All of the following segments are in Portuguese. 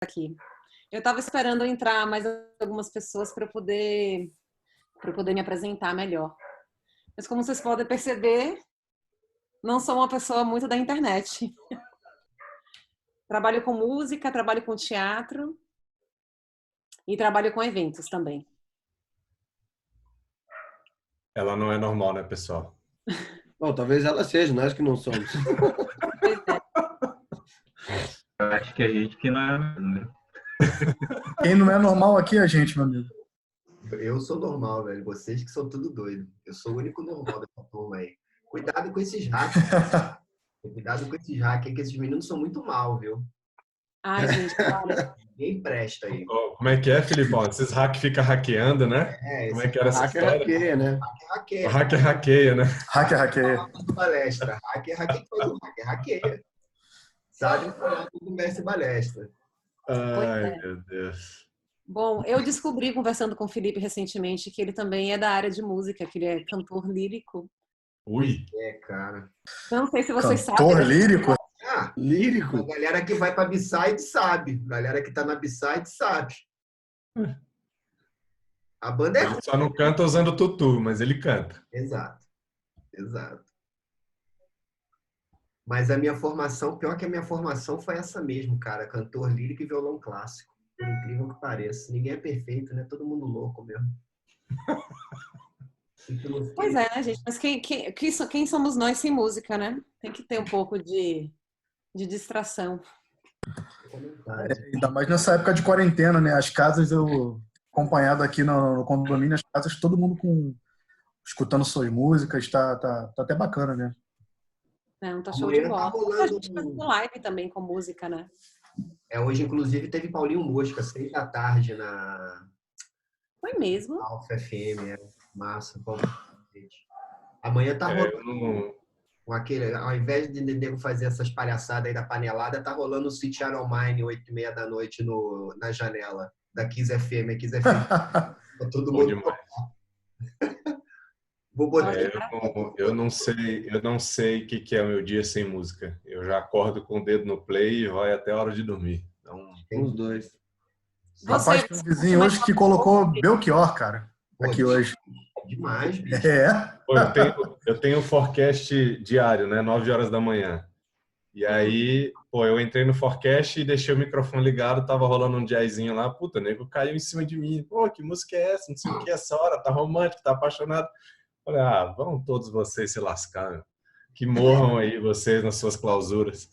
aqui. Eu estava esperando entrar mais algumas pessoas para poder me apresentar melhor. Mas como vocês podem perceber, não sou uma pessoa muito da internet. Trabalho com música, trabalho com teatro e trabalho com eventos também. Ela não é normal, né, pessoal? Bom, talvez ela seja, nós que não somos. Pois é. Eu acho que a gente que não é, né? Quem não é normal aqui é a gente, meu amigo. Eu sou normal, velho. Vocês que são tudo doido. Eu sou o único normal dessa turma aí. Cuidado com esses hackers. Cuidado com esses hackers, que esses meninos são muito mal, viu? Ai, gente, olha. Ninguém presta aí. Como é que é, Filipão? Esses hack ficam hackeando, né? Como é que era essa Hacker história? hackeia, né? O Hacker, hacker hackeia, né? Hacker hackeia. palestra. Hacker hackeia. Sabe falar tudo mestre balestra. Ai, meu Deus. Bom, eu descobri, conversando com o Felipe recentemente, que ele também é da área de música, que ele é cantor lírico. Ui. É, cara. Não sei se vocês Cantor sabem. lírico? Ah, a Lírico. galera que vai pra B-side sabe. A galera que tá na B-side sabe. A banda é ruim. Ele só não canta usando tutu, mas ele canta. Exato. Exato. Mas a minha formação, pior que a minha formação foi essa mesmo, cara. Cantor lírico e violão clássico. Por incrível que pareça. Ninguém é perfeito, né? Todo mundo louco mesmo. Pois é, né, gente? Mas quem somos nós sem música, né? Tem que ter um pouco de distração. Ainda mais nessa época de quarentena, né? As casas, eu acompanhado aqui no condomínio, as casas, todo mundo escutando suas músicas, tá até bacana, né? Não, tá show de Amanhã tá bola. rolando A gente faz uma live também com música, né? hoje, inclusive, teve Paulinho Mosca, 6 da tarde na Foi mesmo. Alfa FM. Massa. Bom, gente. Amanhã tá Eu rolando não... com aquele, ao invés de nego fazer essas palhaçadas aí da panelada, tá rolando o City Iron Mine 8h30 da noite na janela da Kiss FM. Kiss FM. Tá todo Bom mundo. demais. Vou botar. Eu não sei o que é o meu dia sem música. Eu já acordo com o dedo no play e vai até a hora de dormir. Então, Os dois. Rapaz, tem um vizinho hoje que colocou Belchior, cara, aqui hoje. Demais, bicho. É. pô, eu tenho forecast diário, né? 9 horas da manhã. E aí, pô, eu entrei no forecast e deixei o microfone ligado, tava rolando um jazzinho lá, puta, o nego caiu em cima de mim. Pô, que música é essa? Não sei o que é essa hora, tá romântico, tá apaixonado. Falei, vão todos vocês se lascar, meu. Que morram aí vocês nas suas clausuras.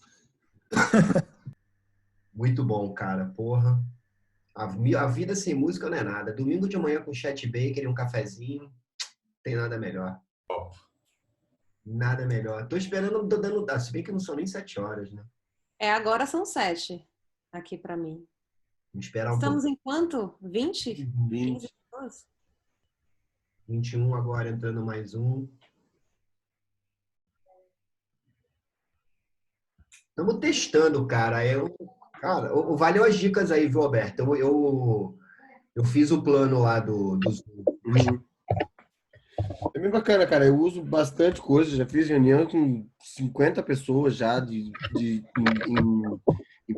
Muito bom, cara. Porra. A vida sem música não é nada. Domingo de manhã com chat bacon e um cafezinho, não tem nada melhor. Nada melhor. Tô esperando, tô dando. Se bem que não são nem 7 horas, né? Agora são 7 aqui pra mim. Vamos esperar um Estamos pouco. em quanto? 20? 15 pessoas? 21 agora, entrando mais um. Estamos testando, cara. Cara, valeu as dicas aí, viu, Alberto? Eu fiz o plano lá do Zoom. É bem bacana, cara. Eu uso bastante coisa. Já fiz reunião com 50 pessoas já em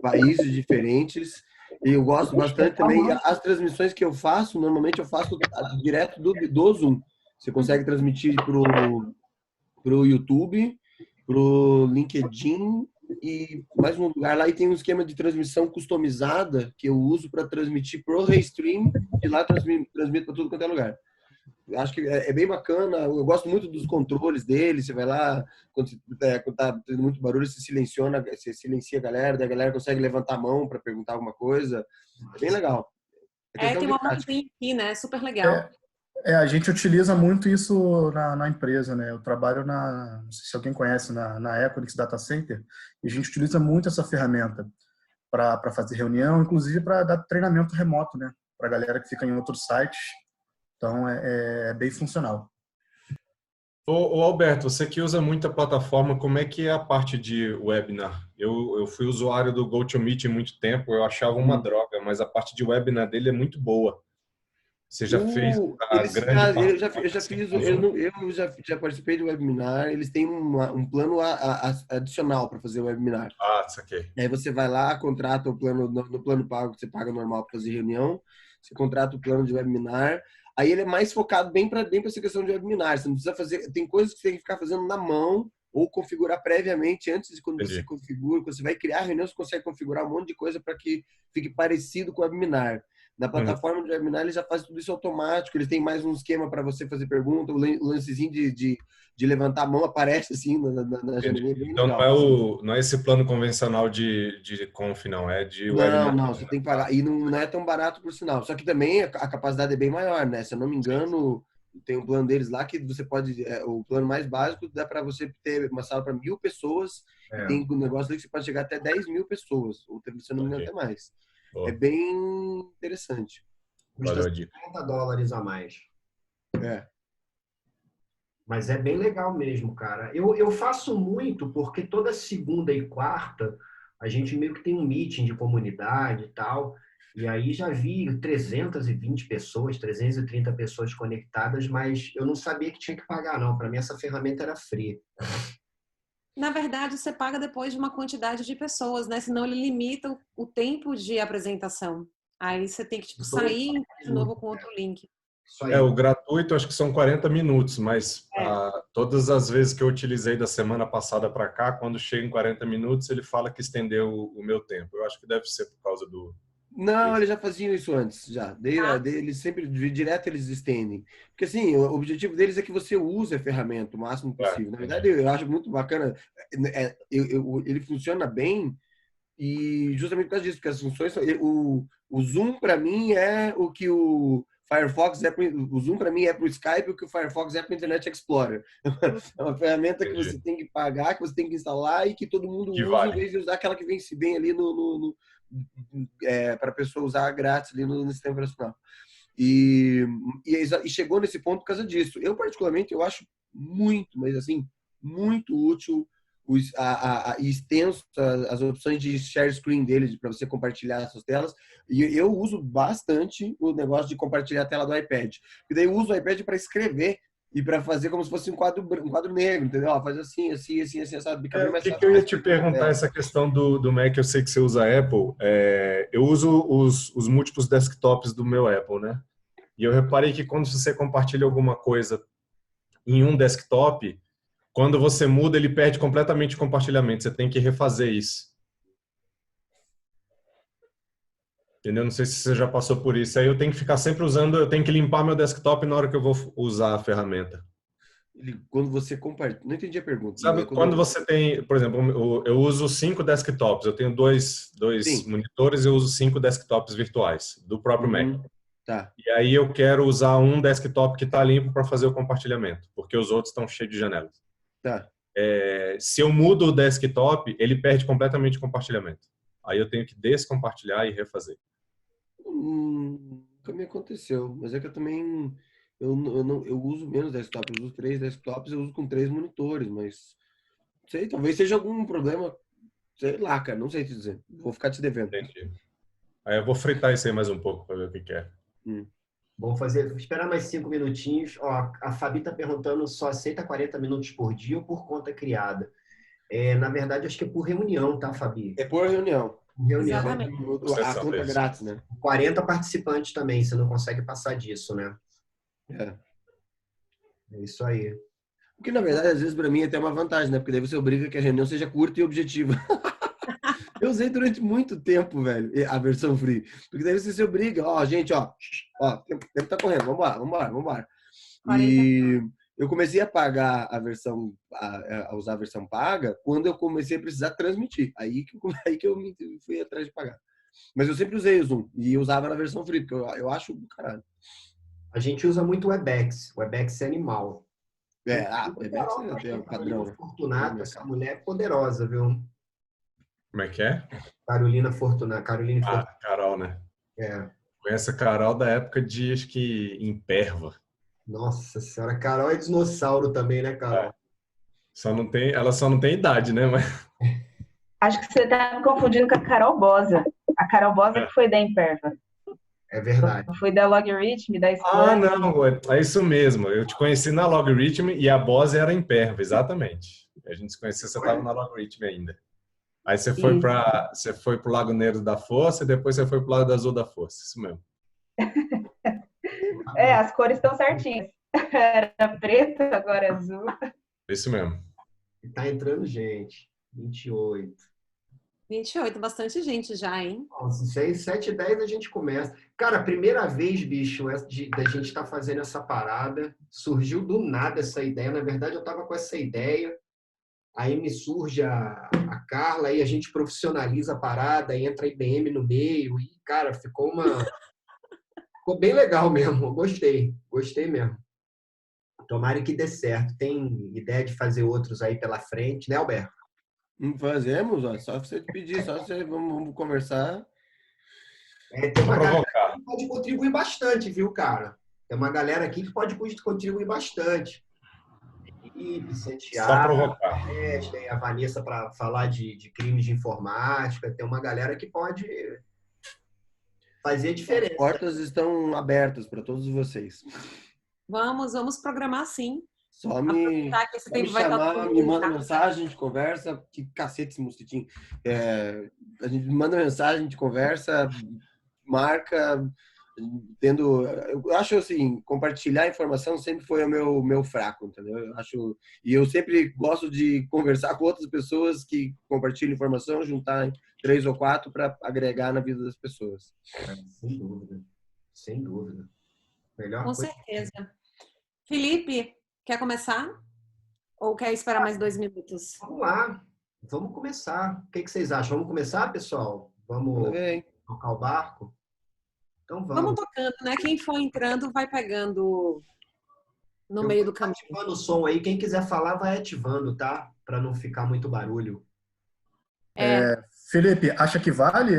países diferentes. E eu gosto bastante também. As transmissões que eu faço, normalmente eu faço direto do Zoom. Você consegue transmitir pro YouTube, pro LinkedIn e mais um lugar lá. E tem um esquema de transmissão customizada que eu uso para transmitir pro Restream e lá transmito para tudo quanto é lugar. Acho que é bem bacana. Eu gosto muito dos controles dele. Você vai lá, quando tá tendo muito barulho, você silencia a galera, daí a galera consegue levantar a mão para perguntar alguma coisa. É bem legal. Tem uma mãozinha aqui, né? Super legal. A gente utiliza muito isso na empresa, né? Eu trabalho não sei se alguém conhece, na Equinix Data Center, e a gente utiliza muito essa ferramenta para fazer reunião, inclusive para dar treinamento remoto, né? Para a galera que fica em outros sites. Então, é bem funcional. Ô Alberto, você que usa muita plataforma, como é que é a parte de webinar? Eu fui usuário do GoToMeeting há muito tempo, eu achava uma droga, mas a parte de webinar dele é muito boa. Você já fez a Eles, grande parte? eu já fiz, já participei do webinar. Eles têm um plano adicional para fazer o webinar. Ah, saquei. Aí você vai lá, contrata o plano no plano pago que você paga normal para fazer reunião. Você contrata o plano de webinar. Aí ele é mais focado bem para essa questão de webinar. Você não precisa fazer, tem coisas que você tem que ficar fazendo na mão ou configurar previamente antes de quando você configura, quando você vai criar a reunião, você consegue configurar um monte de coisa para que fique parecido com o webinar. Na plataforma de webinar, ele já faz tudo isso automático. Ele tem mais um esquema para você fazer pergunta. O lancezinho de levantar a mão aparece assim na janelinha. Então não é esse plano convencional de conf, não. É de webinar. Não, você tem que pagar. E não é tão barato, por sinal. Só que também a capacidade é bem maior, né? Se eu não me engano, tem um plano deles lá que você pode... o plano mais básico dá para você ter uma sala para 1.000 pessoas. E tem um negócio ali que você pode chegar até 10.000 pessoas. Ou, se eu não me engano, até mais. É bem interessante. Custa $50 a mais. É. Mas é bem legal mesmo, cara. Eu faço muito porque toda segunda e quarta a gente meio que tem um meeting de comunidade e tal. E aí já vi 320 pessoas, 330 pessoas conectadas, mas eu não sabia que tinha que pagar, não. Para mim essa ferramenta era free. Na verdade, você paga depois de uma quantidade de pessoas, né? Senão ele limita o tempo de apresentação. Aí você tem que sair de novo com outro link. O gratuito acho que são 40 minutos, mas todas as vezes que eu utilizei da semana passada para cá, quando chega em 40 minutos, ele fala que estendeu o meu tempo. Eu acho que deve ser por causa do... Não, eles já faziam isso antes, já. Eles sempre, direto, eles estendem. Porque, assim, o objetivo deles é que você use a ferramenta o máximo possível. Na verdade, eu acho muito bacana. Ele funciona bem e justamente por causa disso, porque as funções... O Zoom, para mim, é o que o Firefox é... O Zoom, para mim, é para o Skype o que o Firefox é para o Internet Explorer. É uma ferramenta que você tem que pagar, que você tem que instalar e que todo mundo usa, em vez de usar aquela que vem se bem ali para a pessoa usar grátis ali no sistema operacional. E chegou nesse ponto por causa disso. Eu, particularmente, eu acho muito, mas assim, muito útil e extenso as opções de share screen dele para você compartilhar as suas telas. E eu uso bastante o negócio de compartilhar a tela do iPad. Porque daí eu uso o iPad para escrever e para fazer como se fosse um quadro negro, entendeu? Faz assim, sabe? O que eu ia te perguntar, essa questão do Mac, eu sei que você usa Apple, eu uso os múltiplos desktops do meu Apple, né? E eu reparei que quando você compartilha alguma coisa em um desktop, quando você muda, ele perde completamente o compartilhamento, você tem que refazer isso. Entendeu? Não sei se você já passou por isso. Aí eu tenho que ficar sempre usando, eu tenho que limpar meu desktop na hora que eu vou usar a ferramenta. Quando você compartilha... Não entendi a pergunta. Sabe, quando você tem, por exemplo, eu uso 5 desktops, eu tenho dois monitores, eu uso 5 desktops virtuais do próprio Mac. Tá. E aí eu quero usar um desktop que está limpo para fazer o compartilhamento, porque os outros estão cheios de janelas. Tá. Se eu mudo o desktop, ele perde completamente o compartilhamento. Aí eu tenho que descompartilhar e refazer. Nunca me aconteceu, mas é que eu também eu uso menos desktop, eu uso 3 desktops, eu uso com 3 monitores, mas sei, talvez seja algum problema, sei lá, cara, não sei te dizer. Vou ficar te devendo. Entendi. Aí eu vou fritar isso aí mais um pouco para ver o que é. Vamos esperar mais 5 minutinhos. Ó, a Fabi tá perguntando, só aceita 40 minutos por dia ou por conta criada? Na verdade, acho que é por reunião, tá, Fabi? É por reunião. Exatamente. A conta é grátis, né? 40 participantes também, você não consegue passar disso, né? É isso aí. Porque, na verdade, às vezes, para mim, é até uma vantagem, né? Porque daí você obriga que a reunião seja curta e objetiva. Eu usei durante muito tempo, velho, a versão free. Porque daí você se obriga, gente, o tempo tá correndo, vambora. E eu comecei a pagar a versão, a usar a versão paga, quando eu comecei a precisar transmitir. Aí que eu fui atrás de pagar. Mas eu sempre usei o Zoom e usava na versão free, porque eu acho do caralho. A gente usa muito o WebEx. O WebEx é animal. O WebEx é o padrão. Fortunato, essa mulher é poderosa, viu? Como é que é? Carolina Fortunato. Carol, né? Conhece a Carol da época de, acho que, Imperva. Nossa senhora, Carol é dinossauro também, né, Carol? Ela só não tem idade, né? Mas... Acho que você está me confundindo com a Carol Bosa. A Carol Bosa que foi da Imperva. É verdade. Foi da Logarithm, da Ah, Splunk. não, é isso mesmo. Eu te conheci na Logarithm e a Bose era em Perva, exatamente. A gente se conheceu, você estava na Logarithm ainda. Aí você foi Isso. você foi pro Lago Negro da Força e depois você foi pro Lago Azul da Força. Isso mesmo. As cores estão certinhas. Era preto, agora é azul. Isso mesmo. Tá entrando gente. 28. 28, bastante gente já, hein? Nossa, 6, 7, 10 a gente começa. Cara, primeira vez, bicho, da gente estar fazendo essa parada, surgiu do nada essa ideia. Na verdade, eu tava com essa ideia. Aí me surge a Carla, aí a gente profissionaliza a parada, aí entra a IBM no meio. E, cara, ficou bem legal mesmo. Eu gostei mesmo. Tomara que dê certo. Tem ideia de fazer outros aí pela frente, né, Alberto? Fazemos, ó, só você pedir, só você vamos conversar. Tem uma galera Provocar. que pode contribuir bastante, viu, cara? Tem uma galera aqui que pode contribuir bastante. Felipe, Só Santiago, provocar. tem a Vanessa para falar de crimes de informática. Tem uma galera que pode fazer As diferença. portas estão abertas para todos vocês. Vamos programar sim. Só me Aproveitar que esse tempo vai estar chamar, todo me mundo manda em casa. mensagem, a gente conversa. Que cacete esse mosquitinho. A gente manda mensagem, a gente conversa, marca. Eu acho assim, compartilhar informação sempre foi o meu fraco, entendeu? E eu sempre gosto de conversar com outras pessoas que compartilham informação, juntar em 3 ou 4 para agregar na vida das pessoas. Sem dúvida. Sem dúvida. Melhor Com coisa. certeza. Felipe, quer começar? Ou quer esperar mais 2 minutos? Vamos lá. Vamos começar. O que vocês acham? Vamos começar, pessoal? Vamos Vamos ver, hein? tocar o barco? Então Vamos vamos. tocando, né? Quem for entrando vai pegando no Eu meio vou do caminho. ativando o som aí. Quem quiser falar, vai ativando, tá? Para não ficar muito barulho. Felipe, acha que vale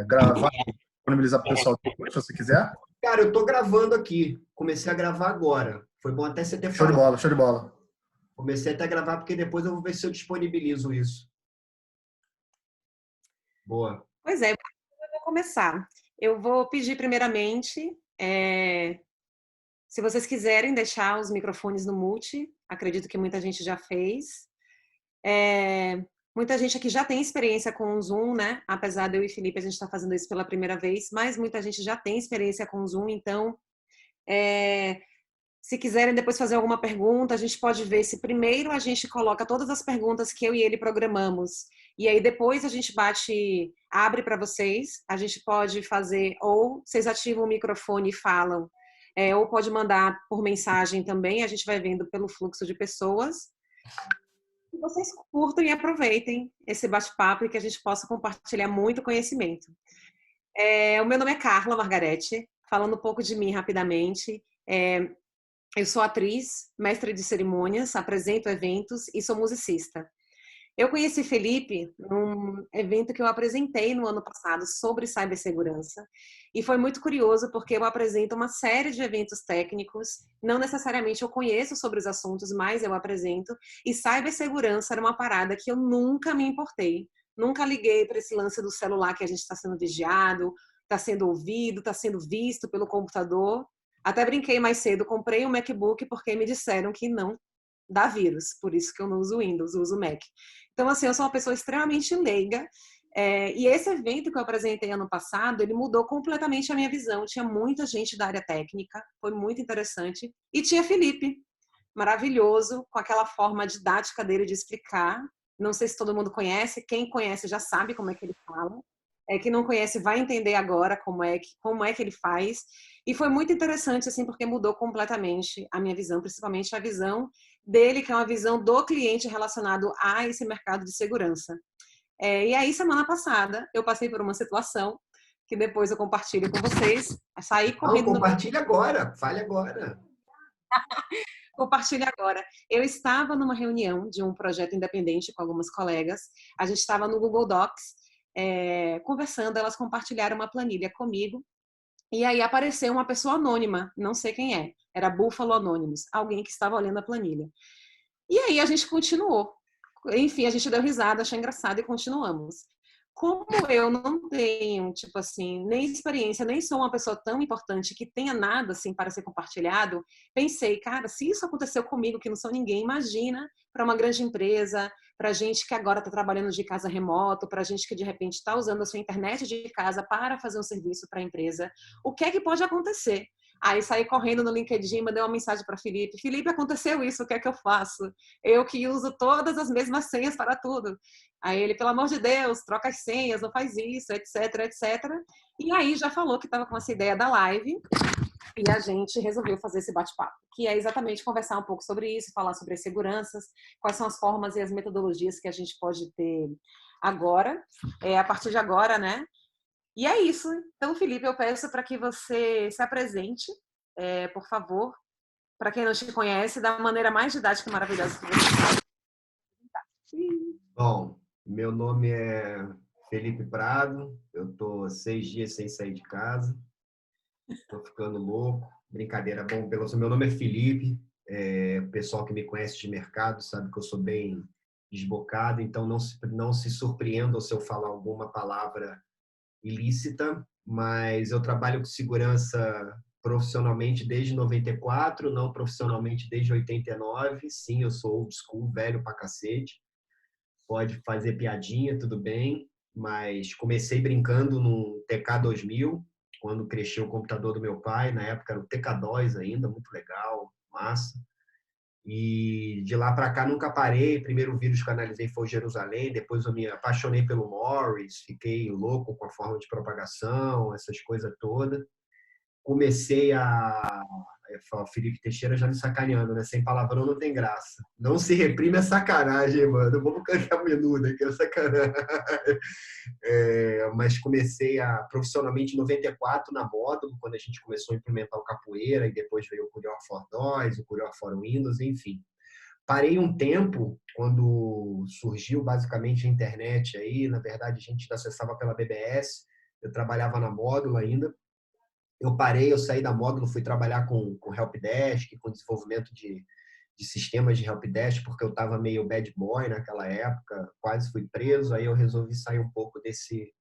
gravar, disponibilizar para o pessoal depois, se você quiser? Cara, eu tô gravando aqui. Comecei a gravar agora. Foi bom até você ter Show de falado. bola, show de bola. Comecei até a gravar porque depois eu vou ver se eu disponibilizo isso. Boa. Pois é, eu vou começar. Eu vou pedir primeiramente, se vocês quiserem deixar os microfones no mute, acredito que muita gente já fez. Muita gente aqui já tem experiência com o Zoom, né? Apesar de eu e Felipe, a gente está fazendo isso pela primeira vez, mas muita gente já tem experiência com o Zoom, então, se quiserem depois fazer alguma pergunta, a gente pode ver se primeiro a gente coloca todas as perguntas que eu e ele programamos, e aí depois a gente abre para vocês, a gente pode fazer, ou vocês ativam o microfone e falam, ou pode mandar por mensagem também, a gente vai vendo pelo fluxo de pessoas. Que vocês curtam e aproveitem esse bate-papo e que a gente possa compartilhar muito conhecimento. O meu nome é Carla Margarete, falando um pouco de mim rapidamente. Eu sou atriz, mestre de cerimônias, apresento eventos e sou musicista. Eu conheci Felipe num evento que eu apresentei no ano passado sobre cibersegurança e foi muito curioso porque eu apresento uma série de eventos técnicos, não necessariamente eu conheço sobre os assuntos, mas eu apresento, e cibersegurança era uma parada que eu nunca me importei, nunca liguei para esse lance do celular que a gente está sendo vigiado, está sendo ouvido, está sendo visto pelo computador. Até brinquei mais cedo, comprei um MacBook porque me disseram que não dá vírus, por isso que eu não uso Windows, eu uso Mac. Então, assim, eu sou uma pessoa extremamente leiga, e esse evento que eu apresentei ano passado, ele mudou completamente a minha visão. Tinha muita gente da área técnica, foi muito interessante, e tinha Felipe, maravilhoso, com aquela forma didática dele de explicar. Não sei se todo mundo conhece, quem conhece já sabe como é que ele fala. Quem não conhece vai entender agora como é que ele faz. E foi muito interessante, assim, porque mudou completamente a minha visão, principalmente a visão dele, que é uma visão do cliente relacionado a esse mercado de segurança. E aí, semana passada, eu passei por uma situação que depois eu compartilho com vocês. Saí correndo. Não, compartilha agora, fale agora. Compartilhe agora. Eu estava numa reunião de um projeto independente com algumas colegas. A gente estava no Google Docs, conversando, elas compartilharam uma planilha comigo, e aí apareceu uma pessoa anônima, não sei quem é, era Buffalo Anonymous, alguém que estava olhando a planilha. E aí a gente continuou. Enfim, a gente deu risada, achou engraçado e continuamos. como eu não tenho, tipo assim, nem experiência, nem sou uma pessoa tão importante que tenha nada assim para ser compartilhado, pensei, cara, se isso aconteceu comigo, que não sou ninguém, imagina para uma grande empresa, para gente que agora está trabalhando de casa remoto, para gente que de repente está usando a sua internet de casa para fazer um serviço para a empresa, o que é que pode acontecer? Aí saí correndo no LinkedIn, mandei uma mensagem para Felipe. Felipe, aconteceu isso, o que é que eu faço? Eu que uso todas as mesmas senhas para tudo. Aí ele, pelo amor de Deus, troca as senhas, não faz isso, etc, etc. E aí já falou que estava com essa ideia da live e a gente resolveu fazer esse bate-papo, que é exatamente conversar um pouco sobre isso, falar sobre as seguranças, quais são as formas e as metodologias que a gente pode ter agora, a partir de agora, né? E é isso. Então, Felipe, eu peço para que você se apresente, por favor, para quem não te conhece, da maneira mais didática e maravilhosa que você sabe. Bom, meu nome é Felipe Prado, eu tô 6 dias sem sair de casa, tô ficando louco, brincadeira, bom, meu nome é Felipe, o pessoal que me conhece de mercado sabe que eu sou bem desbocado, então não se surpreendam se eu falar alguma palavra ilícita, mas eu trabalho com segurança profissionalmente desde 94, não profissionalmente desde 89. Sim, eu sou old school, velho pra cacete. Pode fazer piadinha, tudo bem, mas comecei brincando no TK-2000, quando cresceu o computador do meu pai, na época era o TK-DOS ainda, muito legal, massa. E de lá para cá nunca parei. Primeiro vírus que analisei foi o Jerusalém, depois eu me apaixonei pelo Morris, fiquei louco com a forma de propagação, essas coisas todas. Comecei a... O Felipe Teixeira já me sacaneando, né? Sem palavrão não tem graça. Não se reprime a sacanagem, mano. Vamos cantar menuda, que é sacanagem. Mas comecei profissionalmente em 94 na Módulo, quando a gente começou a implementar o capoeira, e depois veio o Curió for DOS, o Curió for Windows, enfim. Parei um tempo, quando surgiu basicamente a internet aí, na verdade a gente acessava pela BBS, eu trabalhava na Módulo ainda. Eu parei, eu saí da Módulo, fui trabalhar com Helpdesk, com desenvolvimento de sistemas de Helpdesk, porque eu estava meio bad boy naquela época, quase fui preso, aí eu resolvi sair um pouco desse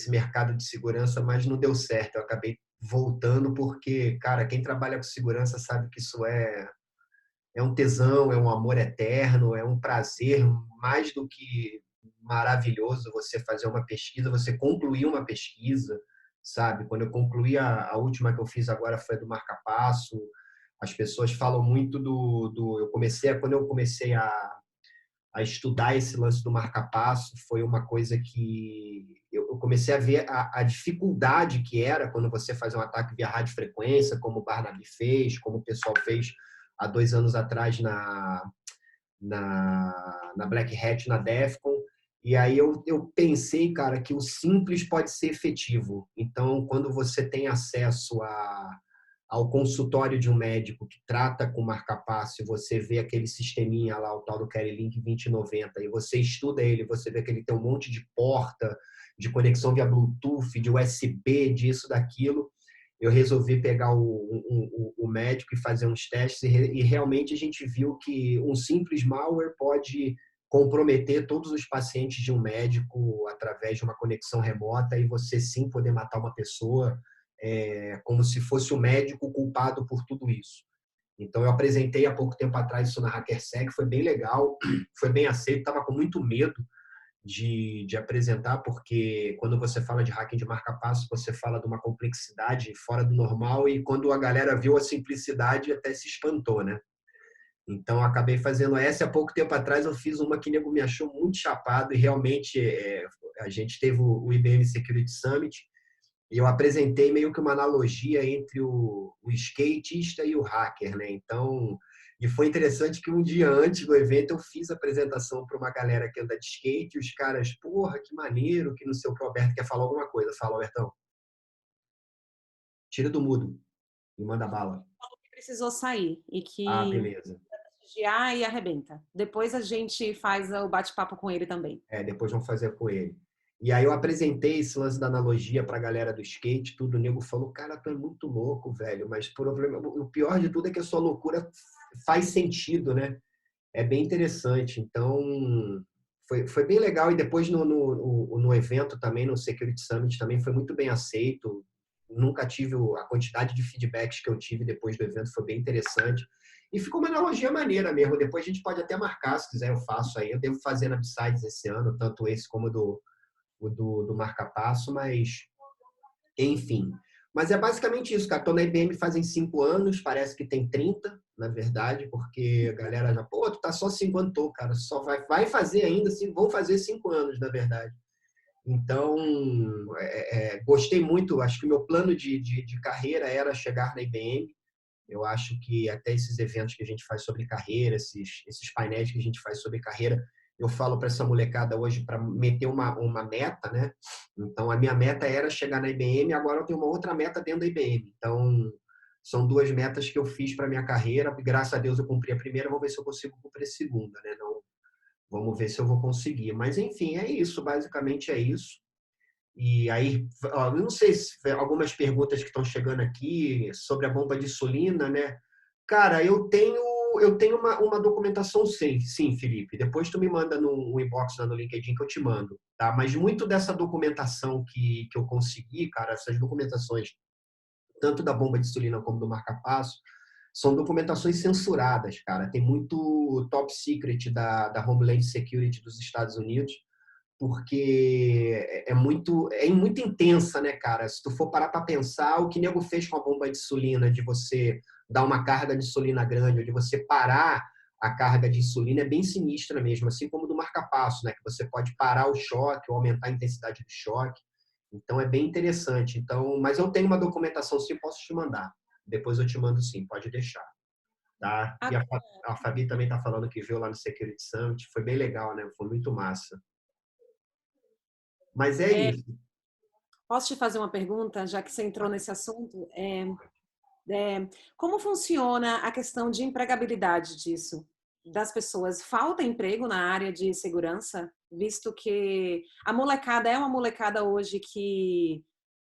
mercado de segurança, mas não deu certo. Eu acabei voltando porque, cara, quem trabalha com segurança sabe que isso é um tesão, é um amor eterno, é um prazer mais do que maravilhoso você fazer uma pesquisa, você concluir uma pesquisa, sabe? Quando eu concluí a última que eu fiz agora foi do marca-passo, as pessoas falam muito quando eu comecei a estudar esse lance do marca-passo, foi uma coisa que eu comecei a ver a dificuldade que era quando você faz um ataque via radiofrequência, como o Barnaby fez, como o pessoal fez há 2 anos atrás na Black Hat, na Defcon. E aí eu pensei, cara, que o simples pode ser efetivo. Então, quando você tem acesso ao consultório de um médico que trata com marca-passo e você vê aquele sisteminha lá, o tal do CareLink 2090, e você estuda ele, você vê que ele tem um monte de porta, de conexão via Bluetooth, de USB, disso, daquilo, eu resolvi pegar o médico e fazer uns testes e realmente a gente viu que um simples malware pode comprometer todos os pacientes de um médico através de uma conexão remota e você sim poder matar uma pessoa como se fosse o médico culpado por tudo isso. Então, eu apresentei há pouco tempo atrás isso na HackerSec, foi bem legal, foi bem aceito, estava com muito medo de apresentar, porque quando você fala de hacking de marca-passo, você fala de uma complexidade fora do normal e quando a galera viu a simplicidade até se espantou, né? Então, acabei fazendo essa. Há pouco tempo atrás, eu fiz uma que o nego me achou muito chapado e realmente a gente teve o IBM Security Summit e eu apresentei meio que uma analogia entre o skatista e o hacker, né? Então, e foi interessante que um dia antes do evento eu fiz a apresentação para uma galera que anda de skate e os caras, porra, que maneiro, que não sei o que o Alberto quer falar alguma coisa. Fala, Albertão. Tira do mudo e manda bala. Precisou sair e que beleza. prestigiar e arrebenta. Depois a gente faz o bate-papo com ele também. Depois vamos fazer com ele. E aí eu apresentei esse lance da analogia pra galera do skate, tudo, o nego falou, cara, tu é muito louco, velho, mas o pior de tudo é que a sua loucura faz sentido, né? É bem interessante. Então, Foi bem legal e depois no evento também, no Security Summit também foi muito bem aceito. Nunca tive a quantidade de feedbacks que eu tive depois do evento, foi bem interessante. E ficou uma analogia maneira mesmo. Depois a gente pode até marcar, se quiser eu faço aí. Eu devo fazer na Besides esse ano, tanto esse como o do Marca-Passo, mas enfim. Mas é basicamente isso, cara. Tô na IBM fazem 5 anos, parece que tem 30, na verdade, porque a galera já, pô, tu tá só 5 anos, tô, cara, só vai fazer ainda, vão fazer 5 anos, na verdade. Então, gostei muito, acho que o meu plano de carreira era chegar na IBM. Eu acho que até esses eventos que a gente faz sobre carreira, esses painéis que a gente faz sobre carreira, eu falo para essa molecada hoje para meter uma meta, né? Então, a minha meta era chegar na IBM, agora eu tenho uma outra meta dentro da IBM. Então, são 2 metas que eu fiz para minha carreira. Graças a Deus eu cumpri a primeira, vou ver se eu consigo cumprir a segunda, né? Não, vamos ver se eu vou conseguir. Mas, enfim, é isso. Basicamente é isso. E aí, ó, eu não sei se algumas perguntas que estão chegando aqui sobre a bomba de insulina, né? Cara, eu tenho uma documentação sim, Felipe. Depois tu me manda no inbox lá no LinkedIn que eu te mando, tá? Mas muito dessa documentação que eu consegui, cara, essas documentações, tanto da bomba de insulina como do marca-passo, são documentações censuradas, cara. Tem muito top secret da Homeland Security dos Estados Unidos, porque muito intensa, né, cara? Se tu for parar para pensar, o que nego fez com a bomba de insulina, de você dar uma carga de insulina grande, ou de você parar a carga de insulina, é bem sinistra mesmo, assim como do marca-passo, né, que você pode parar o choque ou aumentar a intensidade do choque. Então, é bem interessante. Então, mas eu tenho uma documentação, sim, posso te mandar. Depois eu te mando, sim, pode deixar. Tá? E a Fabi também tá falando que viu lá no Security Summit. Foi bem legal, né? Foi muito massa. Mas é isso. Posso te fazer uma pergunta, já que você entrou nesse assunto? Como funciona a questão de empregabilidade disso? Das pessoas? Falta emprego na área de segurança? Visto que a molecada é uma molecada hoje que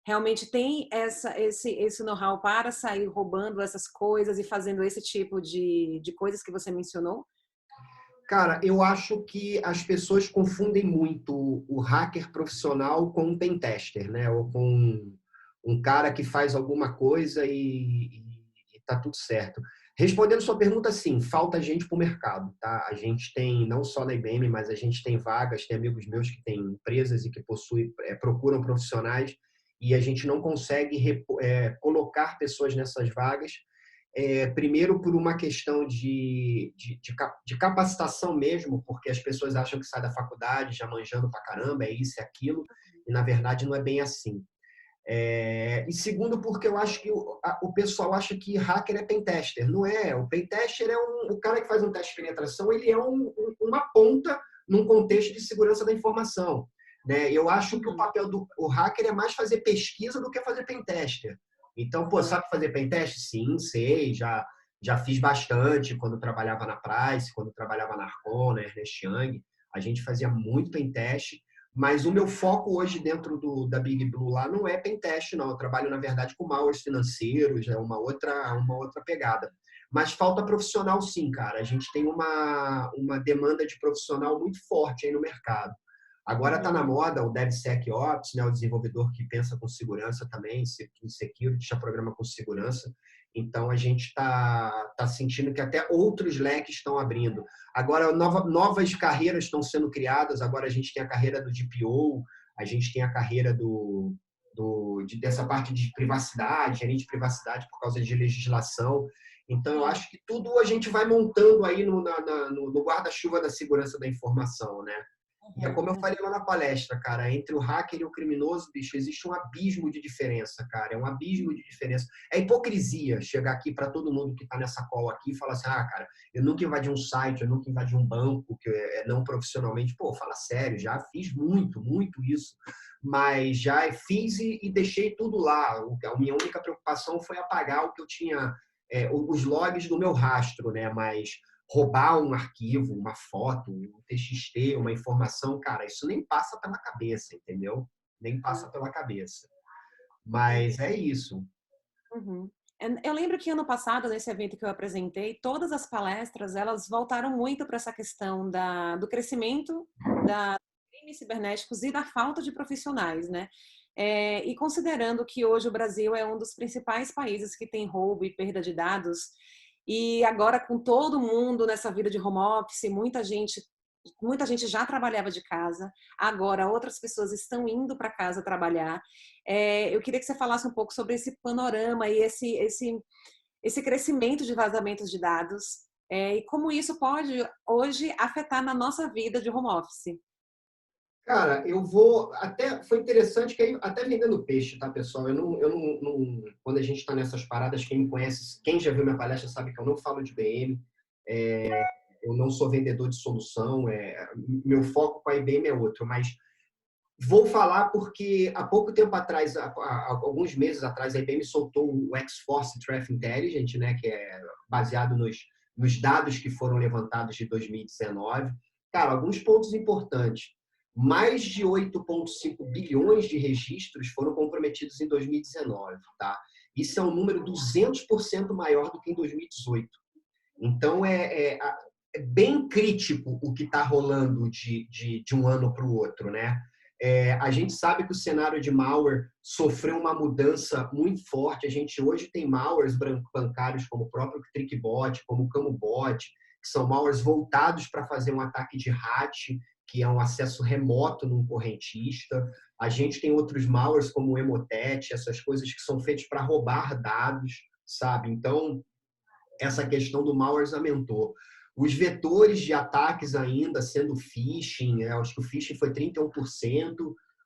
realmente tem esse know-how para sair roubando essas coisas e fazendo esse tipo de coisas que você mencionou? Cara, eu acho que as pessoas confundem muito o hacker profissional com um pentester, né? Ou com um cara que faz alguma coisa e tá tudo certo. Respondendo sua pergunta, sim, falta gente para o mercado, tá? A gente tem, não só na IBM, mas a gente tem vagas, tem amigos meus que têm empresas e que procuram profissionais e a gente não consegue colocar pessoas nessas vagas. Primeiro por uma questão de capacitação mesmo, porque as pessoas acham que sai da faculdade já manjando pra caramba, é isso, é aquilo, e na verdade não é bem assim. E segundo, porque eu acho que o pessoal acha que hacker é pentester. Não é. O pentester é o cara que faz um teste de penetração, ele é uma ponta num contexto de segurança da informação. Né? Eu acho que o papel do hacker é mais fazer pesquisa do que fazer pentester. Então, pô, sabe fazer pentest? Sim, sei, já fiz bastante quando trabalhava na Price, quando trabalhava na Arcon, na Ernest Young, a gente fazia muito pentest, mas o meu foco hoje dentro da Big Blue lá não é pentest, não. Eu trabalho, na verdade, com malwares financeiros, é uma outra pegada. Mas falta profissional, sim, cara. A gente tem uma demanda de profissional muito forte aí no mercado. Agora está na moda o DevSecOps, né, o desenvolvedor que pensa com segurança também, em security, já programa com segurança. Então, a gente tá sentindo que até outros leques estão abrindo. Agora, novas carreiras estão sendo criadas. Agora, a gente tem a carreira do DPO, a gente tem a carreira dessa parte de privacidade, gerente de privacidade por causa de legislação. Então, eu acho que tudo a gente vai montando aí no guarda-chuva da segurança da informação, né? E é como eu falei lá na palestra, cara, entre o hacker e o criminoso, bicho, existe um abismo de diferença, cara, é um abismo de diferença. É hipocrisia chegar aqui para todo mundo que está nessa call aqui e falar assim, cara, eu nunca invadi um site, eu nunca invadi um banco, que não profissionalmente. Pô, fala sério, já fiz muito, muito isso, mas já fiz e deixei tudo lá. A minha única preocupação foi apagar o que eu tinha, os logs do meu rastro, né, mas roubar um arquivo, uma foto, um TXT, uma informação, cara, isso nem passa pela cabeça, entendeu? Nem passa pela cabeça. Mas é isso. Uhum. Eu lembro que ano passado, nesse evento que eu apresentei, todas as palestras, elas voltaram muito para essa questão do crescimento da crimes cibernéticos e da falta de profissionais, né? E considerando que hoje o Brasil é um dos principais países que tem roubo e perda de dados, e agora com todo mundo nessa vida de home office, muita gente já trabalhava de casa, agora outras pessoas estão indo para casa trabalhar. Eu queria que você falasse um pouco sobre esse panorama e esse crescimento de vazamentos de dados, e como isso pode hoje afetar na nossa vida de home office. Cara, eu vou até foi interessante que aí, até vendendo peixe, tá, pessoal? Eu não quando a gente está nessas paradas, quem me conhece, quem já viu minha palestra sabe que eu não falo de BM, eu não sou vendedor de solução, meu foco com a IBM é outro, mas vou falar porque há pouco tempo atrás, há alguns meses atrás, a IBM soltou o X-Force Threat Intelligence, né, que é baseado nos dados que foram levantados de 2019. Cara, alguns pontos importantes. Mais de 8,5 bilhões de registros foram comprometidos em 2019, tá? Isso é um número 200% maior do que em 2018. Então, é bem crítico o que está rolando de um ano para o outro, né? A gente sabe que o cenário de malware sofreu uma mudança muito forte. A gente hoje tem malwares bancários como o próprio TrickBot, como o CamoBot, que são malwares voltados para fazer um ataque de RAT, que é um acesso remoto num correntista. A gente tem outros malwares como o Emotet, essas coisas que são feitas para roubar dados, sabe? Então, essa questão do malware aumentou. Os vetores de ataques ainda sendo phishing, acho que o phishing foi 31%,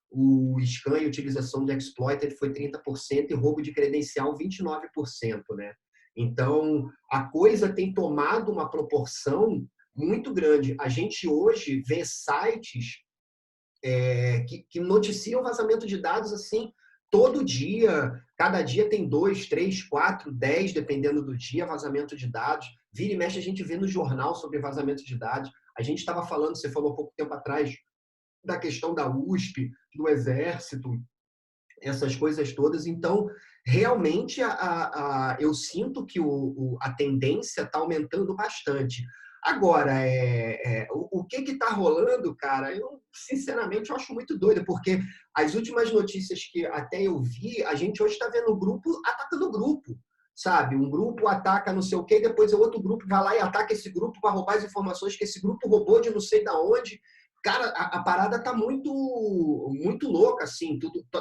o scan e utilização de exploited foi 30% e roubo de credencial 29%, né? Então, a coisa tem tomado uma proporção muito grande. A gente hoje vê sites que noticiam vazamento de dados assim todo dia. Cada dia tem 2, 3, 4, 10, dependendo do dia, vazamento de dados. Vira e mexe a gente vê no jornal sobre vazamento de dados. A gente estava falando, você falou há pouco tempo atrás, da questão da USP, do Exército, essas coisas todas. Então, realmente, eu sinto que a tendência está aumentando bastante. Agora, o que está rolando, cara, eu, sinceramente, eu acho muito doido, porque as últimas notícias que até eu vi, a gente hoje está vendo o grupo atacando o grupo, sabe? Um grupo ataca não sei o quê, depois o outro grupo vai lá e ataca esse grupo para roubar as informações que esse grupo roubou de não sei da onde. Cara, a parada tá muito louca, assim,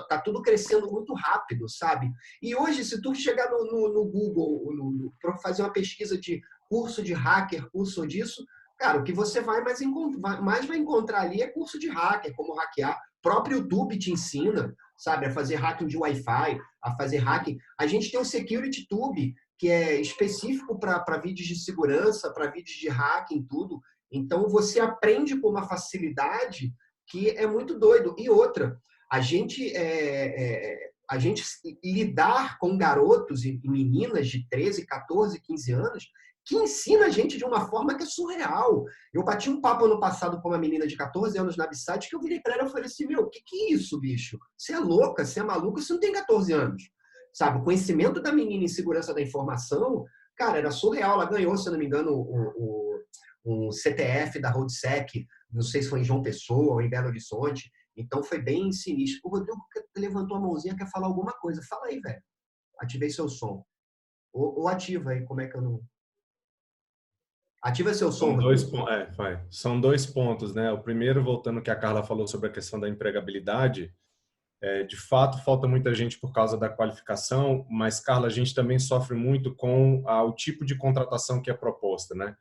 tá tudo crescendo muito rápido, sabe? E hoje, se tu chegar no Google para fazer uma pesquisa de curso de hacker, curso disso, cara, o que você mais vai encontrar ali é curso de hacker, como hackear. O próprio YouTube te ensina, sabe, a fazer hacking de Wi-Fi, a fazer hacking. A gente tem o Security Tube, que é específico para vídeos de segurança, para vídeos de hacking, tudo. Então, você aprende com uma facilidade que é muito doido. E outra, a gente lidar com garotos e meninas de 13, 14, 15 anos que ensina a gente de uma forma que é surreal. Eu bati um papo ano passado com uma menina de 14 anos na Absite que eu virei para ela e falei assim, meu, que é isso, bicho? Você é louca, você é maluca, você não tem 14 anos. Sabe, o conhecimento da menina em segurança da informação, cara, era surreal. Ela ganhou, se eu não me engano, um CTF da RoadSec, não sei se foi em João Pessoa ou em Belo Horizonte, então foi bem sinistro. O Rodrigo levantou a mãozinha, quer falar alguma coisa. Fala aí, velho. Ativei seu som. Ou ativa aí, como é que eu não... Ativa seu som. São dois pontos, né? O primeiro, voltando ao que a Carla falou sobre a questão da empregabilidade, de fato, falta muita gente por causa da qualificação, mas, Carla, a gente também sofre muito com o tipo de contratação que é proposta, né?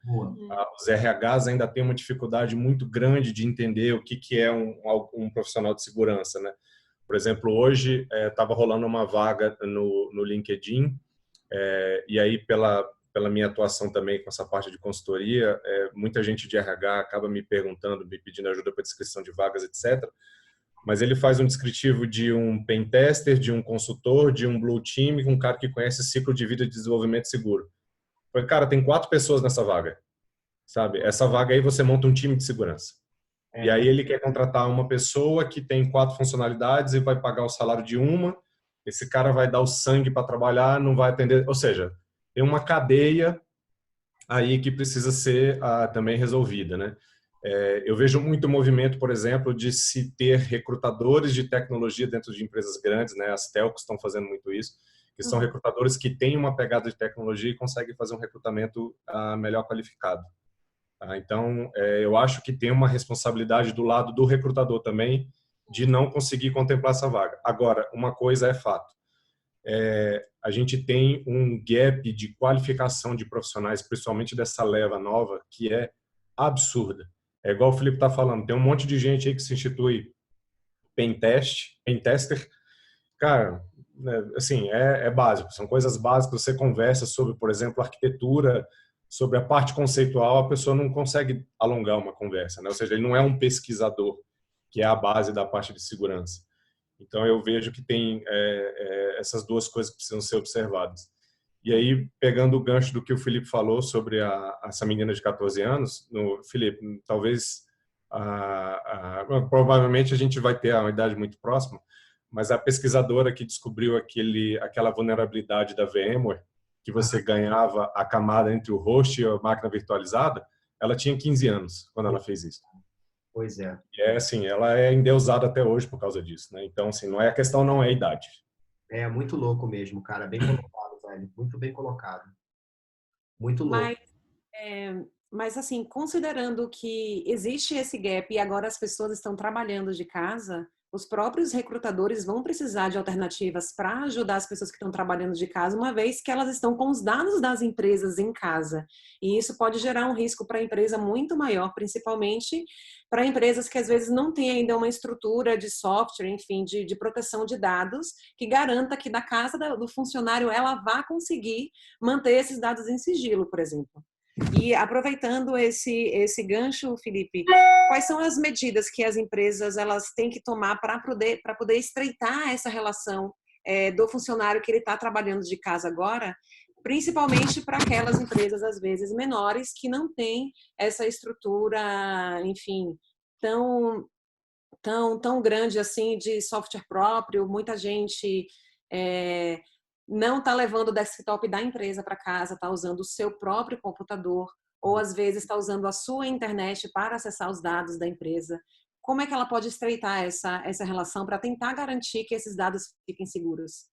Os RHs ainda têm uma dificuldade muito grande de entender o que é um profissional de segurança, né? Por exemplo, hoje estava rolando uma vaga no LinkedIn, e aí, pela minha atuação também com essa parte de consultoria, muita gente de RH acaba me perguntando, me pedindo ajuda para descrição de vagas, etc., mas ele faz um descritivo de um pentester, de um consultor, de um blue team, um cara que conhece ciclo de vida de desenvolvimento seguro. Eu falei, cara, tem 4 pessoas nessa vaga, sabe? Essa vaga aí você monta um time de segurança. E aí ele quer contratar uma pessoa que tem 4 funcionalidades e vai pagar o salário de uma, esse cara vai dar o sangue para trabalhar, não vai atender. Ou seja, tem uma cadeia aí que precisa ser também resolvida, né? Eu vejo muito movimento, por exemplo, de se ter recrutadores de tecnologia dentro de empresas grandes, né? As telcos estão fazendo muito isso, que são recrutadores que têm uma pegada de tecnologia e conseguem fazer um recrutamento melhor qualificado. Então, eu acho que tem uma responsabilidade do lado do recrutador também de não conseguir contemplar essa vaga. Agora, uma coisa é fato. A gente tem um gap de qualificação de profissionais, principalmente dessa leva nova, que é absurda. É igual o Felipe está falando, tem um monte de gente aí que se institui pentester. Cara, assim, é básico, são coisas básicas. Você conversa sobre, por exemplo, arquitetura, sobre a parte conceitual, a pessoa não consegue alongar uma conversa, né? Ou seja, ele não é um pesquisador, que é a base da parte de segurança. Então, eu vejo que tem essas duas coisas que precisam ser observadas. E aí, pegando o gancho do que o Felipe falou sobre essa menina de 14 anos, Felipe, talvez, provavelmente a gente vai ter uma idade muito próxima, mas a pesquisadora que descobriu aquela vulnerabilidade da VMware, que você ganhava a camada entre o host e a máquina virtualizada, ela tinha 15 anos quando ela fez isso. Pois é. E assim, ela é endeusada até hoje por causa disso, né? Então, assim, a questão não é a idade. É muito louco mesmo, cara. Bem colocado, velho. Muito bem colocado. Muito louco. Mas assim, considerando que existe esse gap e agora as pessoas estão trabalhando de casa, os próprios recrutadores vão precisar de alternativas para ajudar as pessoas que estão trabalhando de casa, uma vez que elas estão com os dados das empresas em casa. E isso pode gerar um risco para a empresa muito maior, principalmente para empresas que às vezes não têm ainda uma estrutura de software, enfim, de proteção de dados, que garanta que da casa do funcionário ela vá conseguir manter esses dados em sigilo, por exemplo. E aproveitando esse gancho, Felipe, quais são as medidas que as empresas elas têm que tomar para poder estreitar essa relação do funcionário que ele está trabalhando de casa agora, principalmente para aquelas empresas, às vezes, menores, que não têm essa estrutura, enfim, tão grande assim de software próprio, muita gente não está levando o desktop da empresa para casa, está usando o seu próprio computador, ou às vezes está usando a sua internet para acessar os dados da empresa. Como é que ela pode estreitar essa relação para tentar garantir que esses dados fiquem seguros?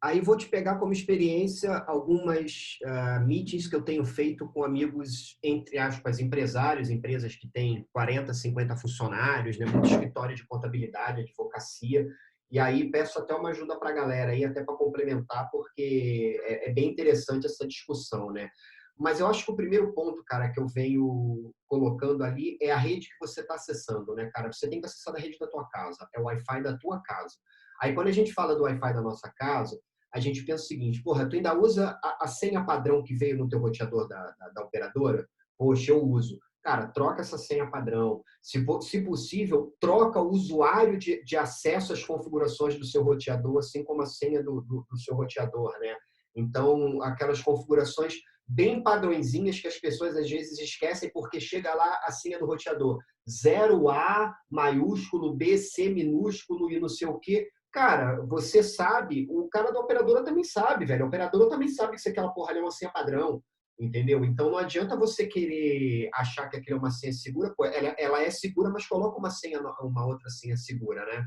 Aí vou te pegar como experiência algumas meetings que eu tenho feito com amigos, entre aspas, empresários, empresas que têm 40, 50 funcionários, né, muito escritório de contabilidade, advocacia. E aí peço até uma ajuda para a galera aí, até para complementar, porque é bem interessante essa discussão, né? Mas eu acho que o primeiro ponto, cara, que eu venho colocando ali é a rede que você está acessando, né, cara? Você tem que acessar a rede da tua casa, é o Wi-Fi da tua casa. Aí quando a gente fala do Wi-Fi da nossa casa, a gente pensa o seguinte, porra, tu ainda usa a senha padrão que veio no teu roteador da operadora? Poxa, eu uso. Cara, troca essa senha padrão. Se possível, troca o usuário de acesso às configurações do seu roteador, assim como a senha do seu roteador, né? Então, aquelas configurações bem padrõezinhas que as pessoas às vezes esquecem porque chega lá a senha do roteador. 0A maiúsculo, BC minúsculo e não sei o quê. Cara, você sabe, o cara da operadora também sabe, velho. A operadora também sabe que aquela porra ali é uma senha padrão. Entendeu? Então não adianta você querer achar que aquilo é uma senha segura, pô, ela é segura, mas coloca uma outra senha segura, né?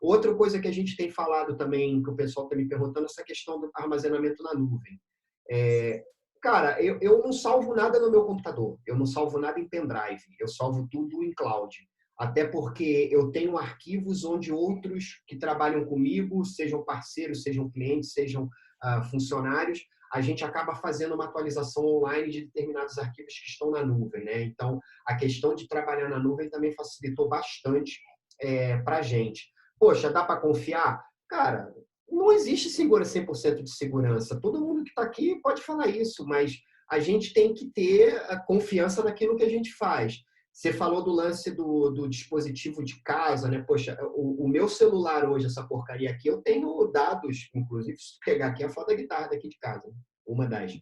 Outra coisa que a gente tem falado também, que o pessoal está me perguntando, essa questão do armazenamento na nuvem. Cara, eu não salvo nada no meu computador, eu não salvo nada em pendrive, eu salvo tudo em cloud. Até porque eu tenho arquivos onde outros que trabalham comigo, sejam parceiros, sejam clientes, sejam funcionários, a gente acaba fazendo uma atualização online de determinados arquivos que estão na nuvem, né? Então, a questão de trabalhar na nuvem também facilitou bastante para a gente. Poxa, dá para confiar? Cara, não existe 100% de segurança. Todo mundo que está aqui pode falar isso, mas a gente tem que ter a confiança naquilo que a gente faz. Você falou do lance do dispositivo de casa, né? Poxa, o meu celular hoje, essa porcaria aqui, eu tenho dados, inclusive, se pegar aqui a foto da guitarra daqui de casa, uma das.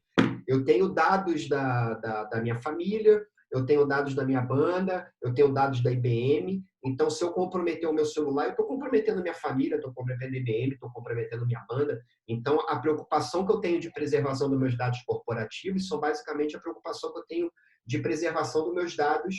Eu tenho dados da minha família, eu tenho dados da minha banda, eu tenho dados da IBM. Então, se eu comprometer o meu celular, eu estou comprometendo minha família, estou comprometendo a IBM, estou comprometendo minha banda. Então, a preocupação que eu tenho de preservação dos meus dados corporativos são basicamente a preocupação que eu tenho de preservação dos meus dados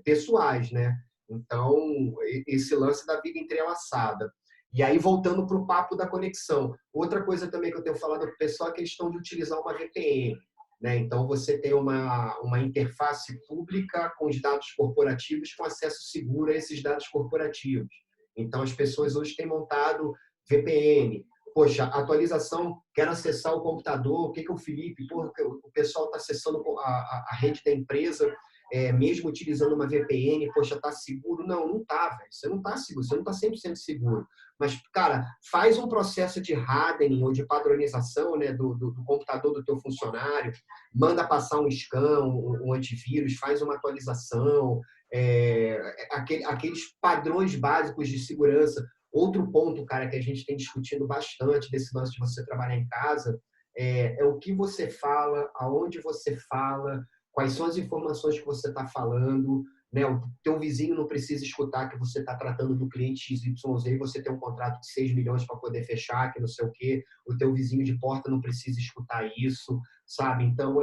pessoais, né? Então, esse lance da vida entrelaçada. E aí, voltando para o papo da conexão. Outra coisa também que eu tenho falado para o pessoal é a questão de utilizar uma VPN. Né? Então, você tem uma interface pública com os dados corporativos com acesso seguro a esses dados corporativos. Então, as pessoas hoje têm montado VPN. Poxa, atualização, quero acessar o computador, o que o Felipe, porra, o pessoal está acessando a rede da empresa, mesmo utilizando uma VPN, poxa, está seguro? Não, não está, velho. Você não está seguro, você não está 100% seguro. Mas, cara, faz um processo de hardening ou de padronização, né, do computador do teu funcionário, manda passar um scan, um antivírus, faz uma atualização, aqueles padrões básicos de segurança. Outro ponto, cara, que a gente tem discutido bastante desse lance de você trabalhar em casa é o que você fala, aonde você fala, quais são as informações que você está falando, né? O teu vizinho não precisa escutar que você está tratando do cliente XYZ e você tem um contrato de 6 milhões para poder fechar, que não sei o quê. O teu vizinho de porta não precisa escutar isso, sabe? Então,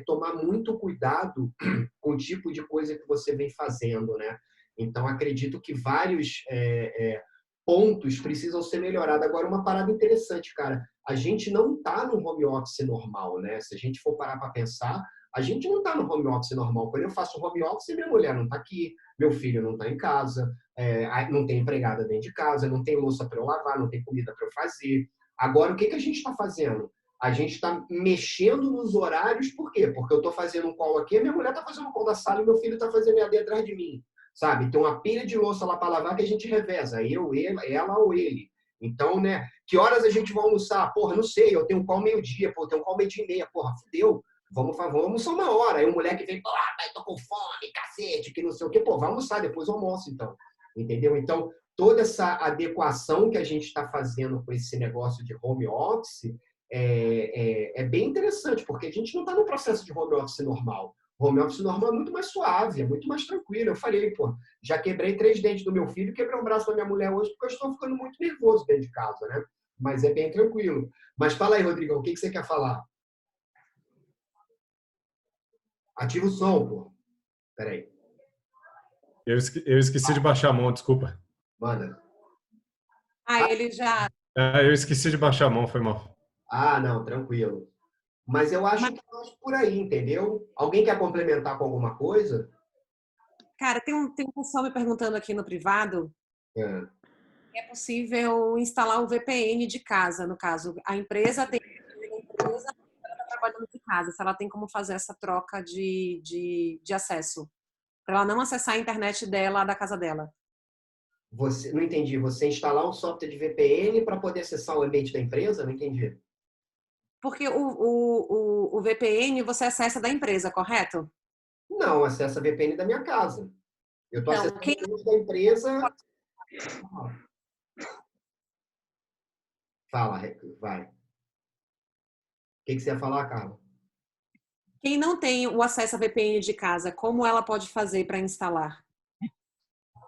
tomar muito cuidado com o tipo de coisa que você vem fazendo, né? Então, acredito que vários pontos precisam ser melhorados. Agora, uma parada interessante, cara. A gente não está no home office normal, né? Se a gente for parar para pensar, a gente não está no home office normal. Quando eu faço home office, minha mulher não está aqui, meu filho não está em casa, não tem empregada dentro de casa, não tem louça para eu lavar, não tem comida para eu fazer. Agora, o que a gente está fazendo? A gente está mexendo nos horários, por quê? Porque eu estou fazendo um call aqui, minha mulher está fazendo um call da sala e meu filho está fazendo EAD atrás de mim. Sabe? Tem uma pilha de louça lá para lavar que a gente reveza, ela ou ele. Então, né? Que horas a gente vai almoçar? Porra, não sei, eu tenho um call meio-dia, eu tenho um call meio-dia e meia. Porra, fudeu. Vamos almoçar uma hora. Aí o moleque vem, tô com fome, cacete, que não sei o quê. Pô, vai almoçar, depois eu almoço, então. Entendeu? Então, toda essa adequação que a gente está fazendo com esse negócio de home office é bem interessante, porque a gente não está no processo de home office normal. Home office normal é muito mais suave, é muito mais tranquilo. Eu falei, pô, já quebrei 3 dentes do meu filho, quebrei um braço da minha mulher hoje, porque eu estou ficando muito nervoso dentro de casa, né? Mas é bem tranquilo. Mas fala aí, Rodrigão, o que você quer falar? Ativa o som, pô. Peraí. Eu esqueci de baixar a mão, desculpa. Manda. Ele já... Eu esqueci de baixar a mão, foi mal. Não, tranquilo. Mas eu acho que é por aí, entendeu? Alguém quer complementar com alguma coisa? Cara, tem um pessoal me perguntando aqui no privado se é possível instalar um VPN de casa, no caso. A empresa ela está trabalhando de casa, se ela tem como fazer essa troca de acesso, para ela não acessar a internet dela, da casa dela. Não entendi. Você instalar um software de VPN para poder acessar o ambiente da empresa? Não entendi. Porque o VPN você acessa da empresa, correto? Não, acessa a VPN da minha casa. Eu estou acessando o ambiente da empresa. Fala, vai. O que você ia falar, Carla? Quem não tem o acesso a VPN de casa, como ela pode fazer para instalar?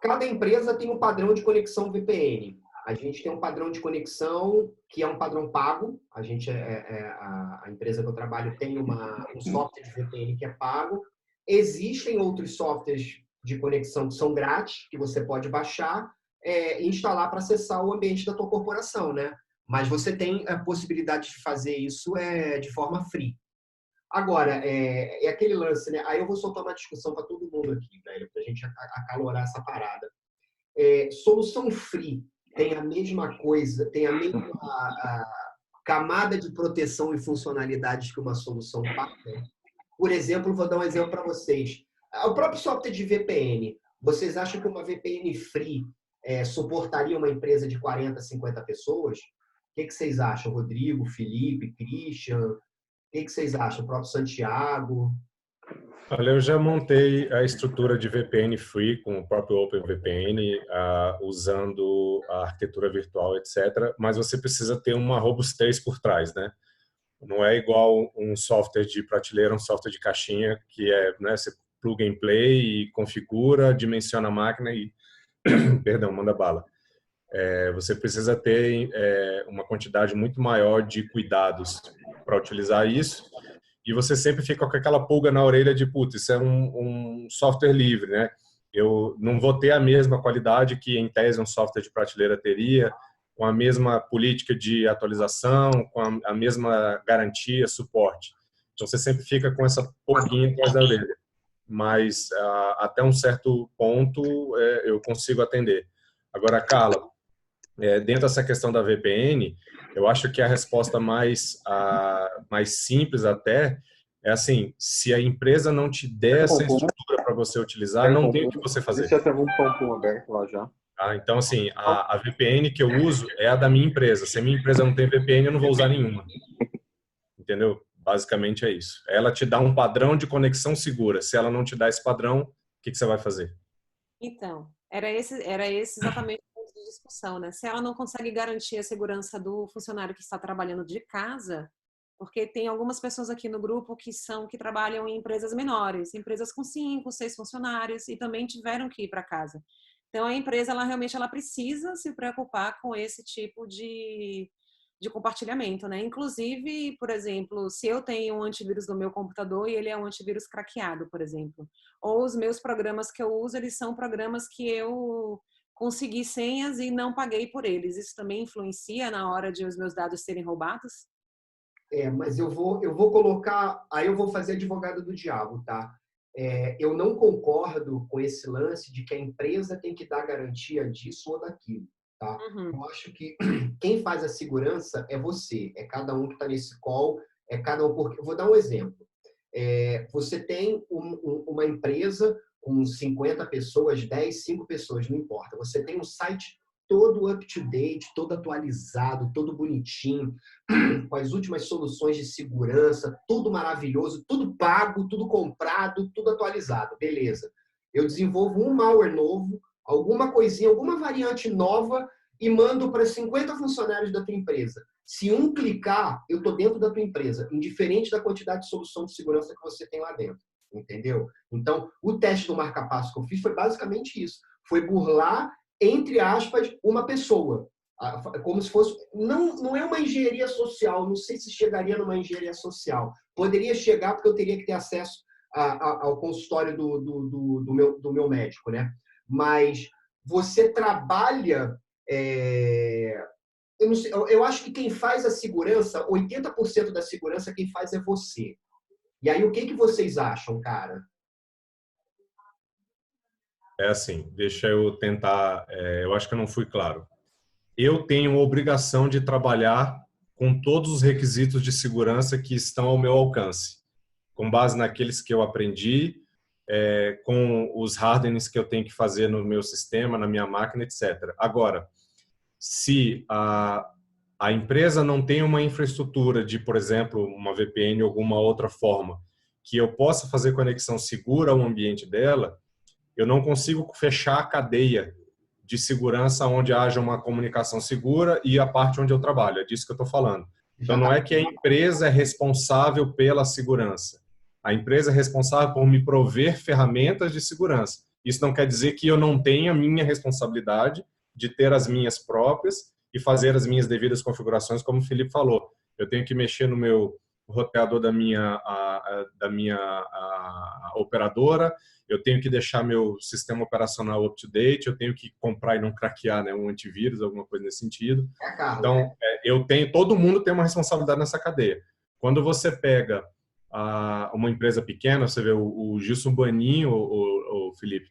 Cada empresa tem um padrão de conexão VPN. A gente tem um padrão de conexão que é um padrão pago. A gente a empresa que eu trabalho tem um software de VPN que é pago. Existem outros softwares de conexão que são grátis, que você pode baixar e instalar para acessar o ambiente da tua corporação, né? Mas você tem a possibilidade de fazer isso de forma free. Agora, é aquele lance, né? Aí eu vou soltar uma discussão para todo mundo aqui, velho, para a gente acalorar essa parada. Solução free tem a mesma coisa, tem a mesma camada de proteção e funcionalidades que uma solução paga. Por exemplo, vou dar um exemplo para vocês. O próprio software de VPN. Vocês acham que uma VPN free suportaria uma empresa de 40, 50 pessoas? O que vocês acham, Rodrigo, Felipe, Christian? O que vocês acham? O próprio Santiago? Olha, eu já montei a estrutura de VPN free com o próprio OpenVPN, usando a arquitetura virtual, etc. Mas você precisa ter uma robustez por trás, né? Não é igual um software de prateleira, um software de caixinha, que é, né, você plug and play e configura, dimensiona a máquina e, perdão, manda bala. Você precisa ter uma quantidade muito maior de cuidados para utilizar isso, e você sempre fica com aquela pulga na orelha de, putz, isso é um software livre, né? Eu não vou ter a mesma qualidade que, em tese, um software de prateleira teria, com a mesma política de atualização, com a mesma garantia, suporte. Então, você sempre fica com essa pulguinha atrás da orelha. Mas, até um certo ponto, eu consigo atender. Agora, Carla, dentro dessa questão da VPN, eu acho que a resposta mais simples até é assim: se a empresa não te der essa estrutura para você utilizar, não tem o que você fazer. Deixa eu ter um pão aberto lá já. Então, assim, a VPN que eu uso é a da minha empresa. Se a minha empresa não tem VPN, eu não vou usar nenhuma. Entendeu? Basicamente é isso. Ela te dá um padrão de conexão segura. Se ela não te dá esse padrão, o que você vai fazer? Então, era esse exatamente o ponto de discussão, né? Se ela não consegue garantir a segurança do funcionário que está trabalhando de casa, porque tem algumas pessoas aqui no grupo que trabalham em empresas menores, empresas com 5, 6 funcionários, e também tiveram que ir para casa. Então, a empresa, realmente precisa se preocupar com esse tipo de compartilhamento, né? Inclusive, por exemplo, se eu tenho um antivírus no meu computador e ele é um antivírus craqueado, por exemplo, ou os meus programas que eu uso, eles são programas que eu consegui senhas e não paguei por eles. Isso também influencia na hora de os meus dados serem roubados? Mas eu vou colocar, aí eu vou fazer advogado do diabo, tá? Eu não concordo com esse lance de que a empresa tem que dar garantia disso ou daquilo, tá? Uhum. Eu acho que quem faz a segurança é você, é cada um que está nesse call, é cada um. Porque, eu vou dar um exemplo. Você tem uma empresa com 50 pessoas, 10, 5 pessoas, não importa. Você tem um site todo up-to-date, todo atualizado, todo bonitinho, com as últimas soluções de segurança, tudo maravilhoso, tudo pago, tudo comprado, tudo atualizado. Beleza. Eu desenvolvo um malware novo, alguma coisinha, alguma variante nova e mando para 50 funcionários da tua empresa. Se um clicar, eu estou dentro da tua empresa, indiferente da quantidade de solução de segurança que você tem lá dentro. Entendeu? Então, o teste do marca-passo que eu fiz foi basicamente isso. Foi burlar, entre aspas, uma pessoa. Como se fosse... Não é uma engenharia social, não sei se chegaria numa engenharia social. Poderia chegar porque eu teria que ter acesso ao consultório do meu médico, né? Mas você trabalha... Eu acho que quem faz a segurança, 80% da segurança quem faz é você. E aí, o que vocês acham, cara? Assim, deixa eu tentar... eu acho que eu não fui claro. Eu tenho a obrigação de trabalhar com todos os requisitos de segurança que estão ao meu alcance, com base naqueles que eu aprendi, com os hardenings que eu tenho que fazer no meu sistema, na minha máquina, etc. Agora, se a empresa não tem uma infraestrutura de, por exemplo, uma VPN ou alguma outra forma que eu possa fazer conexão segura ao ambiente dela, eu não consigo fechar a cadeia de segurança onde haja uma comunicação segura e a parte onde eu trabalho. É disso que eu estou falando. Então, não é que a empresa é responsável pela segurança. A empresa é responsável por me prover ferramentas de segurança. Isso não quer dizer que eu não tenha a minha responsabilidade de ter as minhas próprias e fazer as minhas devidas configurações, como o Felipe falou. Eu tenho que mexer no meu roteador da minha operadora, eu tenho que deixar meu sistema operacional up-to-date, eu tenho que comprar e não craquear, né, um antivírus, alguma coisa nesse sentido. Então, todo mundo tem uma responsabilidade nessa cadeia. Quando você pega uma empresa pequena, você vê o Gilson Baninho, o Felipe,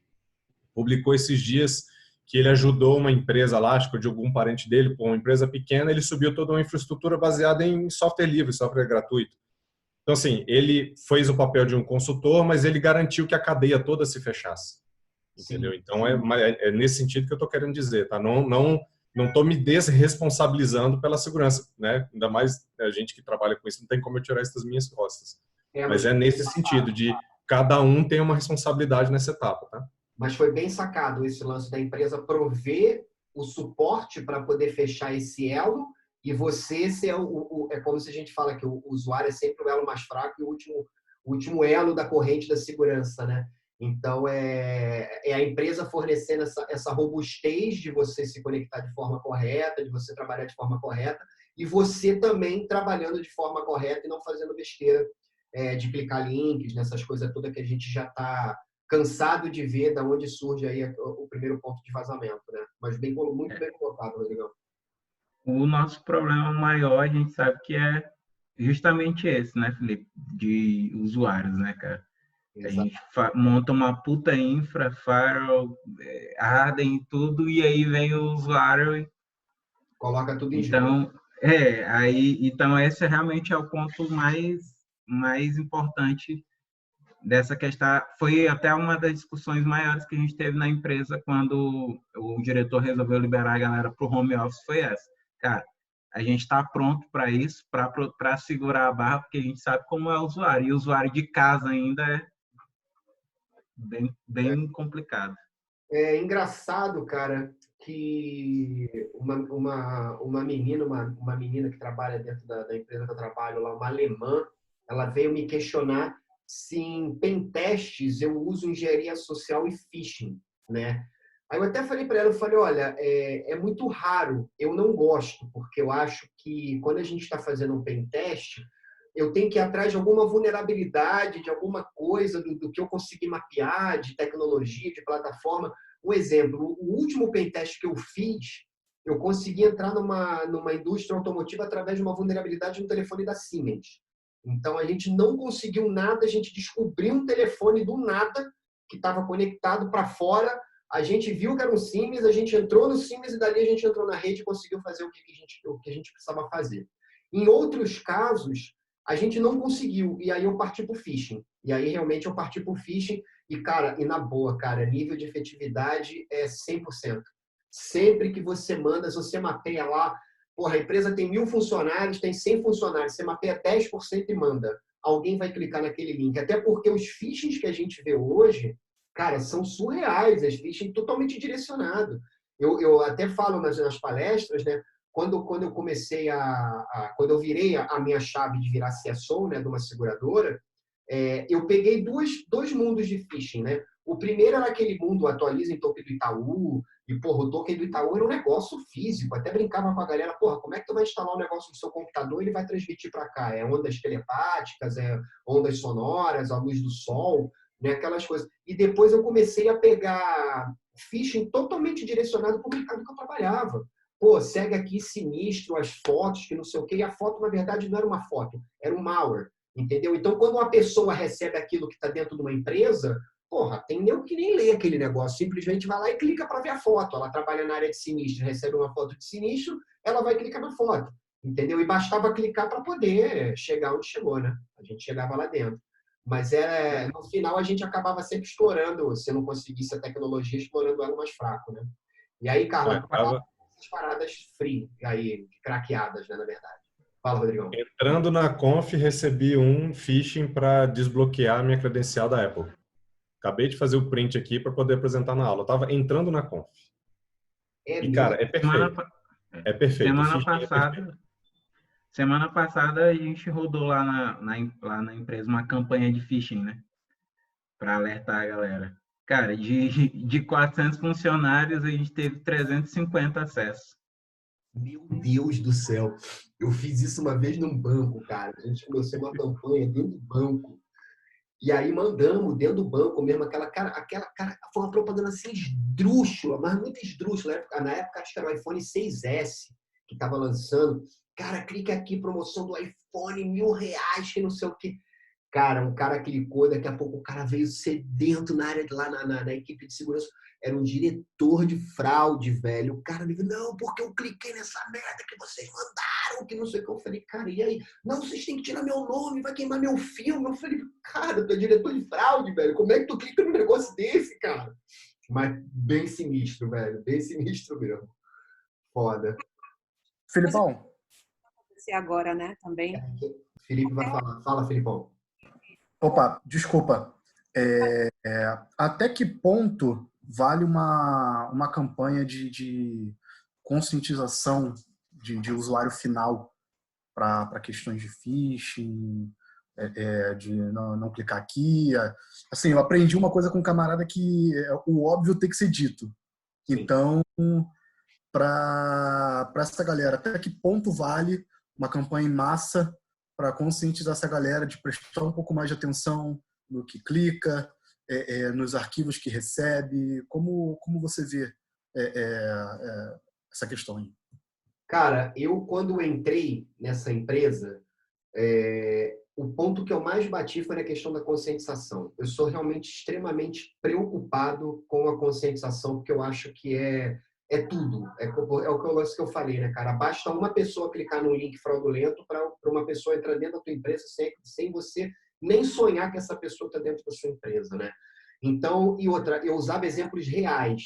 publicou esses dias que ele ajudou uma empresa lá, acho que de algum parente dele, uma empresa pequena, ele subiu toda uma infraestrutura baseada em software livre, software gratuito. Então, assim, ele fez o papel de um consultor, mas ele garantiu que a cadeia toda se fechasse. Entendeu? Sim. Então, é nesse sentido que eu estou querendo dizer, tá? Não estou me desresponsabilizando pela segurança, né? Ainda mais a gente que trabalha com isso, não tem como eu tirar isso das minhas costas. Mas é nesse sentido, de cada um tem uma responsabilidade nessa etapa, tá? Mas foi bem sacado esse lance da empresa prover o suporte para poder fechar esse elo e você ser é como se a gente fala que o usuário é sempre o elo mais fraco e o último elo da corrente da segurança, né? Então, é a empresa fornecendo essa robustez de você se conectar de forma correta, de você trabalhar de forma correta, e você também trabalhando de forma correta e não fazendo besteira de clicar links, nessas coisas todas que a gente já está cansado de ver da onde surge aí o primeiro ponto de vazamento, né? Mas muito bem colocado, Rodrigão. O nosso problema maior, a gente sabe que é justamente esse, né, Felipe? De usuários, né, cara? A gente monta uma puta infra, firewall, harden e tudo, e aí vem o usuário e... Coloca tudo em Então, então esse realmente é o ponto mais importante dessa questão. Foi até uma das discussões maiores que a gente teve na empresa quando o diretor resolveu liberar a galera para o home office, foi essa. Cara, a gente está pronto para isso, para segurar a barra, porque a gente sabe como é o usuário. E o usuário de casa ainda é bem complicado. É engraçado, cara, que uma menina que trabalha dentro da empresa que eu trabalho lá, uma alemã, ela veio me questionar se em pentestes eu uso engenharia social e phishing, né? Aí eu até falei para ela, olha, é muito raro, eu não gosto, porque eu acho que quando a gente está fazendo um pentest, eu tenho que ir atrás de alguma vulnerabilidade, de alguma coisa do que eu consegui mapear, de tecnologia, de plataforma. Um exemplo, o último pentest que eu fiz, eu consegui entrar numa indústria automotiva através de uma vulnerabilidade no telefone da Siemens. Então, a gente não conseguiu nada, a gente descobriu um telefone do nada que estava conectado para fora, a gente viu que era um Siemens, a gente entrou no Siemens e dali a gente entrou na rede e conseguiu fazer o que a gente precisava fazer. Em outros casos, a gente não conseguiu, e aí eu parti para o phishing. E aí, realmente, eu parti para o phishing e, cara, e na boa, cara, nível de efetividade é 100%. Sempre que você manda, se você mapeia lá, porra, a empresa tem 1.000 funcionários, tem 100 funcionários, você mapeia 10% e manda. Alguém vai clicar naquele link. Até porque os phishings que a gente vê hoje, cara, são surreais, as phishing totalmente direcionado. Eu até falo nas palestras, né? Quando eu comecei quando eu virei a minha chave de virar CSO, né, de uma seguradora, eu peguei dois mundos de phishing, né? O primeiro era aquele mundo atualiza em token do Itaú, e, porra, o token do Itaú era um negócio físico. Até brincava com a galera, porra, como é que tu vai instalar um negócio no seu computador e ele vai transmitir para cá? É ondas telepáticas, é ondas sonoras, a luz do sol, né? Aquelas coisas. E depois eu comecei a pegar phishing totalmente direcionado para o mercado que eu trabalhava. Pô, segue aqui sinistro, as fotos, que não sei o quê. E a foto, na verdade, não era uma foto, era um malware. Entendeu? Então, quando uma pessoa recebe aquilo que está dentro de uma empresa, porra, tem nego que nem lê aquele negócio, simplesmente vai lá e clica para ver a foto. Ela trabalha na área de sinistro, recebe uma foto de sinistro, ela vai clicar na foto. Entendeu? E bastava clicar para poder chegar onde chegou, né? A gente chegava lá dentro. Mas no final a gente acabava sempre explorando, se não conseguisse a tecnologia, explorando ela mais fraco, né? E aí, Carla, essas paradas free, aí, craqueadas, né, na verdade. Fala, Rodrigão. Entrando na Conf, recebi um phishing para desbloquear a minha credencial da Apple. Acabei de fazer o print aqui para poder apresentar na aula. Eu estava entrando na Conf. E, cara, é perfeito. É perfeito. Semana passada a gente rodou lá na empresa uma campanha de phishing, né? Para alertar a galera. Cara, de 400 funcionários, a gente teve 350 acessos. Meu Deus do céu. Eu fiz isso uma vez num banco, cara. A gente começou uma campanha dentro do banco. E aí mandamos dentro do banco mesmo aquela cara, foi uma propaganda assim esdrúxula, mas muito esdrúxula. Na época acho que era o iPhone 6S que estava lançando. Cara, clica aqui, promoção do iPhone, R$1.000, que não sei o quê. Cara, um cara clicou, daqui a pouco o cara veio sedento na área, lá na equipe de segurança. Era um diretor de fraude, velho. O cara me disse, não, porque eu cliquei nessa merda que vocês mandaram, que não sei o que. Eu falei, cara, e aí? Não, vocês têm que tirar meu nome, vai queimar meu filme. Eu falei, cara, tu é diretor de fraude, velho. Como é que tu clica num negócio desse, cara? Mas bem sinistro, velho. Bem sinistro mesmo. Foda. Filipão. Agora, né, também. Felipe vai falar. Fala, Filipão. Opa, desculpa. Até que ponto vale uma campanha de conscientização de usuário final para questões de phishing, de não clicar aqui. Assim, eu aprendi uma coisa com um camarada que o óbvio tem que ser dito. Então, para essa galera, até que ponto vale uma campanha em massa para conscientizar essa galera de prestar um pouco mais de atenção no que clica, nos arquivos que recebe? Como você vê essa questão aí? Cara, eu quando entrei nessa empresa, o ponto que eu mais bati foi na questão da conscientização. Eu sou realmente extremamente preocupado com a conscientização, porque eu acho que é tudo. É o que eu falei, né, cara? Basta uma pessoa clicar num link fraudulento para uma pessoa entrar dentro da tua empresa sem você nem sonhar que essa pessoa está dentro da sua empresa, né? Então, e outra, eu usava exemplos reais.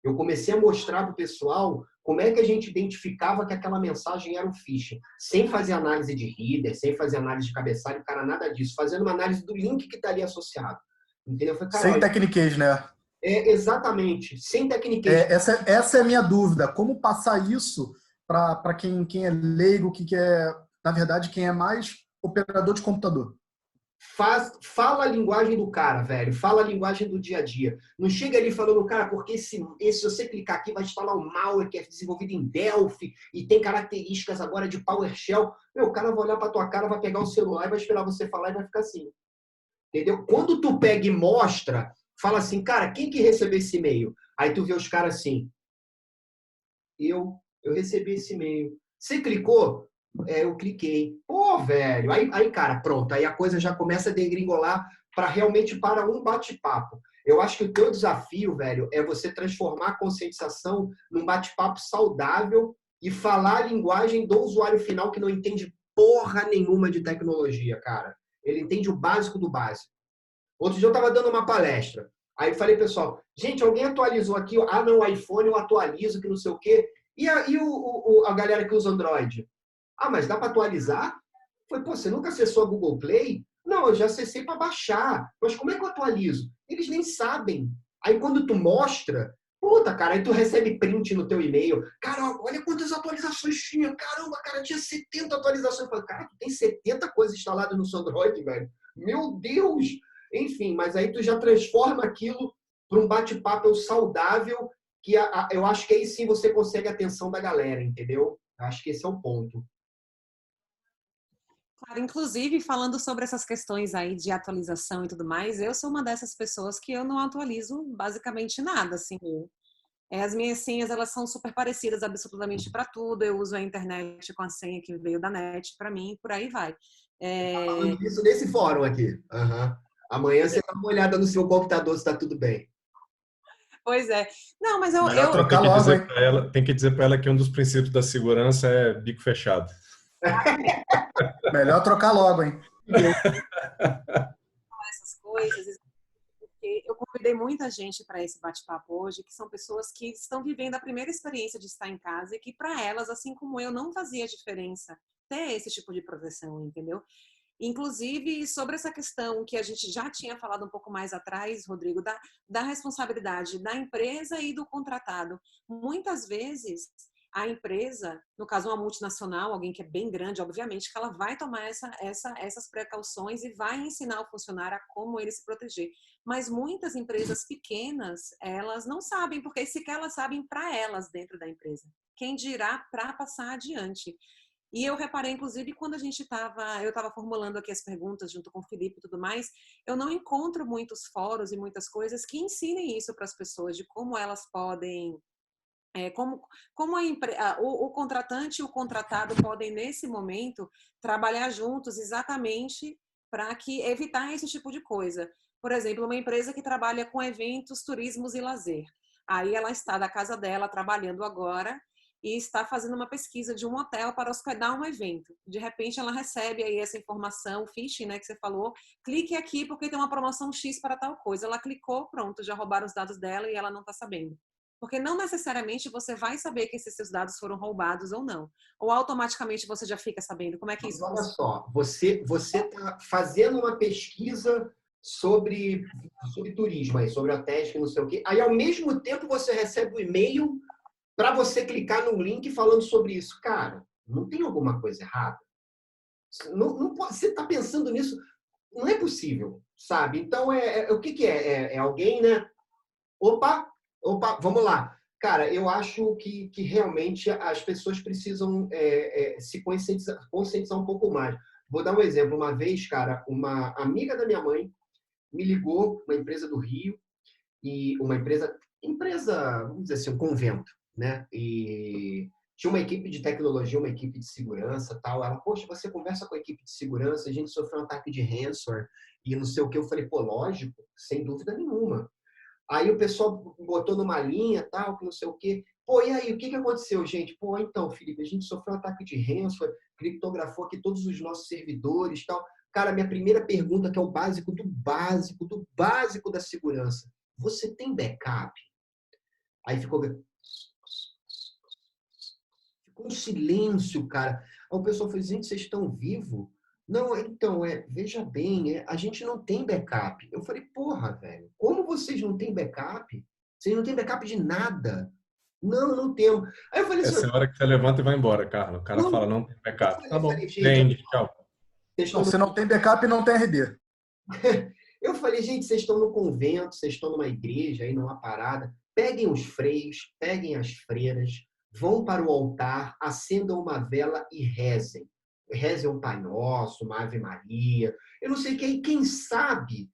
Eu comecei a mostrar para o pessoal como é que a gente identificava que aquela mensagem era um phishing, sem fazer análise de header, sem fazer análise de cabeçalho, cara, nada disso, fazendo uma análise do link que está ali associado. Entendeu? Falei, sem tecniquez, né? Exatamente, sem tecniquez. Essa é a minha dúvida. Como passar isso para quem é leigo, que é, na verdade, quem é mais operador de computador? Fala a linguagem do cara, velho. Fala a linguagem do dia a dia. Não chega ali falando, cara, porque se você clicar aqui vai instalar um malware que é desenvolvido em Delphi e tem características agora de PowerShell. Meu, o cara vai olhar pra tua cara, vai pegar o celular e vai esperar você falar e vai ficar assim. Entendeu? Quando tu pega e mostra, fala assim, cara, quem que recebeu esse e-mail? Aí tu vê os caras assim. Eu recebi esse e-mail. Você clicou? Eu cliquei. Pô, velho. Aí, cara, pronto. Aí a coisa já começa a degringolar para realmente para um bate-papo. Eu acho que o teu desafio, velho, é você transformar a conscientização num bate-papo saudável e falar a linguagem do usuário final que não entende porra nenhuma de tecnologia, cara. Ele entende o básico do básico. Outro dia eu estava dando uma palestra. Aí eu falei, pessoal, gente, alguém atualizou aqui? Ah, não, o iPhone eu atualizo, que não sei o quê. E a galera que usa Android? Ah, mas dá para atualizar? Foi, pô, você nunca acessou a Google Play? Não, eu já acessei para baixar. Mas como é que eu atualizo? Eles nem sabem. Aí quando tu mostra, puta, cara, aí tu recebe print no teu e-mail. Cara, olha quantas atualizações tinha. Caramba, cara, tinha 70 atualizações. Eu falei, cara, tu tem 70 coisas instaladas no seu Android, velho. Meu Deus! Enfim, mas aí tu já transforma aquilo para um bate-papo saudável, que eu acho que aí sim você consegue a atenção da galera, entendeu? Eu acho que esse é o ponto. Claro, inclusive, falando sobre essas questões aí de atualização e tudo mais, eu sou uma dessas pessoas que eu não atualizo basicamente nada, assim. As minhas senhas, elas são super parecidas absolutamente para tudo. Eu uso a internet com a senha que veio da net para mim, por aí vai. Tá falando isso nesse fórum aqui. Uhum. Amanhã você dá uma olhada no seu computador se está tudo bem. Pois é. Não, mas tem que dizer para ela que um dos princípios da segurança é bico fechado. Melhor trocar logo, hein? Essas coisas, porque eu convidei muita gente para esse bate-papo hoje, que são pessoas que estão vivendo a primeira experiência de estar em casa e que para elas, assim como eu, não fazia diferença ter esse tipo de proteção, entendeu? Inclusive, sobre essa questão que a gente já tinha falado um pouco mais atrás, Rodrigo, da responsabilidade da empresa e do contratado. Muitas vezes, a empresa, no caso uma multinacional, alguém que é bem grande, obviamente, que ela vai tomar essas precauções e vai ensinar o funcionário a como ele se proteger. Mas muitas empresas pequenas, elas não sabem, porque sequer elas sabem para elas dentro da empresa. Quem dirá para passar adiante? E eu reparei, inclusive, quando eu estava formulando aqui as perguntas junto com o Felipe e tudo mais, eu não encontro muitos fóruns e muitas coisas que ensinem isso para as pessoas, de como elas podem, como o contratante e o contratado podem, nesse momento, trabalhar juntos exatamente para evitar esse tipo de coisa. Por exemplo, uma empresa que trabalha com eventos, turismos e lazer. Aí ela está da casa dela trabalhando agora e está fazendo uma pesquisa de um hotel para hospedar um evento. De repente, ela recebe aí essa informação, o phishing, né, que você falou, clique aqui porque tem uma promoção X para tal coisa. Ela clicou, pronto, já roubaram os dados dela e ela não está sabendo. Porque não necessariamente você vai saber que esses seus dados foram roubados ou não. Ou automaticamente você já fica sabendo. Como é que isso funciona? Olha só, você está fazendo uma pesquisa sobre turismo, sobre hotéis, que não sei o quê. Aí, ao mesmo tempo, você recebe o e-mail para você clicar num link falando sobre isso. Cara, não tem alguma coisa errada? Não pode, você está pensando nisso, não é possível, sabe? Então, o que, que é? É alguém, né? Opa, vamos lá. Cara, eu acho que realmente as pessoas precisam se conscientizar um pouco mais. Vou dar um exemplo. Uma vez, cara, uma amiga da minha mãe me ligou, uma empresa do Rio, e uma empresa, vamos dizer assim, um convento, né? E tinha uma equipe de tecnologia, uma equipe de segurança, tal. Ela, poxa, você conversa com a equipe de segurança, a gente sofreu um ataque de ransomware e não sei o que. Eu falei, pô, lógico, sem dúvida nenhuma. Aí o pessoal botou numa linha, tal, que não sei o quê. Pô, e aí, o que aconteceu, gente? Pô, então, Felipe, a gente sofreu um ataque de ransomware, criptografou aqui todos os nossos servidores, tal. Cara, minha primeira pergunta, que é o básico do básico, do básico da segurança. Você tem backup? Aí ficou um silêncio, cara. Aí o pessoal falou, gente, vocês estão vivos? Não, então, veja bem, a gente não tem backup. Eu falei, porra, velho, como vocês não têm backup? Vocês não têm backup de nada. Não, não temos. Aí eu falei assim, Essa é a hora que você levanta e vai embora, Carlos. O cara não, fala, não tem backup. Tá bom, falei, gente, vende, tchau. Não, se não tem backup, não tem RD. Eu falei, gente, vocês estão no convento, vocês estão numa igreja, aí numa parada. Peguem os freios, peguem as freiras, vão para o altar, acendam uma vela e rezem. Rezem um Pai Nosso, uma Ave Maria. Eu não sei quem sabe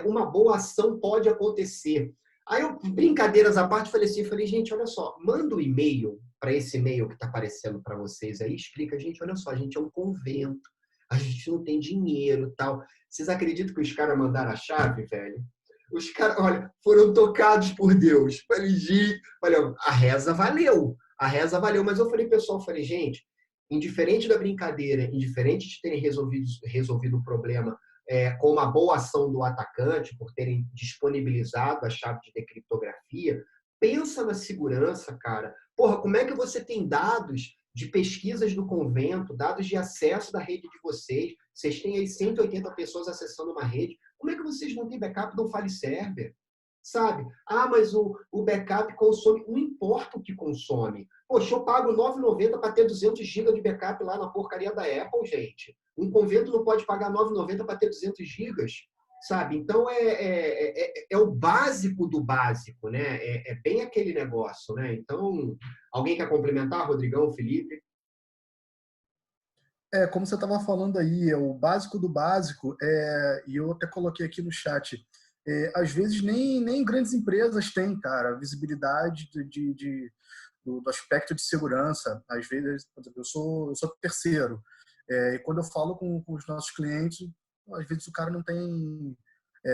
uma boa ação pode acontecer. Aí eu, brincadeiras à parte, falei gente, olha só, manda um e-mail para esse e-mail que está aparecendo para vocês aí, explica, gente, olha só, a gente é um convento, a gente não tem dinheiro e tal. Vocês acreditam que os caras mandaram a chave, velho? Os caras, olha, foram tocados por Deus. Falei, gente, a reza valeu. A reza valeu. Mas eu falei, pessoal, gente, indiferente da brincadeira, indiferente de terem resolvido o problema com uma boa ação do atacante, por terem disponibilizado a chave de decriptografia, pensa na segurança, cara. Porra, como é que você tem dados de pesquisas do convento, dados de acesso da rede de vocês? Vocês têm aí 180 pessoas acessando uma rede. Como é que vocês não têm backup do file server? Sabe? Ah, mas o backup consome. Não importa o que consome. Poxa, eu pago R$ 9,90 para ter 200 GB de backup lá na porcaria da Apple, gente. Um convento não pode pagar R$ 9,90 para ter 200 GB, sabe? Então, é o básico do básico, né? É bem aquele negócio, né? Então, alguém quer complementar, Rodrigão, Felipe? Como você estava falando aí, é o básico do básico, e eu até coloquei aqui no chat, às vezes nem grandes empresas têm, cara, visibilidade do aspecto de segurança. Às vezes, por exemplo, eu sou terceiro, e quando eu falo com os nossos clientes, às vezes o cara não tem...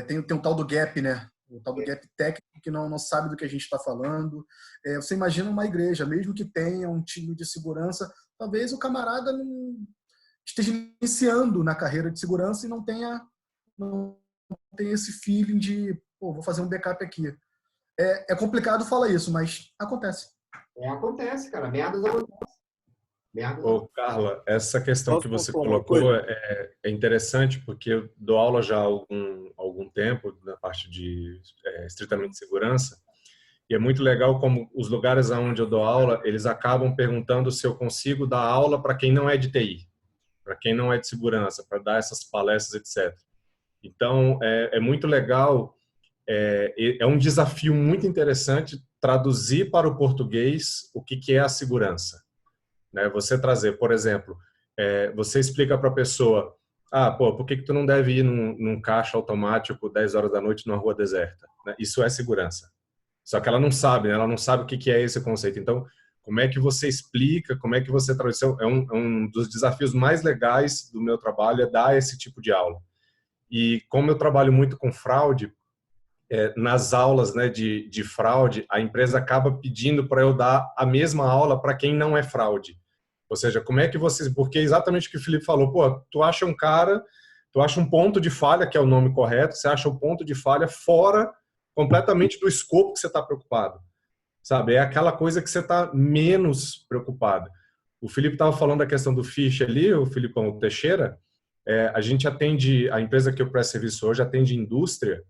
tem um tal do gap, né? O tal do gap técnico que não sabe do que a gente está falando. Você imagina uma igreja, mesmo que tenha um time de segurança, talvez o camarada não esteja iniciando na carreira de segurança e não tenha esse feeling de, pô, vou fazer um backup aqui. É complicado falar isso, mas acontece. Acontece, cara. Merdas acontecem. Ô, Carla, essa questão que você colocou é interessante, porque eu dou aula já há algum tempo na parte de estritamente segurança, e é muito legal como os lugares onde eu dou aula, eles acabam perguntando se eu consigo dar aula para quem não é de TI, para quem não é de segurança, para dar essas palestras, etc. Então, é muito legal, é um desafio muito interessante traduzir para o português o que é a segurança. Né? Você trazer, por exemplo, você explica para a pessoa, por que tu não deve ir num caixa automático 10 horas da noite numa rua deserta? Né? Isso é segurança. Só que ela não sabe, né? Ela não sabe o que é esse conceito. Então, como é que você explica, como é que você traduz? É um dos desafios mais legais do meu trabalho, é dar esse tipo de aula. E como eu trabalho muito com fraude, nas aulas, né, de fraude, a empresa acaba pedindo para eu dar a mesma aula para quem não é fraude. Ou seja, como é que vocês... Porque é exatamente o que o Felipe falou. Pô, tu acha um cara, tu acha um ponto de falha, que é o nome correto, você acha o ponto de falha fora completamente do escopo que você está preocupado. Sabe? É aquela coisa que você está menos preocupado. O Felipe estava falando da questão do phish ali, o Filipão Teixeira. A gente atende, a empresa que eu presto serviço hoje atende indústria.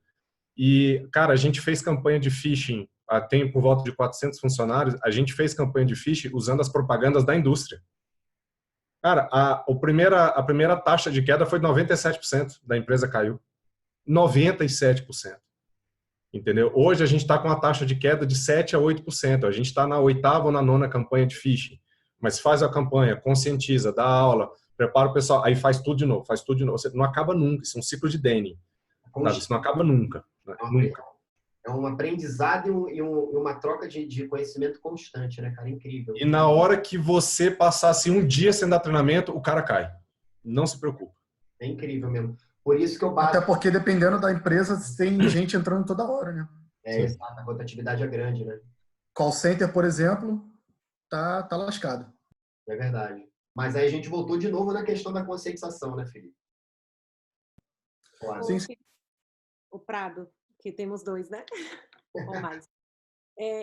E, cara, a gente fez campanha de phishing tem por volta de 400 funcionários, a gente fez campanha de phishing usando as propagandas da indústria. Cara, a primeira taxa de queda foi 97%, da empresa caiu. 97%. Entendeu? Hoje a gente está com uma taxa de queda de 7 a 8%. A gente está na 8ª ou na 9ª campanha de phishing. Mas faz a campanha, conscientiza, dá aula, prepara o pessoal, aí faz tudo de novo, faz tudo de novo. Você não acaba nunca, isso é um ciclo de Denning. Isso não acaba nunca. Nunca. É um aprendizado e uma troca de conhecimento constante, né, cara? Incrível. E na hora que você passasse um dia sem dar treinamento, o cara cai. Não se preocupe. É incrível mesmo. Por isso que eu bato... Até porque, dependendo da empresa, tem gente entrando toda hora, né? Exato. A rotatividade é grande, né? Call center, por exemplo, tá lascado. É verdade. Mas aí a gente voltou de novo na questão da conscientização, né, Felipe? Claro. Sim. O Prado, que temos 2, né? Ou mais.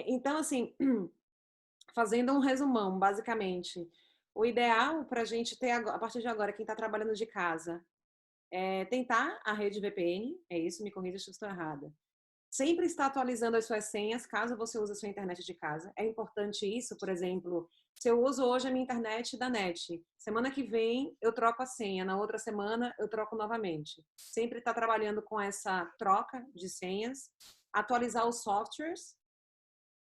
Então, assim, fazendo um resumão, basicamente, o ideal para a gente ter, a partir de agora, quem está trabalhando de casa, é tentar a rede VPN, é isso, me corrija se eu estou errada. Sempre está atualizando as suas senhas, caso você use a sua internet de casa. É importante isso, por exemplo, se eu uso hoje a minha internet da NET, semana que vem eu troco a senha, na outra semana eu troco novamente. Sempre está trabalhando com essa troca de senhas, atualizar os softwares,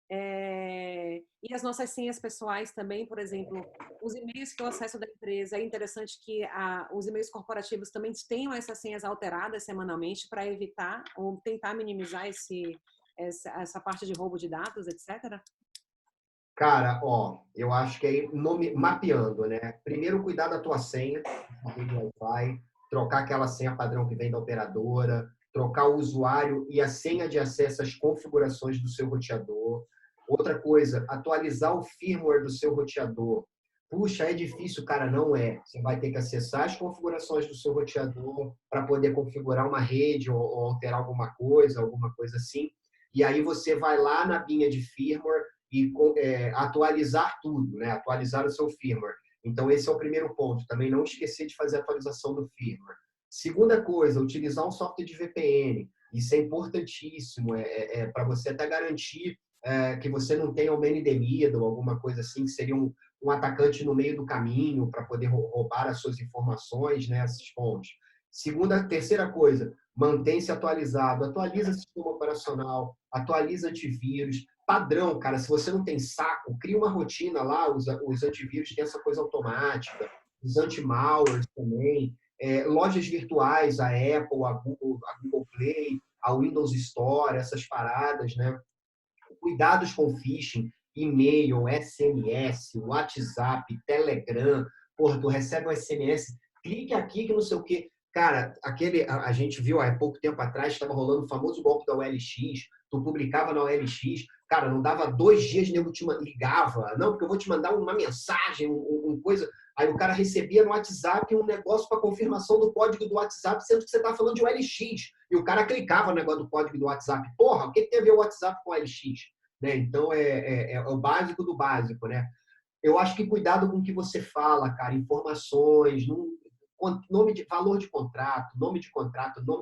e as nossas senhas pessoais também, por exemplo, os e-mails que eu acesso da empresa, é interessante que os e-mails corporativos também tenham essas senhas alteradas semanalmente para evitar ou tentar minimizar essa parte de roubo de dados, etc. Cara, eu acho que aí mapeando, né? Primeiro, cuidar da tua senha do Wi-Fi, trocar aquela senha padrão que vem da operadora, trocar o usuário e a senha de acesso às configurações do seu roteador. Outra coisa, atualizar o firmware do seu roteador. Puxa, é difícil, cara, não é. Você vai ter que acessar as configurações do seu roteador para poder configurar uma rede ou alterar alguma coisa assim. E aí você vai lá na binha de firmware e atualizar tudo, né? Atualizar o seu firmware. Então, esse é o primeiro ponto. Também não esquecer de fazer a atualização do firmware. Segunda coisa, utilizar um software de VPN. Isso é importantíssimo. Para você até garantir que você não tenha o man-in-the-middle, alguma coisa assim, que seria um atacante no meio do caminho para poder roubar as suas informações, né, esses pontos. Terceira coisa, mantém-se atualizado, atualiza o sistema operacional, atualiza antivírus, padrão, cara, se você não tem saco, cria uma rotina lá, os antivírus têm essa coisa automática, os anti-malwares também, lojas virtuais, a Apple, a Google Play, a Windows Store, essas paradas, né? Cuidados com phishing, e-mail, SMS, WhatsApp, Telegram. Porra, tu recebe um SMS, clique aqui que não sei o quê. Cara, a gente viu há pouco tempo atrás, estava rolando o famoso golpe da OLX, tu publicava na OLX, cara, não dava 2 dias, nego te ligava, não, porque eu vou te mandar uma mensagem, coisa. Aí o cara recebia no WhatsApp um negócio para confirmação do código do WhatsApp, sendo que você tá falando de OLX. E o cara clicava no negócio do código do WhatsApp. Porra, o que tem a ver o WhatsApp com o OLX? Né? Então, é o básico do básico, né? Eu acho que cuidado com o que você fala, cara, informações, valor de contrato, nome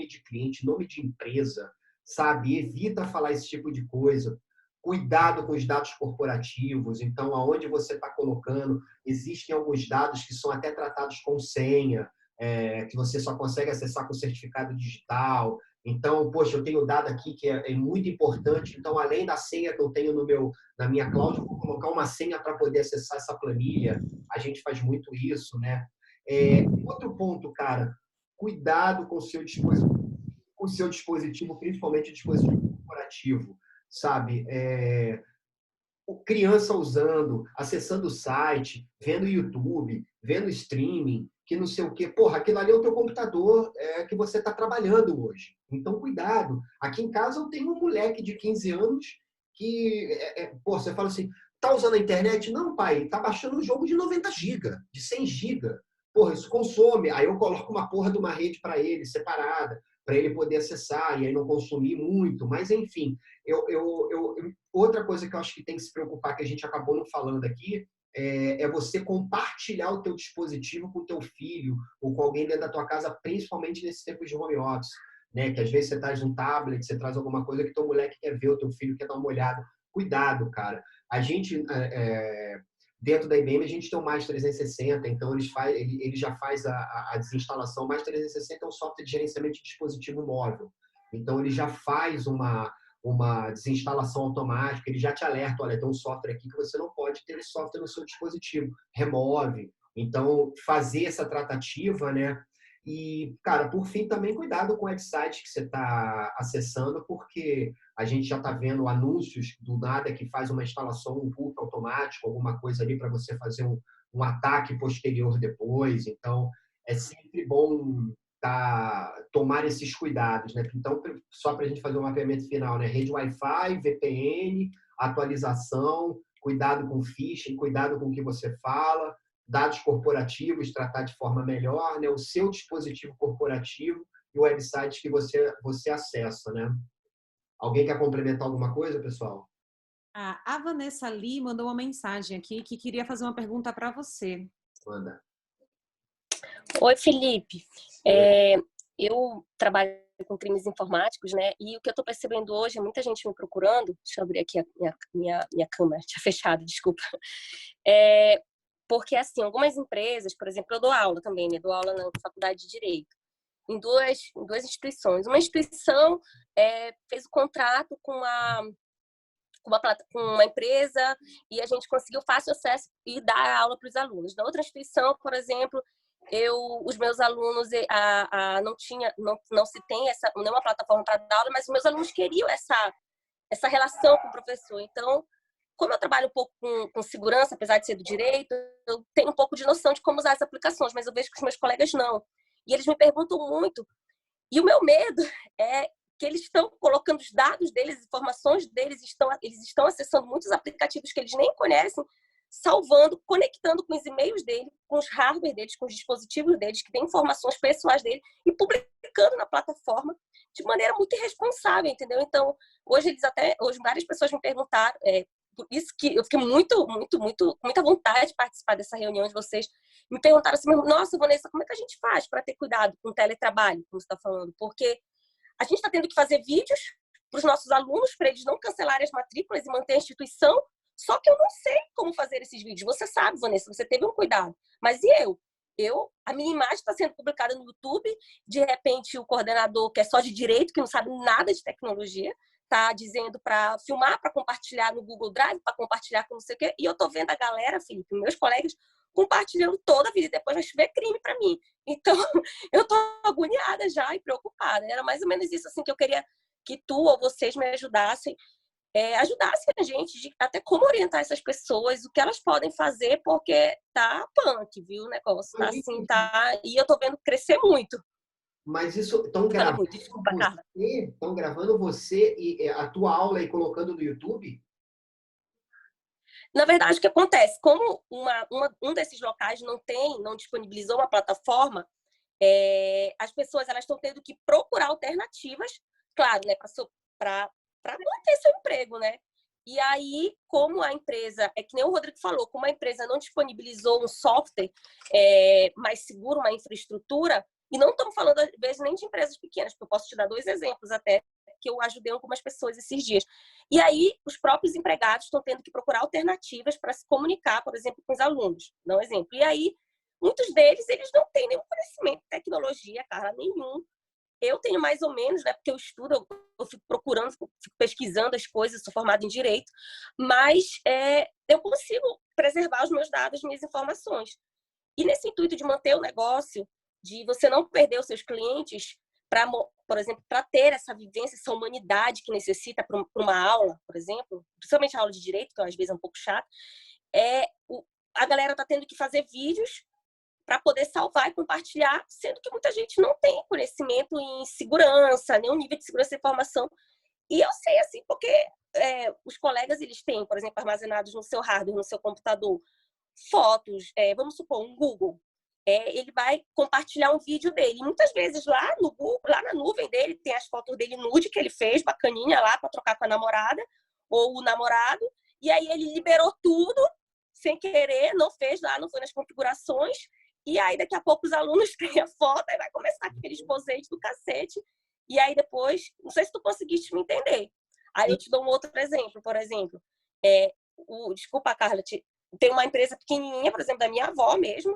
de cliente, nome de empresa, sabe? Evita falar esse tipo de coisa. Cuidado com os dados corporativos. Então, aonde você está colocando, existem alguns dados que são até tratados com senha, que você só consegue acessar com certificado digital. Então, poxa, eu tenho dado aqui que é muito importante. Então, além da senha que eu tenho na minha cloud, eu vou colocar uma senha para poder acessar essa planilha. A gente faz muito isso, né? Outro ponto, cara, cuidado com o seu dispositivo, principalmente o dispositivo corporativo, sabe? Criança usando, acessando o site, vendo YouTube, vendo streaming, que não sei o quê. Porra, aquilo ali é o teu computador que você está trabalhando hoje. Então, cuidado. Aqui em casa eu tenho um moleque de 15 anos que, você fala assim, tá usando a internet? Não, pai, tá baixando um jogo de 90 GB, de 100 GB. Porra, isso consome. Aí eu coloco uma porra de uma rede para ele, separada, para ele poder acessar e aí não consumir muito. Mas, enfim, outra coisa que eu acho que tem que se preocupar, que a gente acabou não falando aqui, é você compartilhar o teu dispositivo com o teu filho ou com alguém dentro da tua casa, principalmente nesse tempo de home office. né? Que às vezes você traz um tablet, você traz alguma coisa que teu moleque quer ver, o teu filho quer dar uma olhada. Cuidado, cara. A gente, dentro da IBM, a gente tem o Mais 360, então ele já faz a desinstalação. O Mais 360 é um software de gerenciamento de dispositivo móvel. Então, ele já faz uma desinstalação automática, ele já te alerta, olha, tem um software aqui que você não pode ter esse software no seu dispositivo. Remove. Então, fazer essa tratativa, né? E, cara, por fim, também cuidado com o website que você está acessando, porque a gente já está vendo anúncios do nada que faz uma instalação, um boot automático, alguma coisa ali para você fazer um ataque posterior depois. Então, é sempre bom tomar esses cuidados, né? Então, só para a gente fazer um mapeamento final, né? Rede Wi-Fi, VPN, atualização, cuidado com phishing, cuidado com o que você fala, dados corporativos, tratar de forma melhor, né? O seu dispositivo corporativo e o website que você acessa, né? Alguém quer complementar alguma coisa, pessoal? A Vanessa Lee mandou uma mensagem aqui que queria fazer uma pergunta para você. Manda. Oi, Felipe. Eu trabalho com crimes informáticos, né? E o que eu estou percebendo hoje é muita gente me procurando. Deixa eu abrir aqui a minha câmera, tinha fechado, desculpa. Porque, assim, algumas empresas, por exemplo, eu dou aula também, né? Dou aula na Faculdade de Direito, em duas instituições. Uma instituição fez o contrato com uma empresa e a gente conseguiu fácil acesso e dar aula para os alunos. Na outra instituição, por exemplo, os meus alunos não se tem nenhuma plataforma para dar aula, mas os meus alunos queriam essa relação com o professor. Então, como eu trabalho um pouco com segurança, apesar de ser do direito, eu tenho um pouco de noção de como usar as aplicações, mas eu vejo que os meus colegas não. E eles me perguntam muito. E o meu medo é que eles estão colocando os dados deles, as informações deles, eles estão acessando muitos aplicativos que eles nem conhecem, salvando, conectando com os e-mails dele, com os hardware deles, com os dispositivos deles, que têm informações pessoais dele, e publicando na plataforma de maneira muito irresponsável, entendeu? Então, hoje várias pessoas me perguntaram, por isso que eu fiquei com muita vontade de participar dessa reunião de vocês, me perguntaram assim, nossa, Vanessa, como é que a gente faz para ter cuidado com o teletrabalho, como você está falando? Porque a gente está tendo que fazer vídeos para os nossos alunos, para eles não cancelarem as matrículas e manter a instituição, só que eu não sei como fazer esses vídeos. Você sabe, Vanessa, você teve um cuidado. Mas e eu? A minha imagem está sendo publicada no YouTube, de repente o coordenador, que é só de direito, que não sabe nada de tecnologia, está dizendo para filmar, para compartilhar no Google Drive, para compartilhar com não sei o quê, e eu estou vendo a galera, Felipe, meus colegas, compartilhando toda a vida, e depois vai chover crime para mim. Então, eu estou agoniada já e preocupada. Era mais ou menos isso assim que eu queria que tu ou vocês me ajudassem a gente de até como orientar essas pessoas, o que elas podem fazer, porque tá punk, viu? O negócio tá assim, tá... E eu tô vendo crescer muito. Mas isso, estão gravando você e a tua aula e colocando no YouTube? Na verdade, o que acontece? Como um desses locais não disponibilizou uma plataforma, as pessoas elas estão tendo que procurar alternativas, claro, né, para manter seu emprego, né? E aí, como a empresa, é que nem o Rodrigo falou, como a empresa não disponibilizou um software mais seguro, uma infraestrutura, e não estamos falando, às vezes, nem de empresas pequenas, porque eu posso te dar 2 exemplos até, que eu ajudei algumas pessoas esses dias. E aí, os próprios empregados estão tendo que procurar alternativas para se comunicar, por exemplo, com os alunos. Dá um exemplo. E aí, muitos deles, eles não têm nenhum conhecimento de tecnologia, cara, nenhum. Eu tenho mais ou menos, né? Porque eu estudo, eu fico procurando, fico pesquisando as coisas, sou formada em Direito, mas eu consigo preservar os meus dados, as minhas informações. E nesse intuito de manter o negócio, de você não perder os seus clientes, por exemplo, para ter essa vivência, essa humanidade que necessita para uma aula, por exemplo, principalmente a aula de Direito, que às vezes é um pouco chato, a galera está tendo que fazer vídeos para poder salvar e compartilhar, sendo que muita gente não tem conhecimento em segurança, nenhum nível de segurança da informação. E eu sei, assim, porque os colegas, eles têm, por exemplo, armazenados no seu hardware, no seu computador, fotos, vamos supor, um Google. Ele vai compartilhar um vídeo dele. E muitas vezes lá no Google, lá na nuvem dele, tem as fotos dele nude que ele fez, bacaninha lá, para trocar com a namorada ou o namorado. E aí ele liberou tudo, sem querer, não fez lá, não foi nas configurações. E aí, daqui a pouco, os alunos têm a foto e vai começar aquele esbozete do cacete. e aí depois, não sei se tu conseguiste me entender. Aí eu te dou um outro exemplo, por exemplo, desculpa, Carla, tem uma empresa pequenininha, por exemplo, da minha avó mesmo,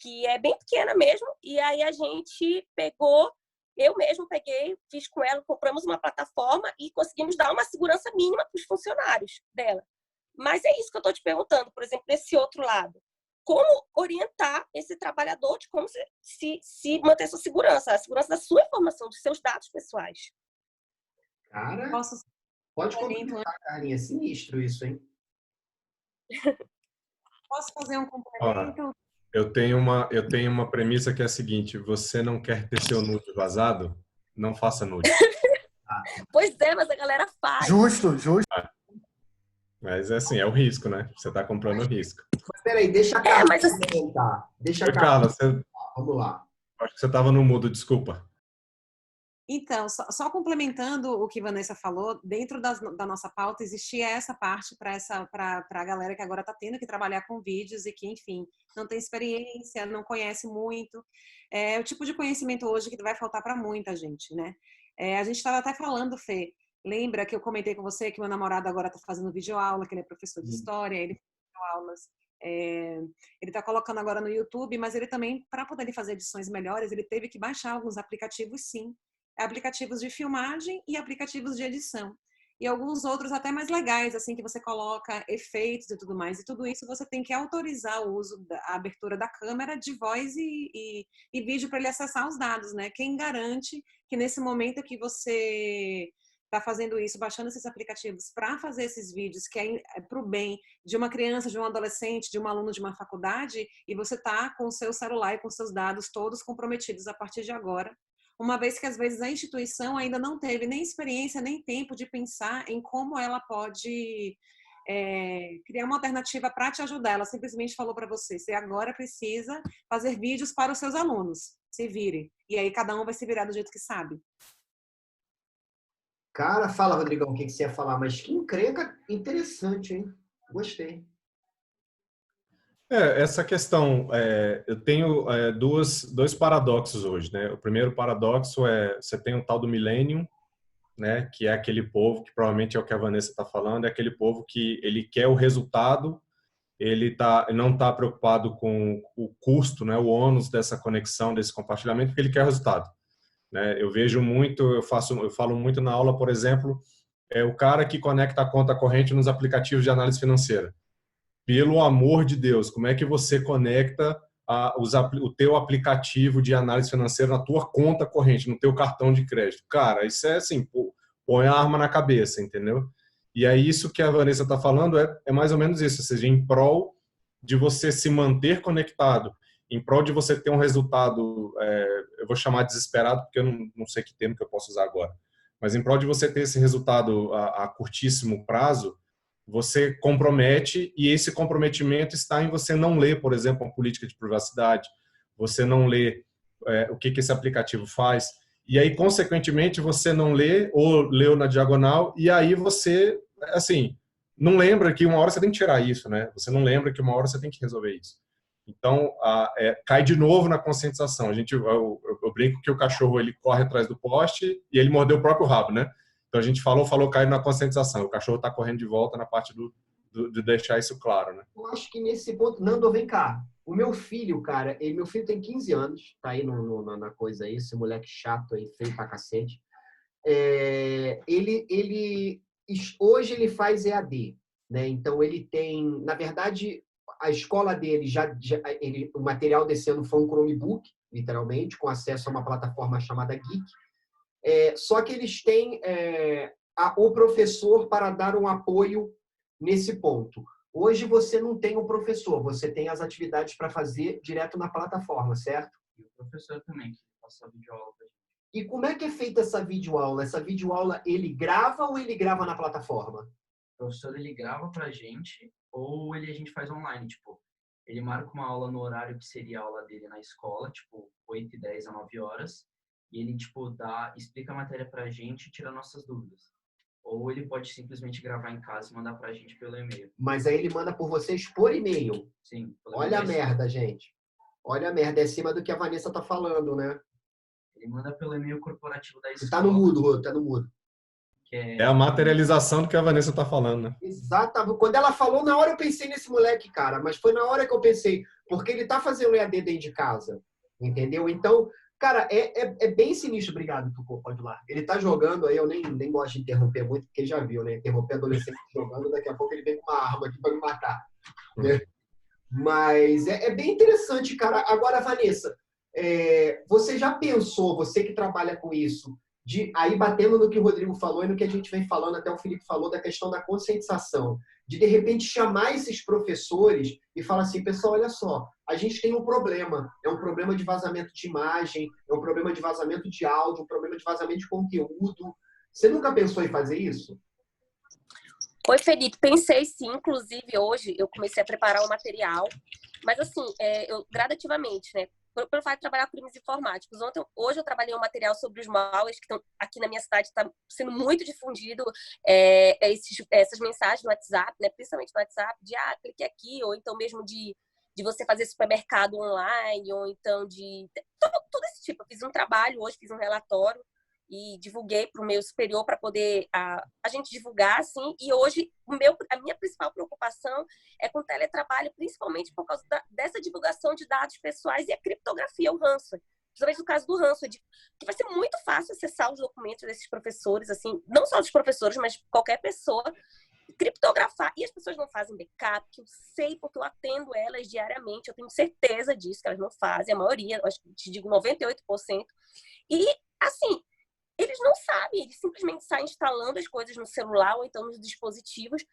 que é bem pequena mesmo, e aí a gente eu mesmo peguei, fiz com ela, compramos uma plataforma e conseguimos dar uma segurança mínima para os funcionários dela. Mas é isso que eu estou te perguntando, por exemplo, desse outro lado. Como orientar esse trabalhador de como se manter sua segurança, a segurança da sua informação, dos seus dados pessoais. Cara, pode complementar, Carlinha. É sinistro isso, hein? Posso fazer um complemento? Eu tenho uma premissa que é a seguinte: você não quer ter seu nude vazado? Não faça nude. Pois é, mas a galera faz. Justo. Mas é assim, é o risco, né? Você está comprando o risco. Mas peraí, deixa a Carla complementar. Deixa a Carla. Vamos lá. Acho que você estava no mudo, desculpa. Então, só complementando o que Vanessa falou, dentro da nossa pauta existia essa parte para a galera que agora está tendo que trabalhar com vídeos e que, enfim, não tem experiência, não conhece muito. É o tipo de conhecimento hoje que vai faltar para muita gente, né? A gente estava até falando, Fê, lembra que eu comentei com você que meu namorado agora está fazendo videoaula, que ele é professor de história, ele faz videoaulas. Ele está colocando agora no YouTube, mas ele também, para poder fazer edições melhores, ele teve que baixar alguns aplicativos, sim. Aplicativos de filmagem e aplicativos de edição. E alguns outros até mais legais, assim, que você coloca efeitos e tudo mais. E tudo isso você tem que autorizar o uso, a abertura da câmera de voz e vídeo para ele acessar os dados, né? Quem garante que nesse momento que você está fazendo isso, baixando esses aplicativos para fazer esses vídeos, que é para o bem de uma criança, de um adolescente, de um aluno de uma faculdade, e você está com o seu celular e com seus dados todos comprometidos a partir de agora, uma vez que às vezes a instituição ainda não teve nem experiência, nem tempo de pensar em como ela pode criar uma alternativa para te ajudar. Ela simplesmente falou para você agora precisa fazer vídeos para os seus alunos, se vire. E aí cada um vai se virar do jeito que sabe. Cara, fala, Rodrigão, o que você ia falar, mas que encrenca interessante, hein? Gostei. Essa questão, eu tenho dois paradoxos hoje, né? O primeiro paradoxo você tem o tal do millennium, né? Que é aquele povo, que provavelmente é o que a Vanessa está falando, é aquele povo que ele quer o resultado, ele não está preocupado com o custo, né? O ônus dessa conexão, desse compartilhamento, porque ele quer o resultado, né? Eu vejo muito, eu falo muito na aula, por exemplo, o cara que conecta a conta corrente nos aplicativos de análise financeira. Pelo amor de Deus, como é que você conecta o teu aplicativo de análise financeira na tua conta corrente, no teu cartão de crédito? Cara, isso é assim, põe a arma na cabeça, entendeu? E aí isso que a Vanessa está falando é mais ou menos isso, ou seja, em prol de você se manter conectado, em prol de você ter um resultado, eu vou chamar desesperado, porque eu não sei que termo que eu posso usar agora, mas em prol de você ter esse resultado a curtíssimo prazo, você compromete, e esse comprometimento está em você não ler, por exemplo, uma política de privacidade, você não lê o que esse aplicativo faz, e aí, consequentemente, você não lê, ou leu na diagonal, e aí você, assim, não lembra que uma hora você tem que tirar isso, né? Você não lembra que uma hora você tem que resolver isso. Então, cai de novo na conscientização. Eu brinco que o cachorro ele corre atrás do poste e ele mordeu o próprio rabo, né? Então a gente falou, caiu na conscientização. O cachorro está correndo de volta na parte de deixar isso claro, né? Eu acho que nesse ponto... Nando, vem cá. O meu filho, cara, meu filho tem 15 anos, tá aí na coisa aí, esse moleque chato aí, feio pra cacete. Hoje ele faz EAD, né? Então ele tem, na verdade, a escola dele o material desse ano foi um Chromebook, literalmente, com acesso a uma plataforma chamada Geek. Só que eles têm o professor para dar um apoio nesse ponto. Hoje você não tem o professor, você tem as atividades para fazer direto na plataforma, certo? E o professor também, que passa a videoaula pra gente. E como é que é feita essa videoaula? Essa videoaula ele grava ou ele grava na plataforma? O professor ele grava pra gente ou a gente faz online, tipo, ele marca uma aula no horário que seria a aula dele na escola, tipo, 8h10 a 9 horas, e ele, tipo, explica a matéria pra gente e tira nossas dúvidas. Ou ele pode simplesmente gravar em casa e mandar pra gente pelo e-mail. Mas aí ele manda por vocês por e-mail. Sim. Olha a merda, gente. Olha a merda. É acima do que a Vanessa tá falando, né? Ele manda pelo e-mail corporativo da escola. Tá no mudo, Rô, tá no mudo. É a materialização do que a Vanessa tá falando, né? Exatamente. Quando ela falou, na hora eu pensei nesse moleque, cara. Mas foi na hora que eu pensei, porque ele tá fazendo EAD dentro de casa. Entendeu? Então, cara, é bem sinistro. Obrigado, Tucô, pode ir lá. Ele tá jogando aí, eu nem gosto de interromper muito, porque já viu, né? Interromper adolescente jogando, daqui a pouco ele vem com uma arma aqui pra me matar. Né? Mas é bem interessante, cara. Agora, Vanessa, você já pensou, você que trabalha com isso, aí batendo no que o Rodrigo falou e no que a gente vem falando, até o Felipe falou, da questão da conscientização, de repente chamar esses professores e falar assim, pessoal, olha só, a gente tem um problema, é um problema de vazamento de imagem, é um problema de vazamento de áudio, um problema de vazamento de conteúdo. Você nunca pensou em fazer isso? Oi, Felipe, pensei sim, inclusive hoje eu comecei a preparar o material, mas assim, eu gradativamente, né? Pelo fato de trabalhar com crimes informáticos. Hoje eu trabalhei um material sobre os malwares que estão aqui na minha cidade, está sendo muito difundido essas mensagens no WhatsApp, né? Principalmente no WhatsApp, de clique aqui, ou então mesmo de você fazer supermercado online, ou então de todo esse tipo. Eu fiz um trabalho hoje, fiz um relatório e divulguei para o meu superior para poder a gente divulgar, assim, e hoje a minha principal preocupação é com o teletrabalho, principalmente por causa dessa divulgação de dados pessoais e a criptografia, o ransomware. Principalmente no caso do ransomware, que vai ser muito fácil acessar os documentos desses professores, assim, não só dos professores, mas qualquer pessoa, criptografar, e as pessoas não fazem backup, que eu sei porque eu atendo elas diariamente, eu tenho certeza disso, que elas não fazem, a maioria, acho que te digo 98%, e, assim, eles não sabem, eles simplesmente saem instalando as coisas no celular ou então nos dispositivos.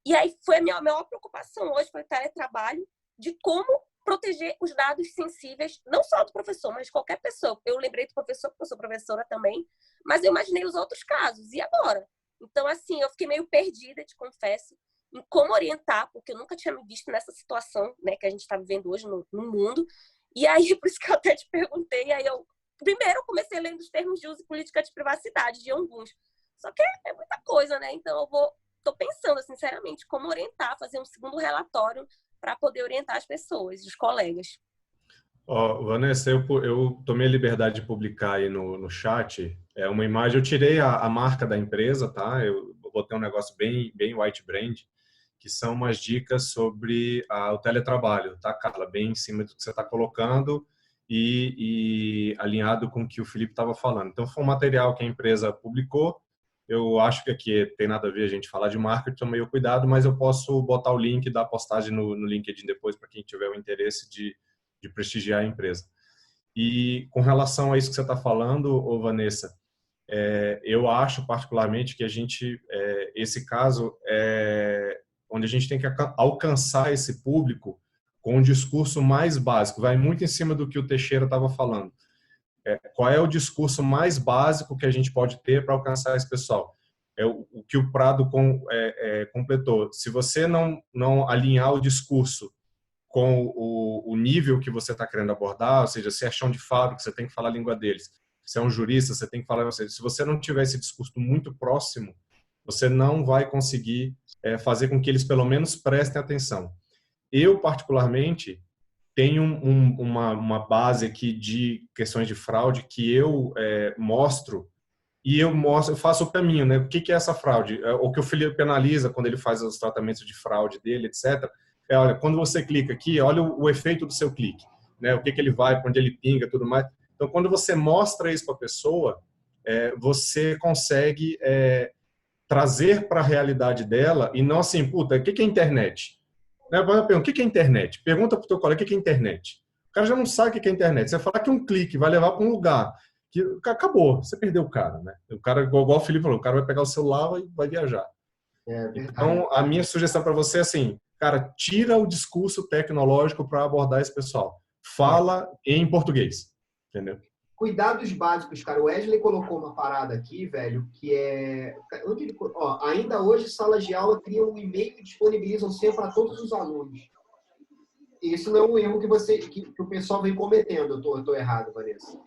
E aí foi a minha maior preocupação hoje, foi o teletrabalho, de como proteger os dados sensíveis, não só do professor, mas de qualquer pessoa. Eu lembrei do professor, porque eu sou professora também, mas eu imaginei os outros casos. E agora? Então, assim, eu fiquei meio perdida, te confesso, em como orientar, porque eu nunca tinha me visto nessa situação, né, que a gente está vivendo hoje no mundo. E aí, por isso que eu até te perguntei, aí primeiro, eu comecei lendo os termos de uso e política de privacidade de alguns. Só que é muita coisa, né? Então, tô pensando, sinceramente, como orientar, fazer um segundo relatório para poder orientar as pessoas, os colegas. Vanessa, eu tomei a liberdade de publicar aí no chat uma imagem. Eu tirei a marca da empresa, tá? Eu botei um negócio bem white brand, que são umas dicas sobre o teletrabalho, tá, Carla? Bem em cima do que você está colocando e alinhado com o que o Felipe estava falando. Então, foi um material que a empresa publicou. Eu acho que aqui tem nada a ver a gente falar de marketing, tomei o cuidado, mas eu posso botar o link da postagem no LinkedIn depois para quem tiver o interesse de prestigiar a empresa. E com relação a isso que você está falando, Vanessa, eu acho particularmente que esse caso é onde a gente tem que alcançar esse público com um discurso mais básico. Vai muito em cima do que o Teixeira estava falando. Qual é o discurso mais básico que a gente pode ter para alcançar esse pessoal? O que o Prado completou. Se você não alinhar o discurso com o nível que você está querendo abordar, ou seja, se é chão de fábrica, você tem que falar a língua deles. Se é um jurista, você tem que falar... Se você não tiver esse discurso muito próximo, você não vai conseguir fazer com que eles, pelo menos, prestem atenção. Eu, particularmente, tenho uma base aqui de questões de fraude que eu mostro, e eu faço o caminho, né? O que é essa fraude? O que o Felipe penaliza quando ele faz os tratamentos de fraude dele, etc., olha, quando você clica aqui, olha o efeito do seu clique, né? O que ele vai, para onde ele pinga, tudo mais. Então, quando você mostra isso para a pessoa, você consegue trazer para a realidade dela e não assim, puta, o que é internet? Né? O que é internet? Pergunta para o teu colega o que é internet. O cara já não sabe o que é internet. Você fala que um clique vai levar para um lugar que acabou, você perdeu o cara, né? O cara, igual o Felipe falou, o cara vai pegar o celular e vai viajar. Então, a minha sugestão para você é assim, cara, tira o discurso tecnológico para abordar esse pessoal. Fala em português, entendeu? Cuidados básicos, cara. O Wesley colocou uma parada aqui, velho, que ainda hoje salas de aula criam um e-mail e disponibilizam sempre para todos os alunos. Isso não é um erro que o pessoal vem cometendo. Eu tô errado, Vanessa.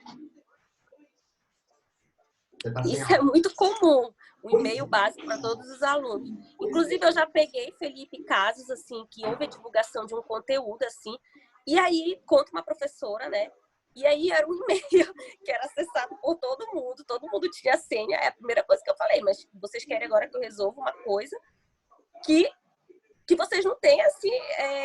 Isso é muito comum, um e-mail básico para todos os alunos. Inclusive, eu já peguei, Felipe, casos assim que houve a divulgação de um conteúdo assim, e aí conta uma professora, né, E aí era um e-mail que era acessado por todo mundo tinha senha. É a primeira coisa que eu falei, mas vocês querem agora que eu resolva uma coisa que vocês não têm, assim,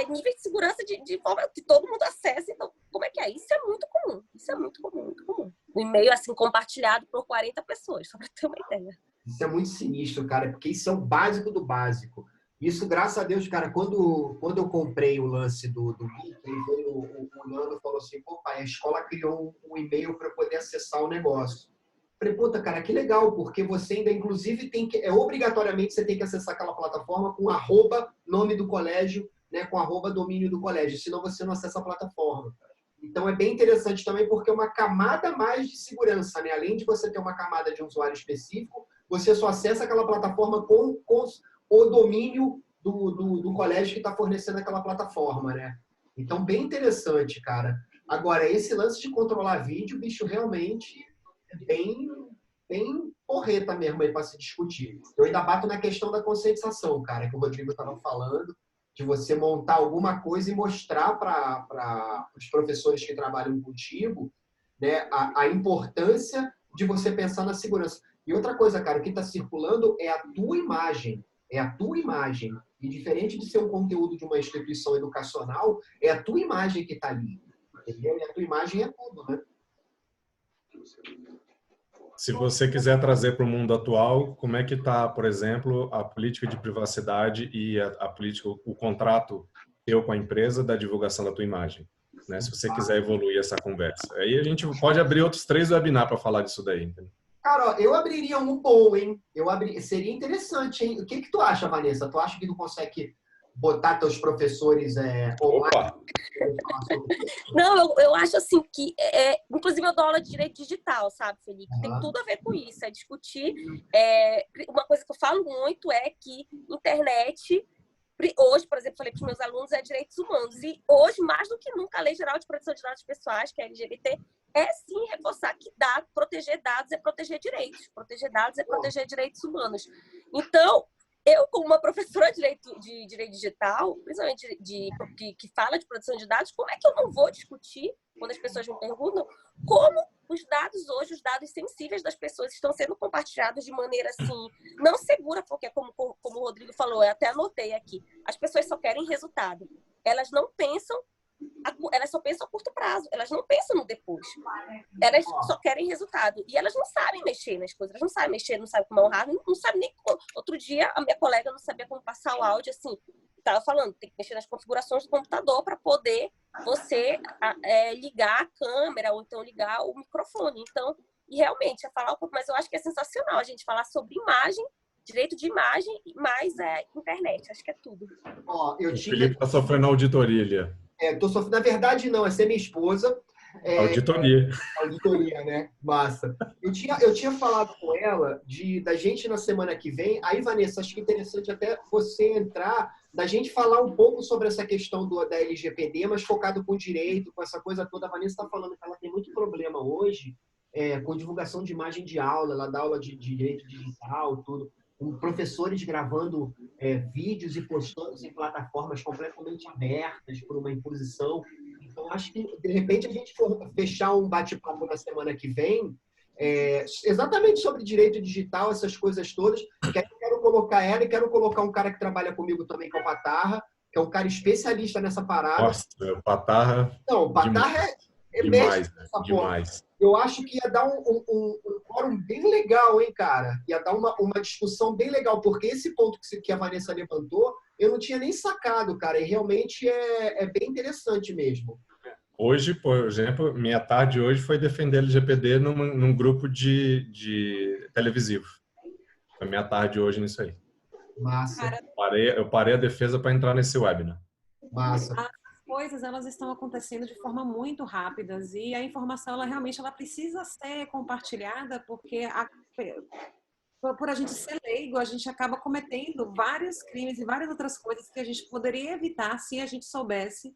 nível de segurança de forma que todo mundo acesse. Então, como é que é? Isso é muito comum. Isso é muito comum, muito comum. O e-mail, assim, compartilhado por 40 pessoas, só para ter uma ideia. Isso é muito sinistro, cara, porque isso é o básico do básico. Isso, graças a Deus, cara, quando eu comprei o lance do Geek, aí veio o Nando e falou assim, pô, pai, a escola criou um e-mail para poder acessar o negócio. Falei, puta, cara, que legal, porque você ainda, inclusive, tem que, obrigatoriamente você tem que acessar aquela plataforma com nome do colégio, né, com domínio do colégio, senão você não acessa a plataforma. Então, é bem interessante também, porque é uma camada a mais de segurança, né? Além de você ter uma camada de usuário específico, você só acessa aquela plataforma com o domínio do colégio que está fornecendo aquela plataforma, né? Então, bem interessante, cara. Agora, esse lance de controlar vídeo, bicho, realmente é bem porreta mesmo aí para se discutir. Eu ainda bato na questão da conscientização, cara, que o Rodrigo estava falando, de você montar alguma coisa e mostrar para os professores que trabalham contigo, né, a importância de você pensar na segurança. E outra coisa, cara, o que está circulando é a tua imagem. É a tua imagem. E diferente de ser um conteúdo de uma instituição educacional, é a tua imagem que está ali. Entendeu? E a tua imagem é tudo, né? Se você quiser trazer para o mundo atual, como é que está, por exemplo, a política de privacidade e a política, o contrato teu com a empresa da divulgação da tua imagem, né? Se você quiser evoluir essa conversa. Aí a gente pode abrir outros 3 webinars para falar disso daí. Entendeu? Cara, ó, eu abriria um bom, hein? Seria interessante, hein? O que tu acha, Vanessa? Tu acha que tu consegue botar teus professores online? Opa! Não, eu acho assim que, inclusive eu dou aula de direito digital, sabe, Felipe? Tem tudo a ver com isso, é discutir. Uma coisa que eu falo muito é que internet, hoje, por exemplo, falei para os meus alunos, é direitos humanos. E hoje, mais do que nunca, a Lei Geral de Proteção de Dados Pessoais, que é a LGBT, é sim reforçar que proteger dados é proteger direitos. Proteger dados é proteger direitos humanos. Então, eu, como uma professora de direito digital, principalmente que fala de proteção de dados, como é que eu não vou discutir, quando as pessoas me perguntam, como os dados hoje, os dados sensíveis das pessoas estão sendo compartilhados de maneira, assim, não segura, porque, como o Rodrigo falou, eu até anotei aqui, as pessoas só querem resultado. Elas não pensam, elas só pensam a curto prazo, elas não pensam no depois. Elas só querem resultado. E elas não sabem mexer nas coisas, elas não sabem mexer, não sabem como é o hardware, não sabem nem como. Outro dia, a minha colega não sabia como passar o áudio, assim, estava falando, tem que mexer nas configurações do computador para poder você ligar a câmera ou então ligar o microfone. Então, e realmente, falar um pouco, mas eu acho que é sensacional a gente falar sobre imagem, direito de imagem, mais internet, acho que é tudo. O Felipe está sofrendo auditoria ali. Na verdade, não, essa é minha esposa. Auditoria. Auditoria, né? Massa. Eu tinha falado com ela da gente na semana que vem. Aí, Vanessa, acho que é interessante até você entrar, da gente falar um pouco sobre essa questão da LGPD, mas focado com direito, com essa coisa toda. A Vanessa está falando que ela tem muito problema hoje com divulgação de imagem de aula, ela dá aula de direito digital, tudo. Com professores gravando vídeos e postando em plataformas completamente abertas por uma imposição. Então, acho que, de repente, a gente for fechar um bate-papo na semana que vem, exatamente sobre direito digital, essas coisas todas, que aí eu quero colocar ela e quero colocar um cara que trabalha comigo também, que é o Patarra, que é um cara especialista nessa parada. Nossa, o Patarra... Não, o Patarra demais, demais. Eu acho que ia dar um fórum bem legal, hein, cara? Ia dar uma discussão bem legal, porque esse ponto que a Vanessa levantou, eu não tinha nem sacado, cara, e realmente é bem interessante mesmo. Hoje, por exemplo, minha tarde hoje foi defender LGPD num grupo de televisivo. Foi minha tarde hoje nisso aí. Massa. Eu parei a defesa para entrar nesse webinar. Massa. As coisas, elas estão acontecendo de forma muito rápidas e a informação, ela realmente precisa ser compartilhada, porque por a gente ser leigo, a gente acaba cometendo vários crimes e várias outras coisas que a gente poderia evitar se a gente soubesse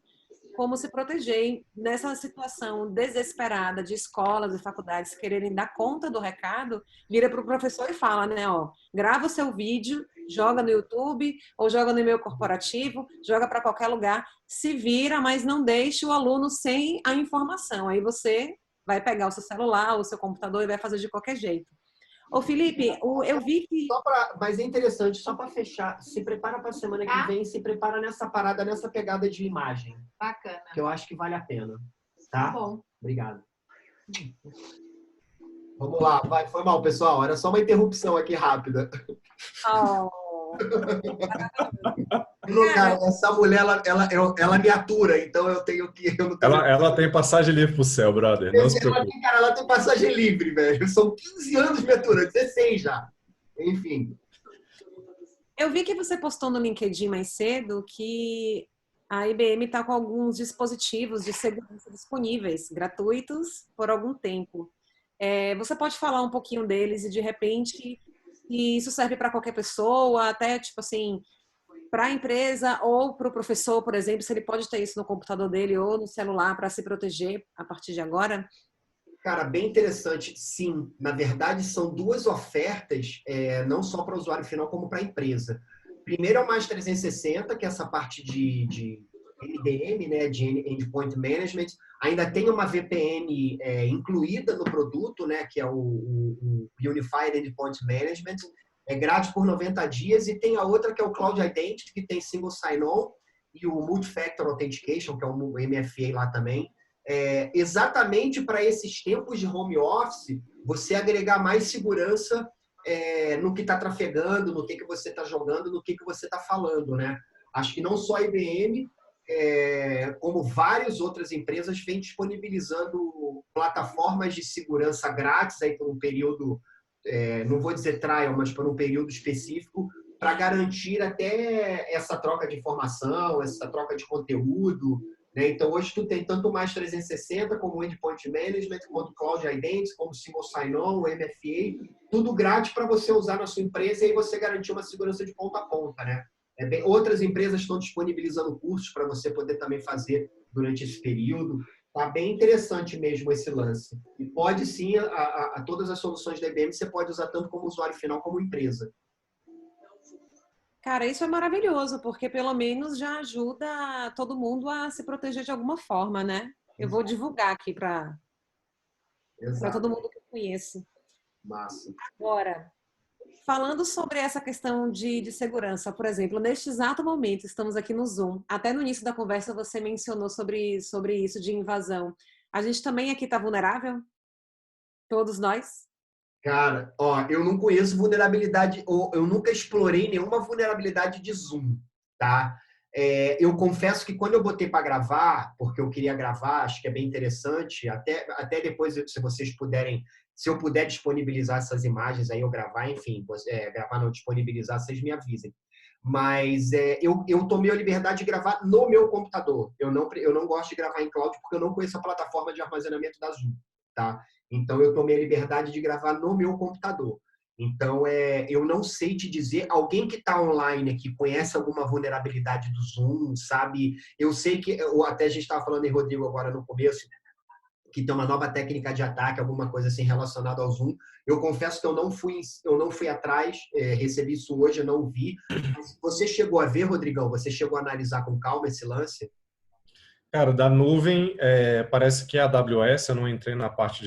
como se proteger nessa situação desesperada de escolas e faculdades quererem dar conta do recado, vira para o professor e fala, né, ó, grava o seu vídeo, joga no YouTube ou joga no e-mail corporativo, joga para qualquer lugar, se vira, mas não deixe o aluno sem a informação. Aí você vai pegar o seu celular, o seu computador e vai fazer de qualquer jeito. Ô, Felipe, eu vi que... Mas é interessante, só para fechar, se prepara para a semana que vem, se prepara nessa parada, nessa pegada de imagem. Bacana. Que eu acho que vale a pena. Tá? Bom. Obrigado. Vamos lá, vai. Foi mal, pessoal. Era só uma interrupção aqui rápida. Cara, essa mulher, ela me atura, então eu tenho que... Ela tem passagem livre pro céu, brother. Não se preocupe. Ela tem passagem livre, velho. São 15 anos me aturando, 16 já. Enfim. Eu vi que você postou no LinkedIn mais cedo que a IBM está com alguns dispositivos de segurança disponíveis, gratuitos, por algum tempo. Você pode falar um pouquinho deles e, de repente, se isso serve para qualquer pessoa, até, tipo assim, para a empresa ou para o professor, por exemplo, se ele pode ter isso no computador dele ou no celular para se proteger a partir de agora? Cara, bem interessante. Sim, na verdade, são duas ofertas, não só para o usuário final, como para a empresa. Primeiro é o Mais 360, que é essa parte de MDM, né, de Endpoint Management. Ainda tem uma VPN incluída no produto, né, que é o Unified Endpoint Management. É grátis por 90 dias. E tem a outra, que é o Cloud Identity, que tem Single Sign-On, e o Multi-Factor Authentication, que é o MFA lá também. Exatamente para esses tempos de home office, você agregar mais segurança no que está trafegando, no que você está jogando, no que você está falando, né? Acho que não só a IBM, como várias outras empresas, vem disponibilizando plataformas de segurança grátis aí por um período, não vou dizer trial, mas por um período específico, para garantir até essa troca de informação, essa troca de conteúdo, né? Então, hoje tu tem tanto mais 360 como o Endpoint Management, quanto Cloud Identity, como Single Sign-On, o MFA, tudo grátis para você usar na sua empresa e aí você garantir uma segurança de ponta a ponta, né? Outras empresas estão disponibilizando cursos para você poder também fazer durante esse período. Tá bem interessante mesmo esse lance. E pode sim, todas as soluções da IBM você pode usar tanto como usuário final como empresa. Cara, isso é maravilhoso, porque pelo menos já ajuda todo mundo a se proteger de alguma forma, né? Eu vou divulgar aqui para todo mundo que eu conheço. Massa. Agora, falando sobre essa questão de segurança, por exemplo, neste exato momento, estamos aqui no Zoom. Até no início da conversa você mencionou sobre isso de invasão. A gente também aqui está vulnerável? Todos nós? Cara, eu não conheço vulnerabilidade, ou eu nunca explorei nenhuma vulnerabilidade de Zoom, tá? Eu confesso que quando eu botei para gravar, porque eu queria gravar, acho que é bem interessante, até depois, se vocês puderem, se eu puder disponibilizar essas imagens aí, eu gravar, enfim, gravar não, disponibilizar, vocês me avisem. Mas eu tomei a liberdade de gravar no meu computador. Eu não gosto de gravar em cloud porque eu não conheço a plataforma de armazenamento da Zoom, tá? Então, eu tomei a liberdade de gravar no meu computador. Então, eu não sei te dizer, alguém que está online aqui conhece alguma vulnerabilidade do Zoom, sabe? Eu sei que, até a gente estava falando em Rodrigo agora no começo, que tem uma nova técnica de ataque, alguma coisa assim relacionada ao Zoom. Eu confesso que eu não fui atrás, recebi isso hoje, eu não vi. Mas você chegou a ver, Rodrigão? Você chegou a analisar com calma esse lance? Cara, da nuvem, parece que é a AWS, eu não entrei na parte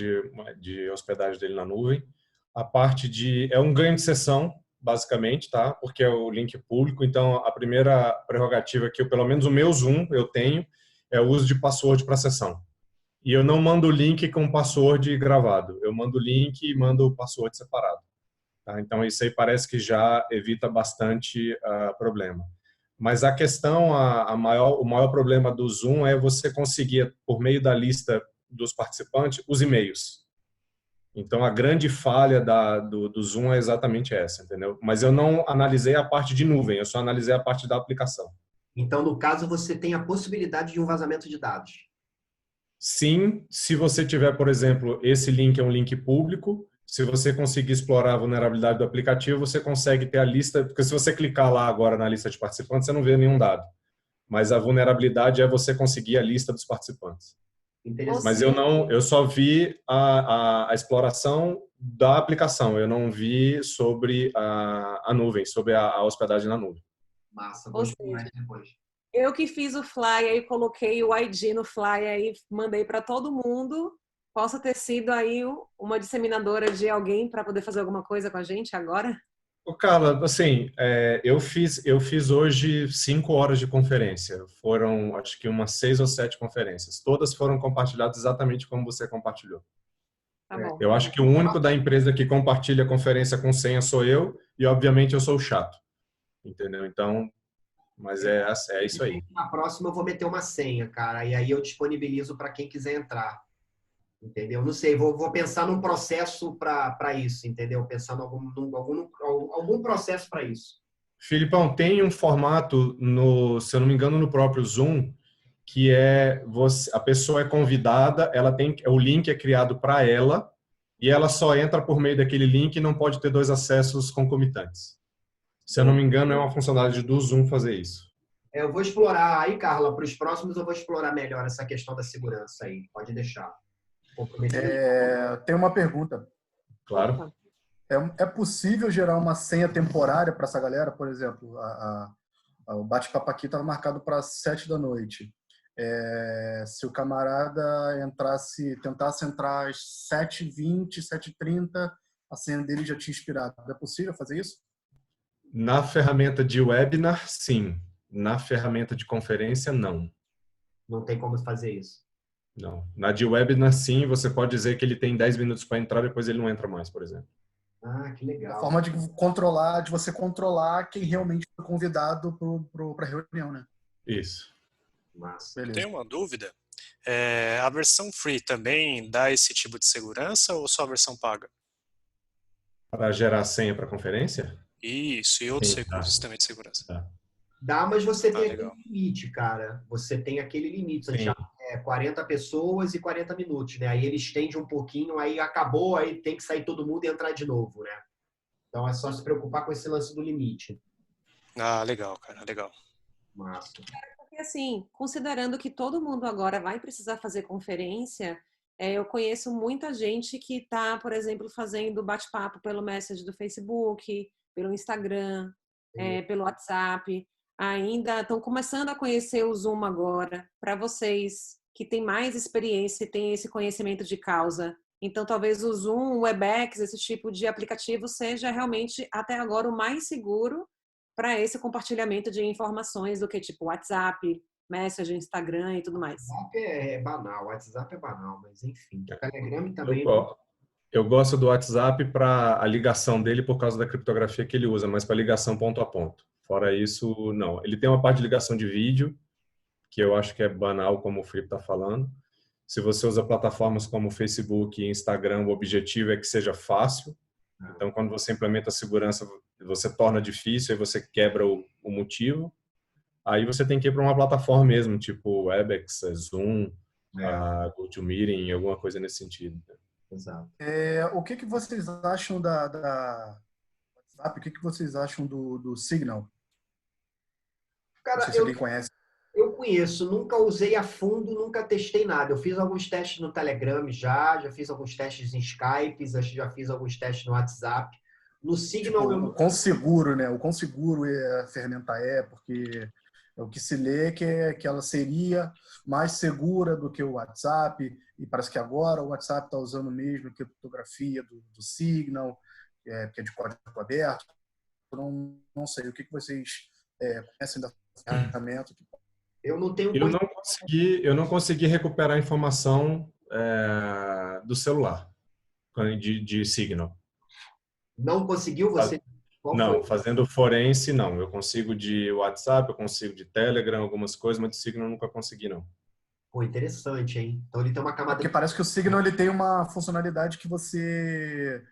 de hospedagem dele na nuvem. A parte é um ganho de sessão, basicamente, tá? Porque é o link público, então a primeira prerrogativa que pelo menos o meu Zoom eu tenho, é o uso de password para sessão. E eu não mando o link com password gravado, eu mando o link e mando o password separado. Tá? Então isso aí parece que já evita bastante problema. Mas a questão, o maior problema do Zoom é você conseguir, por meio da lista dos participantes, os e-mails. Então, a grande falha do Zoom é exatamente essa, entendeu? Mas eu não analisei a parte de nuvem, eu só analisei a parte da aplicação. Então, no caso, você tem a possibilidade de um vazamento de dados. Sim, se você tiver, por exemplo, esse link é um link público, se você conseguir explorar a vulnerabilidade do aplicativo, você consegue ter a lista, porque se você clicar lá agora na lista de participantes, você não vê nenhum dado. mas a vulnerabilidade é você conseguir a lista dos participantes. Mas eu só vi a exploração da aplicação, eu não vi sobre a nuvem, sobre a hospedagem na nuvem. Massa, Ou vou seja, mais depois. eu que fiz o flyer aí, coloquei o ID no flyer aí, mandei para todo mundo. Posso ter sido aí uma disseminadora de alguém para poder fazer alguma coisa com a gente agora? Ô, Carla, assim, eu fiz hoje 5 horas de conferência. Foram, acho que umas 6 ou 7 conferências. Todas foram compartilhadas exatamente como você compartilhou. Tá bom. Eu acho que o único da empresa que compartilha a conferência com senha sou eu e, obviamente, eu sou o chato. Entendeu? Então, mas é isso aí. Na próxima eu vou meter uma senha, cara, e aí eu disponibilizo para quem quiser entrar. Entendeu? Não sei, vou pensar num processo para isso, entendeu? Pensar em algum processo para isso. Filipão, tem um formato, se eu não me engano, no próprio Zoom, que a pessoa é convidada, o link é criado para ela e ela só entra por meio daquele link e não pode ter 2 acessos concomitantes. Se eu não me engano, é uma funcionalidade do Zoom fazer isso. Eu vou explorar aí, Carla, para os próximos eu vou explorar melhor essa questão da segurança aí. Pode deixar. Tem uma pergunta. Claro. É possível gerar uma senha temporária para essa galera? Por exemplo, o bate-papo aqui estava marcado para 7 da noite. Se o camarada tentasse entrar às 7h20, 7h30, a senha dele já tinha expirado. É possível fazer isso? Na ferramenta de webinar, sim. Na ferramenta de conferência, não. Não tem como fazer isso. Não. Na de webinar, sim, você pode dizer que ele tem 10 minutos para entrar, depois ele não entra mais, por exemplo. Ah, que legal. A forma de você controlar quem realmente foi convidado para a reunião, né? Isso. Massa. Eu tenho uma dúvida. A versão free também dá esse tipo de segurança ou só a versão paga? Para gerar senha para conferência? Isso, e outros recursos também de segurança. Tá. Dá, mas você tem legal. aquele limite, cara. Você tem aquele limite. Sim. 40 pessoas e 40 minutos, né? Aí ele estende um pouquinho, aí acabou, aí tem que sair todo mundo e entrar de novo, né? Então é só se preocupar com esse lance do limite. Ah, legal, cara, legal. Massa. Porque assim, considerando que todo mundo agora vai precisar fazer conferência, eu conheço muita gente que está, por exemplo, fazendo bate-papo pelo Messenger do Facebook, pelo Instagram, pelo WhatsApp. Ainda estão começando a conhecer o Zoom agora. Para vocês que têm mais experiência e têm esse conhecimento de causa, então talvez o Zoom, o Webex, esse tipo de aplicativo seja realmente até agora o mais seguro para esse compartilhamento de informações do que tipo WhatsApp, Messenger, Instagram e tudo mais. WhatsApp é banal, WhatsApp é banal, mas enfim. O Telegram também. Eu gosto do WhatsApp para a ligação dele por causa da criptografia que ele usa, mas para ligação ponto a ponto. Fora isso, não. Ele tem uma parte de ligação de vídeo, que eu acho que é banal, como o Felipe está falando. Se você usa plataformas como Facebook e Instagram, o objetivo é que seja fácil. Então, quando você implementa a segurança, você torna difícil, aí você quebra o motivo. Aí você tem que ir para uma plataforma mesmo, tipo Webex, Zoom, GoToMeeting, alguma coisa nesse sentido. Exato. O que vocês acham da WhatsApp? O que vocês acham do Signal? Cara, não sei se alguém conhece. Eu conheço, nunca usei a fundo, nunca testei nada. Eu fiz alguns testes no Telegram já fiz alguns testes em Skype, já fiz alguns testes no WhatsApp. No Signal... O quão seguro, né? O quão seguro a ferramenta porque é o que se lê que ela seria mais segura do que o WhatsApp, e parece que agora o WhatsApp está usando mesmo a criptografia do Signal, que é de código aberto. Não sei, o que vocês conhecem da ferramenta? Eu não tenho... Eu não consegui recuperar a informação do celular, de Signal. Não conseguiu você? Não, fazendo forense, não. Eu consigo de WhatsApp, eu consigo de Telegram, algumas coisas, mas de Signal eu nunca consegui, não. Pô, interessante, hein? Então ele tem uma camada... Porque parece que o Signal ele tem uma funcionalidade que você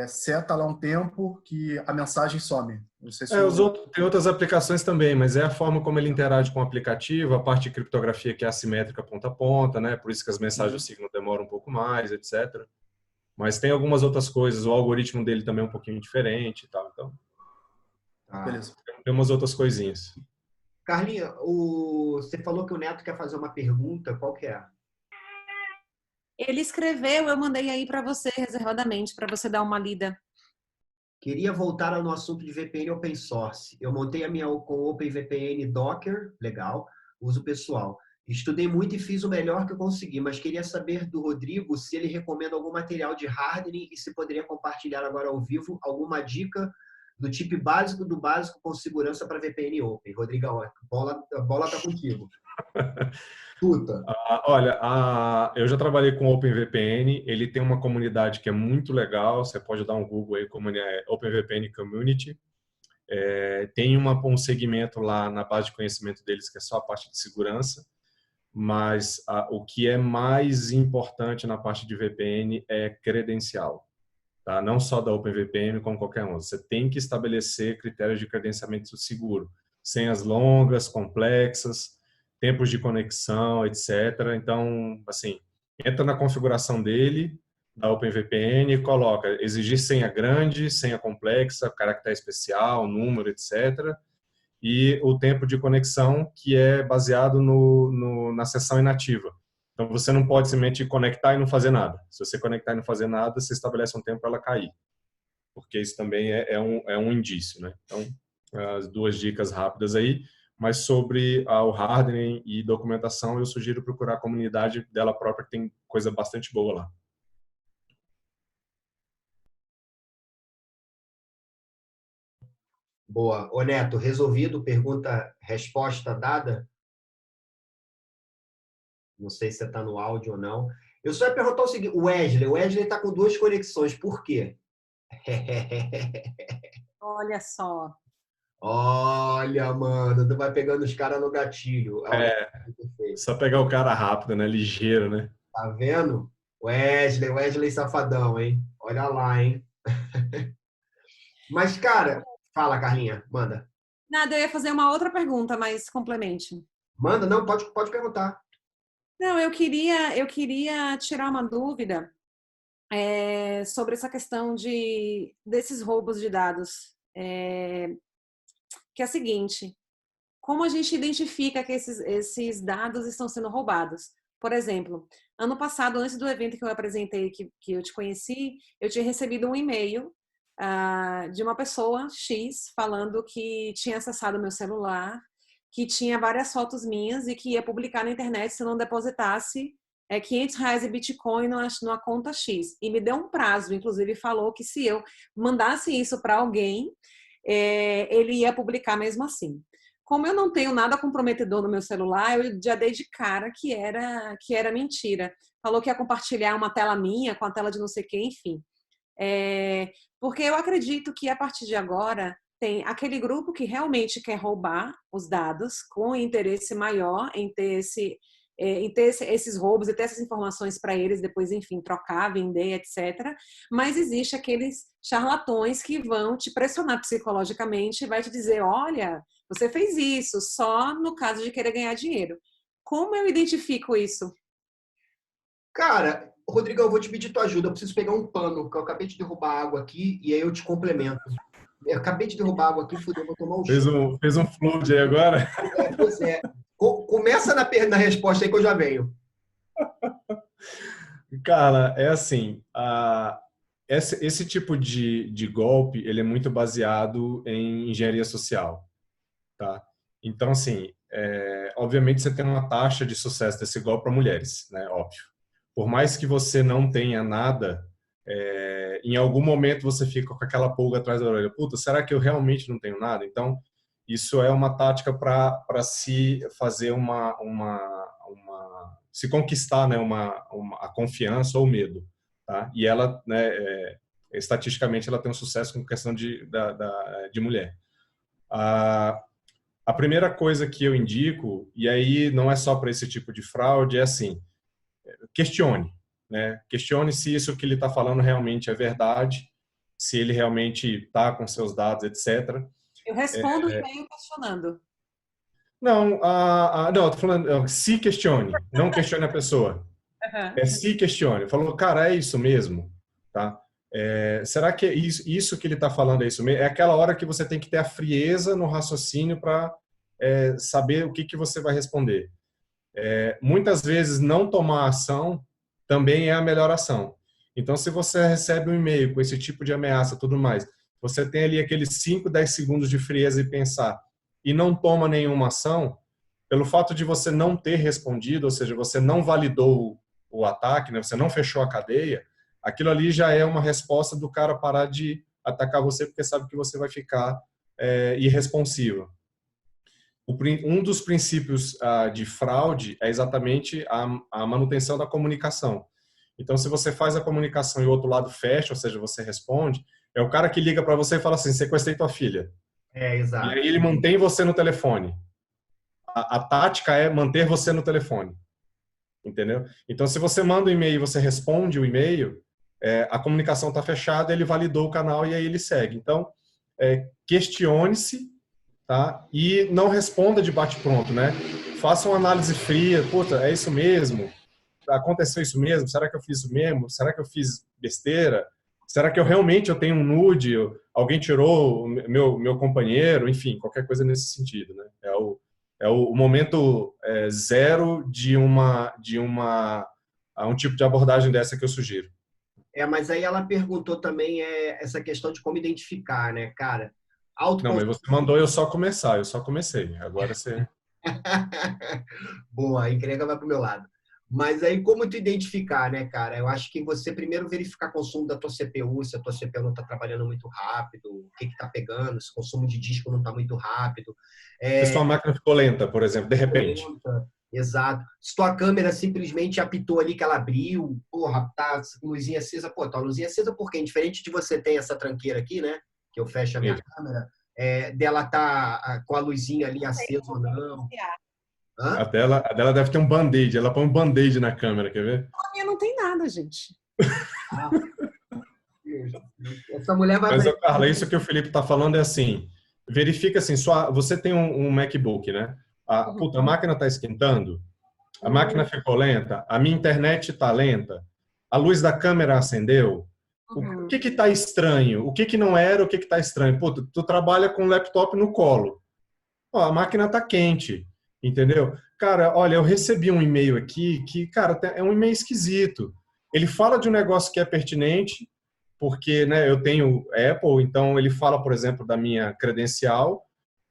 seta lá um tempo que a mensagem some. Não sei se tem outras aplicações também, mas é a forma como ele interage com o aplicativo, a parte de criptografia que é assimétrica ponta a ponta, né? Por isso que as mensagens do Signal demoram um pouco mais, etc. Mas tem algumas outras coisas, o algoritmo dele também é um pouquinho diferente e tal, então. Beleza. Tem umas outras coisinhas. Carlinha, você falou que o Neto quer fazer uma pergunta, qual que é? Ele escreveu, eu mandei aí para você reservadamente, para você dar uma lida. Queria voltar no assunto de VPN open source. Eu montei a minha com OpenVPN Docker, legal, uso pessoal. Estudei muito e fiz o melhor que eu consegui, mas queria saber do Rodrigo se ele recomenda algum material de hardening e se poderia compartilhar agora ao vivo alguma dica do tipo básico do básico com segurança para VPN Open. Rodrigo, a bola tá contigo. Puta. Olha, eu já trabalhei com OpenVPN, ele tem uma comunidade que é muito legal, você pode dar um Google aí, como é OpenVPN Community. Tem um segmento lá na base de conhecimento deles que é só a parte de segurança, mas o que é mais importante na parte de VPN é credencial. Tá? Não só da OpenVPN, como qualquer um. Você tem que estabelecer critérios de credenciamento seguro, senhas longas, complexas, tempos de conexão, etc. Então, assim, entra na configuração dele, da OpenVPN, e coloca exigir senha grande, senha complexa, caractere especial, número, etc. E o tempo de conexão, que é baseado na sessão inativa. Então, você não pode simplesmente conectar e não fazer nada. Se você conectar e não fazer nada, você estabelece um tempo para ela cair. Porque isso também é um indício, né? Então, as duas dicas rápidas aí. Mas sobre o hardening e documentação, eu sugiro procurar a comunidade dela própria, que tem coisa bastante boa lá. Boa. Ô Neto, resolvido? Resposta dada? Não sei se você está no áudio ou não. Eu só ia perguntar o seguinte, o Wesley está com 2 conexões, por quê? Olha só. Olha, mano, tu vai pegando os caras no gatilho. Só pegar o cara rápido, né? Ligeiro, né? Tá vendo? Wesley safadão, hein? Olha lá, hein? Mas, cara, fala, Carlinha, manda. Nada, eu ia fazer uma outra pergunta, mas complemente. Manda, não, pode perguntar. Não, eu queria tirar uma dúvida sobre essa questão desses roubos de dados. Que é a seguinte, como a gente identifica que esses dados estão sendo roubados? Por exemplo, ano passado, antes do evento que eu apresentei, que eu te conheci, eu tinha recebido um e-mail de uma pessoa X falando que tinha acessado meu celular, que tinha várias fotos minhas e que ia publicar na internet se eu não depositasse R$500 em Bitcoin numa conta X. E me deu um prazo, inclusive falou que se eu mandasse isso para alguém, ele ia publicar mesmo assim. Como eu não tenho nada comprometedor no meu celular, eu já dei de cara que era mentira. Falou que ia compartilhar uma tela minha com a tela de não sei quem, enfim. Porque eu acredito que a partir de agora tem aquele grupo que realmente quer roubar os dados com interesse maior em ter esses roubos e ter essas informações para eles depois, enfim, trocar, vender, etc. Mas existe aqueles charlatões que vão te pressionar psicologicamente e vai te dizer, olha, você fez isso só no caso de querer ganhar dinheiro. Como eu identifico isso? Cara, Rodrigo, eu vou te pedir tua ajuda. Eu preciso pegar um pano, porque eu acabei de derrubar água aqui e aí eu te complemento. Eu acabei de derrubar água aqui, fudeu, vou tomar um chute. Fez um flood aí agora? Pois é. Começa na resposta aí que eu já venho. Cara, é assim, esse tipo de golpe, ele é muito baseado em engenharia social, tá? Então, assim, obviamente você tem uma taxa de sucesso desse golpe para mulheres, né? Óbvio. Por mais que você não tenha nada, em algum momento você fica com aquela pulga atrás da orelha. Puta, será que eu realmente não tenho nada? Então, isso é uma tática para se fazer se conquistar, né, a confiança ou o medo, tá? E ela, né, estatisticamente, ela tem um sucesso com questão de mulher. A primeira coisa que eu indico, e aí não é só para esse tipo de fraude, é assim, questione, né? Questione se isso que ele está falando realmente é verdade, se ele realmente está com seus dados, etc. Eu respondo o e-mail questionando. Não, não, tô falando, se questione, não questione a pessoa. Se questione. Falou, cara, é isso mesmo, tá? Será que isso que ele está falando é isso mesmo? É aquela hora que você tem que ter a frieza no raciocínio para saber o que você vai responder. Muitas vezes não tomar ação também é a melhor ação. Então, se você recebe um e-mail com esse tipo de ameaça e tudo mais, você tem ali aqueles 5, 10 segundos de frieza e pensar, e não toma nenhuma ação, pelo fato de você não ter respondido, ou seja, você não validou o ataque, né? Você não fechou a cadeia, aquilo ali já é uma resposta do cara parar de atacar você, porque sabe que você vai ficar irresponsivo. Um dos princípios de fraude é exatamente a manutenção da comunicação. Então, se você faz a comunicação e o outro lado fecha, ou seja, você responde, é o cara que liga para você e fala assim, sequestrei tua filha. Exato. E aí ele mantém você no telefone. A tática é manter você no telefone. Entendeu? Então, se você manda um e-mail e você responde o e-mail, a comunicação está fechada, ele validou o canal e aí ele segue. Então, questione-se, tá? E não responda de bate-pronto, né? Faça uma análise fria. Puta, é isso mesmo? Aconteceu isso mesmo? Será que eu fiz isso mesmo? Será que eu fiz besteira? Será que eu tenho um nude? Alguém tirou meu companheiro? Enfim, qualquer coisa nesse sentido, né? É o momento zero de um tipo de abordagem dessa que eu sugiro. Mas aí ela perguntou também essa questão de como identificar, né, cara? Não, mas você mandou eu só comecei. Agora você... Boa, a encrenca vai pro meu lado. Mas aí como tu identificar, né, cara? Eu acho que você primeiro verificar o consumo da tua CPU, se a tua CPU não está trabalhando muito rápido, o que tá pegando, se o consumo de disco não está muito rápido. Se sua máquina ficou lenta, por exemplo, de repente. Exato. Se tua câmera simplesmente apitou ali que ela abriu, porra, tá luzinha acesa, tá luzinha acesa porque diferente de você ter essa tranqueira aqui, né, que eu fecho a minha câmera, dela tá com a luzinha ali acesa ou não. A dela deve ter um band-aid. Ela põe um band-aid na câmera, quer ver? A minha não tem nada, gente. Essa mulher vai... Mas, Carla, isso que o Felipe está falando é assim, verifica assim, você tem um MacBook, né? A máquina está esquentando, a máquina ficou lenta, a minha internet está lenta, a luz da câmera acendeu. O que está estranho? O que não era, o que está estranho? Pô, tu trabalha com o laptop no colo. Pô, a máquina está quente. Entendeu? Cara, olha, eu recebi um e-mail aqui que, cara, é um e-mail esquisito. Ele fala de um negócio que é pertinente, porque, né, eu tenho Apple, então ele fala, por exemplo, da minha credencial.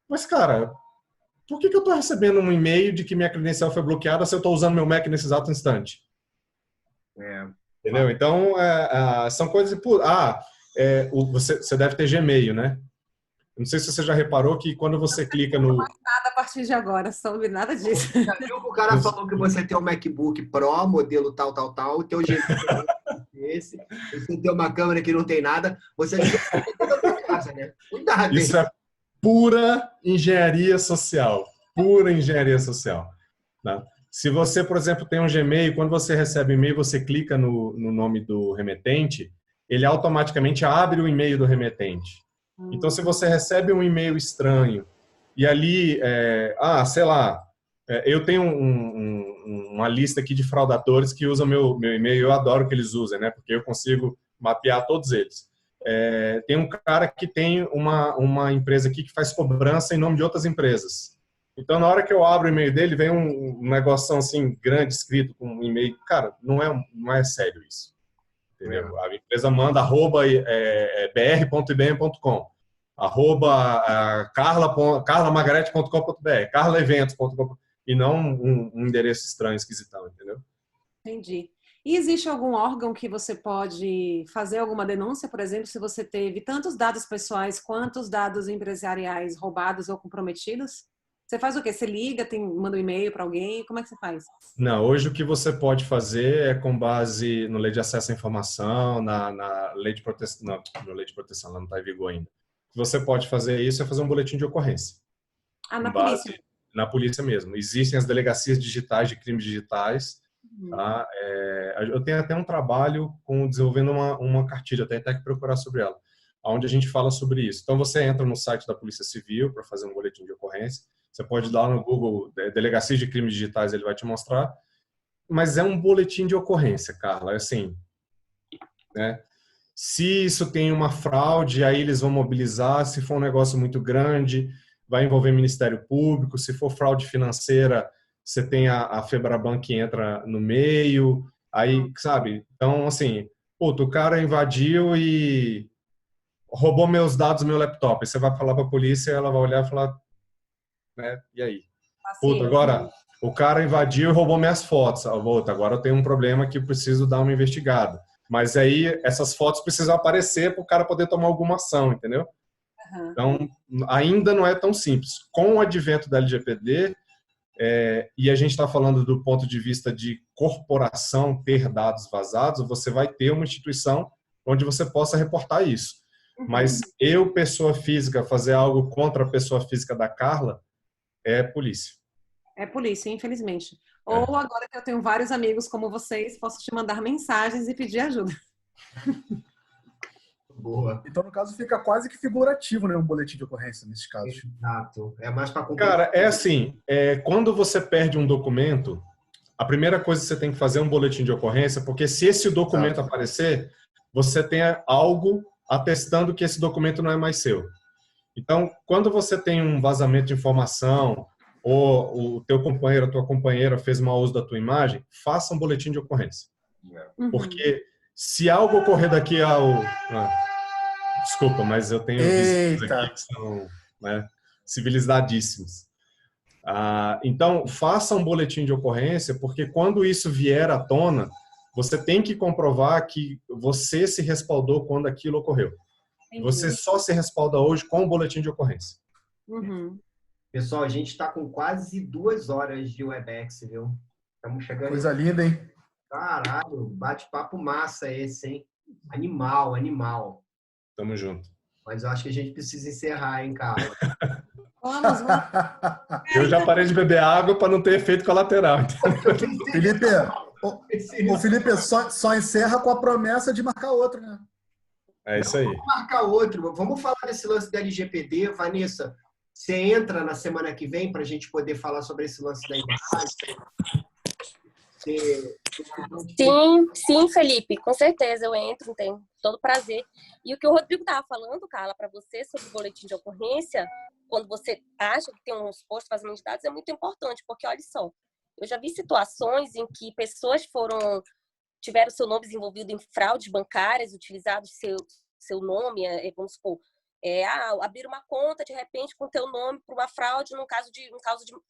Mas, cara, por que eu estou recebendo um e-mail de que minha credencial foi bloqueada se eu estou usando meu Mac nesse exato instante? Entendeu? Então, são coisas... Você deve ter Gmail, né? Não sei se você já reparou que quando você clica no... Não faz nada a partir de agora, soube nada disso. Já viu que o cara falou que você tem um MacBook Pro, modelo tal, o teu jeito esse, você tem uma câmera que não tem nada, você tem toda a tua casa, né? Cuidado, Isso é pura engenharia social. Pura engenharia social. Tá? Se você, por exemplo, tem um Gmail, quando você recebe e-mail, você clica no nome do remetente, ele automaticamente abre o e-mail do remetente. Então, se você recebe um e-mail estranho e ali, sei lá, eu tenho uma lista aqui de fraudadores que usam meu e-mail, eu adoro que eles usem, né? Porque eu consigo mapear todos eles. Tem um cara que tem uma empresa aqui que faz cobrança em nome de outras empresas. Então, na hora que eu abro o e-mail dele, vem um negocinho assim, grande, escrito com um e-mail. Cara, não é sério isso. Entendeu? A empresa manda @br.ibm.com, @carlamargarete.com.br, carlaeventos.com, e não um endereço estranho, esquisitão, entendeu? Entendi. E existe algum órgão que você pode fazer alguma denúncia, por exemplo, se você teve tantos dados pessoais quanto os dados empresariais roubados ou comprometidos? Você faz o quê? Você liga, manda um e-mail para alguém? Como é que você faz? Não, hoje o que você pode fazer é com base no Lei de Acesso à Informação, na Lei de Proteção, não, lei de proteção, ela não está em vigor ainda. O que você pode fazer isso é fazer um boletim de ocorrência. Na polícia? Na polícia mesmo. Existem as delegacias digitais de crimes digitais. Tá? Eu tenho até um trabalho desenvolvendo uma cartilha, até que procurar sobre ela, onde a gente fala sobre isso. Então, você entra no site da Polícia Civil para fazer um boletim de ocorrência. Você pode dar no Google Delegacia de Crimes Digitais, ele vai te mostrar. Mas é um boletim de ocorrência, Carla. É assim, né? Se isso tem uma fraude, aí eles vão mobilizar. Se for um negócio muito grande, vai envolver Ministério Público. Se for fraude financeira, você tem a Febraban que entra no meio. Aí, sabe? Então, assim, puto, o cara invadiu e roubou meus dados do meu laptop. Aí você vai falar para a polícia, ela vai olhar e falar, né? E aí? Puto, agora, o cara invadiu e roubou minhas fotos. Agora eu tenho um problema que eu preciso dar uma investigada. Mas aí, essas fotos precisam aparecer para o cara poder tomar alguma ação, entendeu? Então, ainda não é tão simples. Com o advento da LGPD, e a gente está falando do ponto de vista de corporação ter dados vazados, você vai ter uma instituição onde você possa reportar isso. Mas eu, pessoa física, fazer algo contra a pessoa física da Carla, é polícia. É polícia, infelizmente. Ou agora que eu tenho vários amigos como vocês, posso te mandar mensagens e pedir ajuda. Boa. Então, no caso, fica quase que figurativo, né, um boletim de ocorrência nesses casos. Exato. É mais para Cara, é assim, quando você perde um documento, a primeira coisa que você tem que fazer é um boletim de ocorrência, porque se esse documento aparecer, você tem algo atestando que esse documento não é mais seu. Então, quando você tem um vazamento de informação, ou o teu companheiro, a tua companheira fez mau uso da tua imagem, faça um boletim de ocorrência. Porque se algo ocorrer daqui ao... Desculpa, mas eu tenho visitas aqui que são, né, civilizadíssimos. Então, faça um boletim de ocorrência, porque quando isso vier à tona, você tem que comprovar que você se respaldou quando aquilo ocorreu. Você só se respalda hoje com o boletim de ocorrência. Pessoal, a gente está com quase 2 horas de Webex, viu? Estamos chegando... Coisa linda, hein? Caralho, bate-papo massa esse, hein? Animal, animal. Tamo junto. Mas eu acho que a gente precisa encerrar, hein, Carla? Vamos. Eu já parei de beber água para não ter efeito colateral. Felipe, só encerra com a promessa de marcar outro, né? É isso aí. Vamos marcar outro. Vamos falar desse lance da LGPD. Vanessa, você entra na semana que vem para a gente poder falar sobre esse lance da imagem? Sim, Felipe, com certeza eu entro, tenho todo prazer. E o que o Rodrigo estava falando, Carla, para você sobre o boletim de ocorrência, quando você acha que tem um suposto vazamento de dados, é muito importante, porque olha só, eu já vi situações em que pessoas tiveram seu nome desenvolvido em fraudes bancárias, utilizados seu nome, vamos supor, abrir uma conta de repente com teu nome para uma fraude, um caso de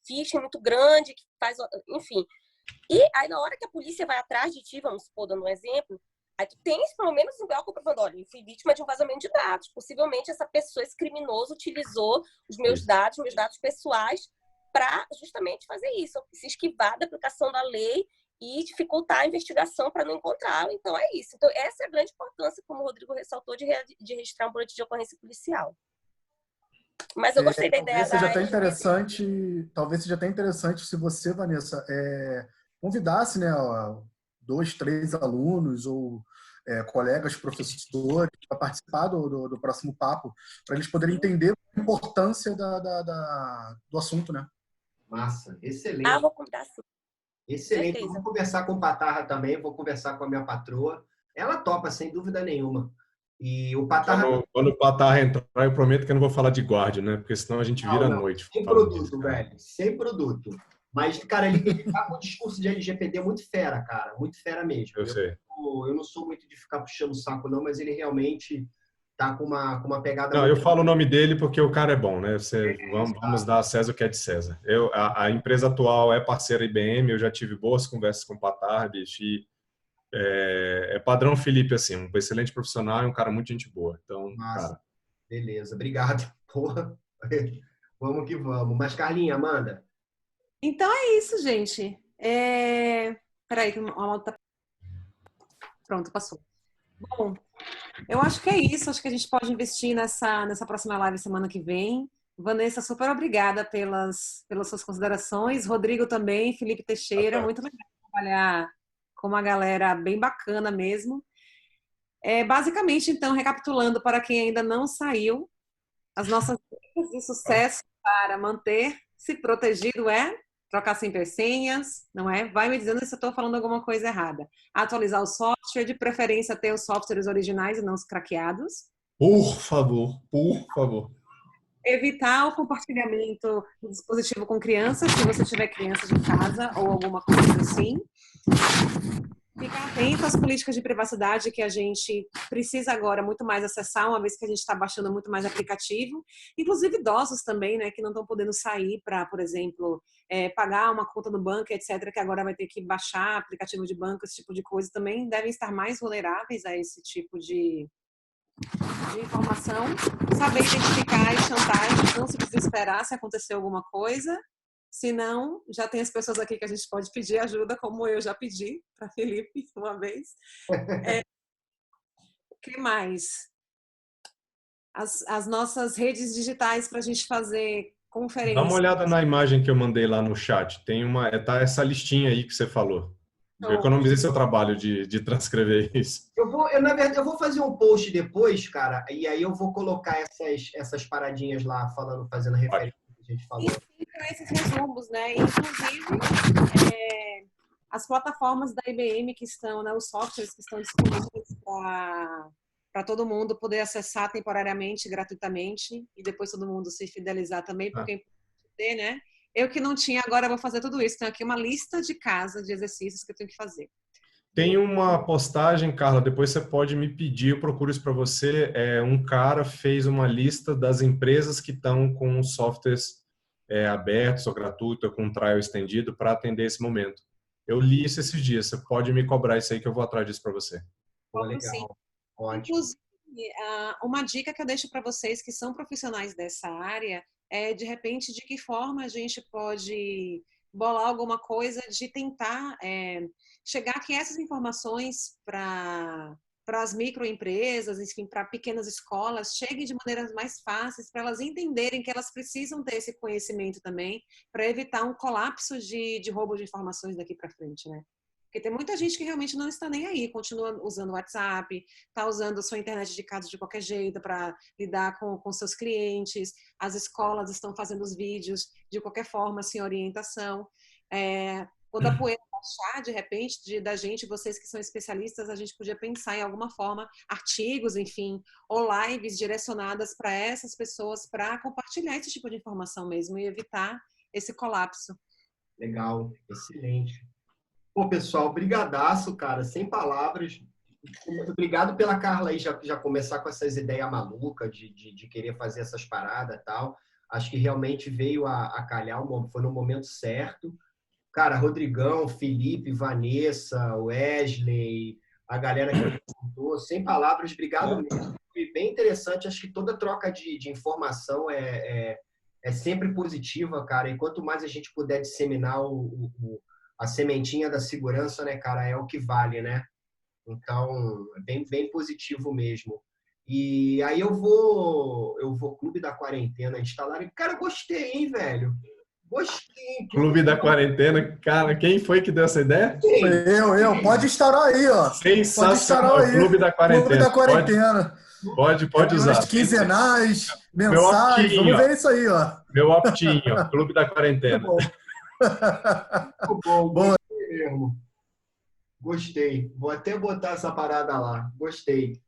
phishing muito grande, que faz, enfim. E aí, na hora que a polícia vai atrás de ti, vamos supor, dando um exemplo, aí tu tens pelo menos um comprovando, olha, eu fui vítima de um vazamento de dados. Possivelmente essa pessoa, esse criminoso, utilizou os meus dados pessoais, para justamente fazer isso, se esquivar da aplicação da lei e dificultar a investigação para não encontrá-lo. Então, é isso. Então, essa é a grande importância, como o Rodrigo ressaltou, de registrar um boletim de ocorrência policial. Mas eu gostei da ideia. Talvez seja até interessante se você, Vanessa, convidasse, né, 2, 3 alunos ou colegas professores para participar do próximo papo, para eles poderem entender a importância do assunto, né? Massa, excelente. Vou convidar sim. Excelente. Eu vou conversar com Patarra também, vou conversar com a minha patroa. Ela topa, sem dúvida nenhuma. E o Patarra... Quando o Patarra entrar, eu prometo que eu não vou falar de guarda, né? Porque senão a gente vira à noite. Sem produto, velho. Sem produto. Mas, cara, ele tá com um discurso de LGPD muito fera, cara. Muito fera mesmo. Eu sei. Eu não sou muito de ficar puxando o saco, não, mas ele realmente tá com uma pegada... Não, eu falo o nome dele porque o cara é bom, né? Vamos dar a César o que é de César. A empresa atual é parceira IBM, eu já tive boas conversas com o Patarra, bicho, e é padrão Felipe, assim, um excelente profissional e um cara muito gente boa. Então, cara... Beleza, obrigado. Porra. Vamos que vamos. Mas, Carlinha, Amanda? Então é isso, gente. Peraí, que o áudio tá... Pronto, passou. Bom, eu acho que é isso. Acho que a gente pode investir nessa próxima live semana que vem. Vanessa, super obrigada pelas suas considerações. Rodrigo também, Felipe Teixeira, muito legal trabalhar com uma galera bem bacana mesmo. Basicamente, então, recapitulando para quem ainda não saiu, as nossas dicas de sucesso para manter-se protegido trocar sempre senhas, não é? Vai me dizendo se eu estou falando alguma coisa errada. Atualizar o software, de preferência ter os softwares originais e não os craqueados. Por favor, por favor. Evitar o compartilhamento do dispositivo com crianças, se você tiver crianças em casa ou alguma coisa assim. Ficar atento às políticas de privacidade que a gente precisa agora muito mais acessar, uma vez que a gente está baixando muito mais aplicativo. Inclusive idosos também, né, que não estão podendo sair para, por exemplo, pagar uma conta no banco, etc., que agora vai ter que baixar aplicativo de banco, esse tipo de coisa, também devem estar mais vulneráveis a esse tipo de informação. Saber identificar as chantagens, não se desesperar se acontecer alguma coisa. Se não, já tem as pessoas aqui que a gente pode pedir ajuda, como eu já pedi para Felipe uma vez. O que mais? As nossas redes digitais para a gente fazer conferência. Dá uma olhada na imagem que eu mandei lá no chat. Tem tá essa listinha aí que você falou. Eu economizei seu trabalho de transcrever isso. Na verdade, eu vou fazer um post depois, cara, e aí eu vou colocar essas paradinhas lá, fazendo referência ao que a gente falou. Esses resumos, né? Inclusive, as plataformas da IBM que estão, né, os softwares que estão disponíveis para todo mundo poder acessar temporariamente, gratuitamente, e depois todo mundo se fidelizar também, porque é importante ter, né? Eu que não tinha, agora vou fazer tudo isso. Tenho aqui uma lista de casa, de exercícios que eu tenho que fazer. Tem uma postagem, Carla, depois você pode me pedir, eu procuro isso para você. Um cara fez uma lista das empresas que estão com softwares abertos ou gratuitos, ou com trial estendido para atender esse momento. Eu li isso esses dias, você pode me cobrar isso aí que eu vou atrás disso para você. Legal. Sim. Ótimo. Inclusive, uma dica que eu deixo para vocês que são profissionais dessa área é, de repente, de que forma a gente pode bolar alguma coisa de tentar chegar que essas informações para as microempresas, enfim, para pequenas escolas, cheguem de maneiras mais fáceis para elas entenderem que elas precisam ter esse conhecimento também para evitar um colapso de roubo de informações daqui para frente, né? Porque tem muita gente que realmente não está nem aí, continua usando o WhatsApp, está usando a sua internet de casa de qualquer jeito para lidar com seus clientes, as escolas estão fazendo os vídeos de qualquer forma, sem orientação. Quando a poeira baixar, de repente, da gente, vocês que são especialistas, a gente podia pensar em alguma forma, artigos, enfim, ou lives direcionadas para essas pessoas para compartilhar esse tipo de informação mesmo e evitar esse colapso. Legal, excelente. Pô, pessoal, brigadaço, cara, sem palavras. Obrigado pela Carla aí já começar com essas ideias malucas de querer fazer essas paradas e tal. Acho que realmente veio a calhar, foi no momento certo. Cara, Rodrigão, Felipe, Vanessa, Wesley, a galera que perguntou, sem palavras, obrigado mesmo. Foi bem interessante, acho que toda troca de informação é sempre positiva, cara, e quanto mais a gente puder disseminar a sementinha da segurança, né, cara, é o que vale, né? Então, é bem positivo mesmo. E aí eu vou Clube da Quarentena instalar. Cara, gostei, hein, velho? Gostei. Clube da Quarentena, cara, quem foi que deu essa ideia? Eu. Pode instalar aí, ó. Sensacional, aí. Clube da Quarentena. Clube da Quarentena. Pode usar. As quinzenais, mensais, vamos ver isso aí, ó. Meu optinho, Clube da Quarentena. Muito bom. Gostei mesmo. Gostei. Vou até botar essa parada lá. Gostei.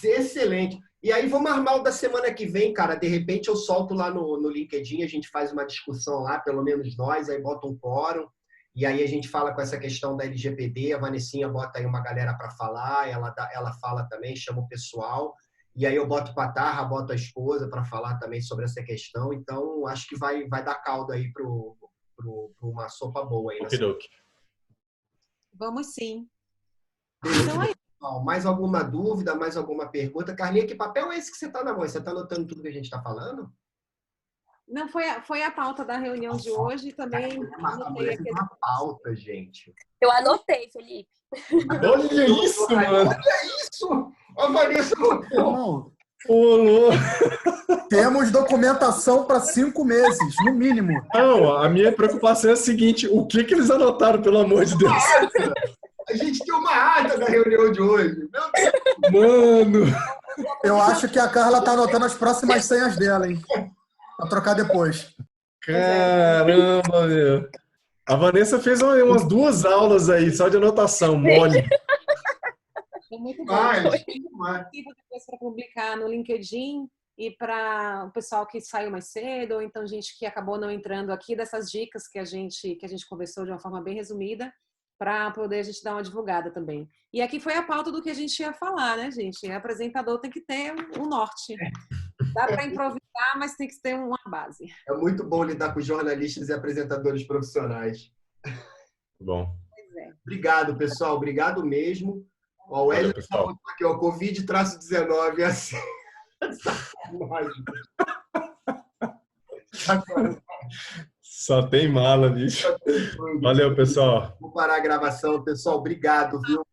Excelente. E aí vamos armar o da semana que vem, cara. De repente eu solto lá no LinkedIn, a gente faz uma discussão lá, pelo menos nós, aí bota um fórum, e aí a gente fala com essa questão da LGPD, a Vanessinha bota aí uma galera para falar, ela fala também, chama o pessoal, e aí eu boto Patarra, boto a esposa para falar também sobre essa questão. Então acho que vai dar caldo aí para uma sopa boa aí. Vamos sim. Então é isso. Mais alguma dúvida, mais alguma pergunta? Carlinha, que papel é esse que você está na mão? Você está anotando tudo que a gente está falando? Não, foi a pauta da reunião de hoje também. Anotei uma pauta, gente. Eu anotei, Felipe. Olha isso, mano. Olha isso! A Vanessa anotou. Temos documentação para 5 meses, no mínimo. Não, a minha preocupação é a seguinte: o que eles anotaram, pelo amor de Deus? A gente tem uma ata da reunião de hoje. Meu Deus. Mano! Eu acho que a Carla tá anotando as próximas senhas dela, hein? Pra trocar depois. Caramba, meu. A Vanessa fez umas 2 aulas aí, só de anotação, mole. É muito bom. Depois para publicar no LinkedIn, e para o pessoal que saiu mais cedo, ou então gente que acabou não entrando aqui, dessas dicas que a gente conversou de uma forma bem resumida, para poder a gente dar uma divulgada também. E aqui foi a pauta do que a gente ia falar, né, gente? O apresentador tem que ter um norte. Dá para improvisar, mas tem que ter uma base. É muito bom lidar com jornalistas e apresentadores profissionais. Bom. Pois é. Obrigado, pessoal. Obrigado mesmo. Ó, o Hélio falou aqui, ó, Covid-19 assim. Só tem mala, bicho. Valeu, pessoal. Vou parar a gravação. Pessoal, obrigado, viu?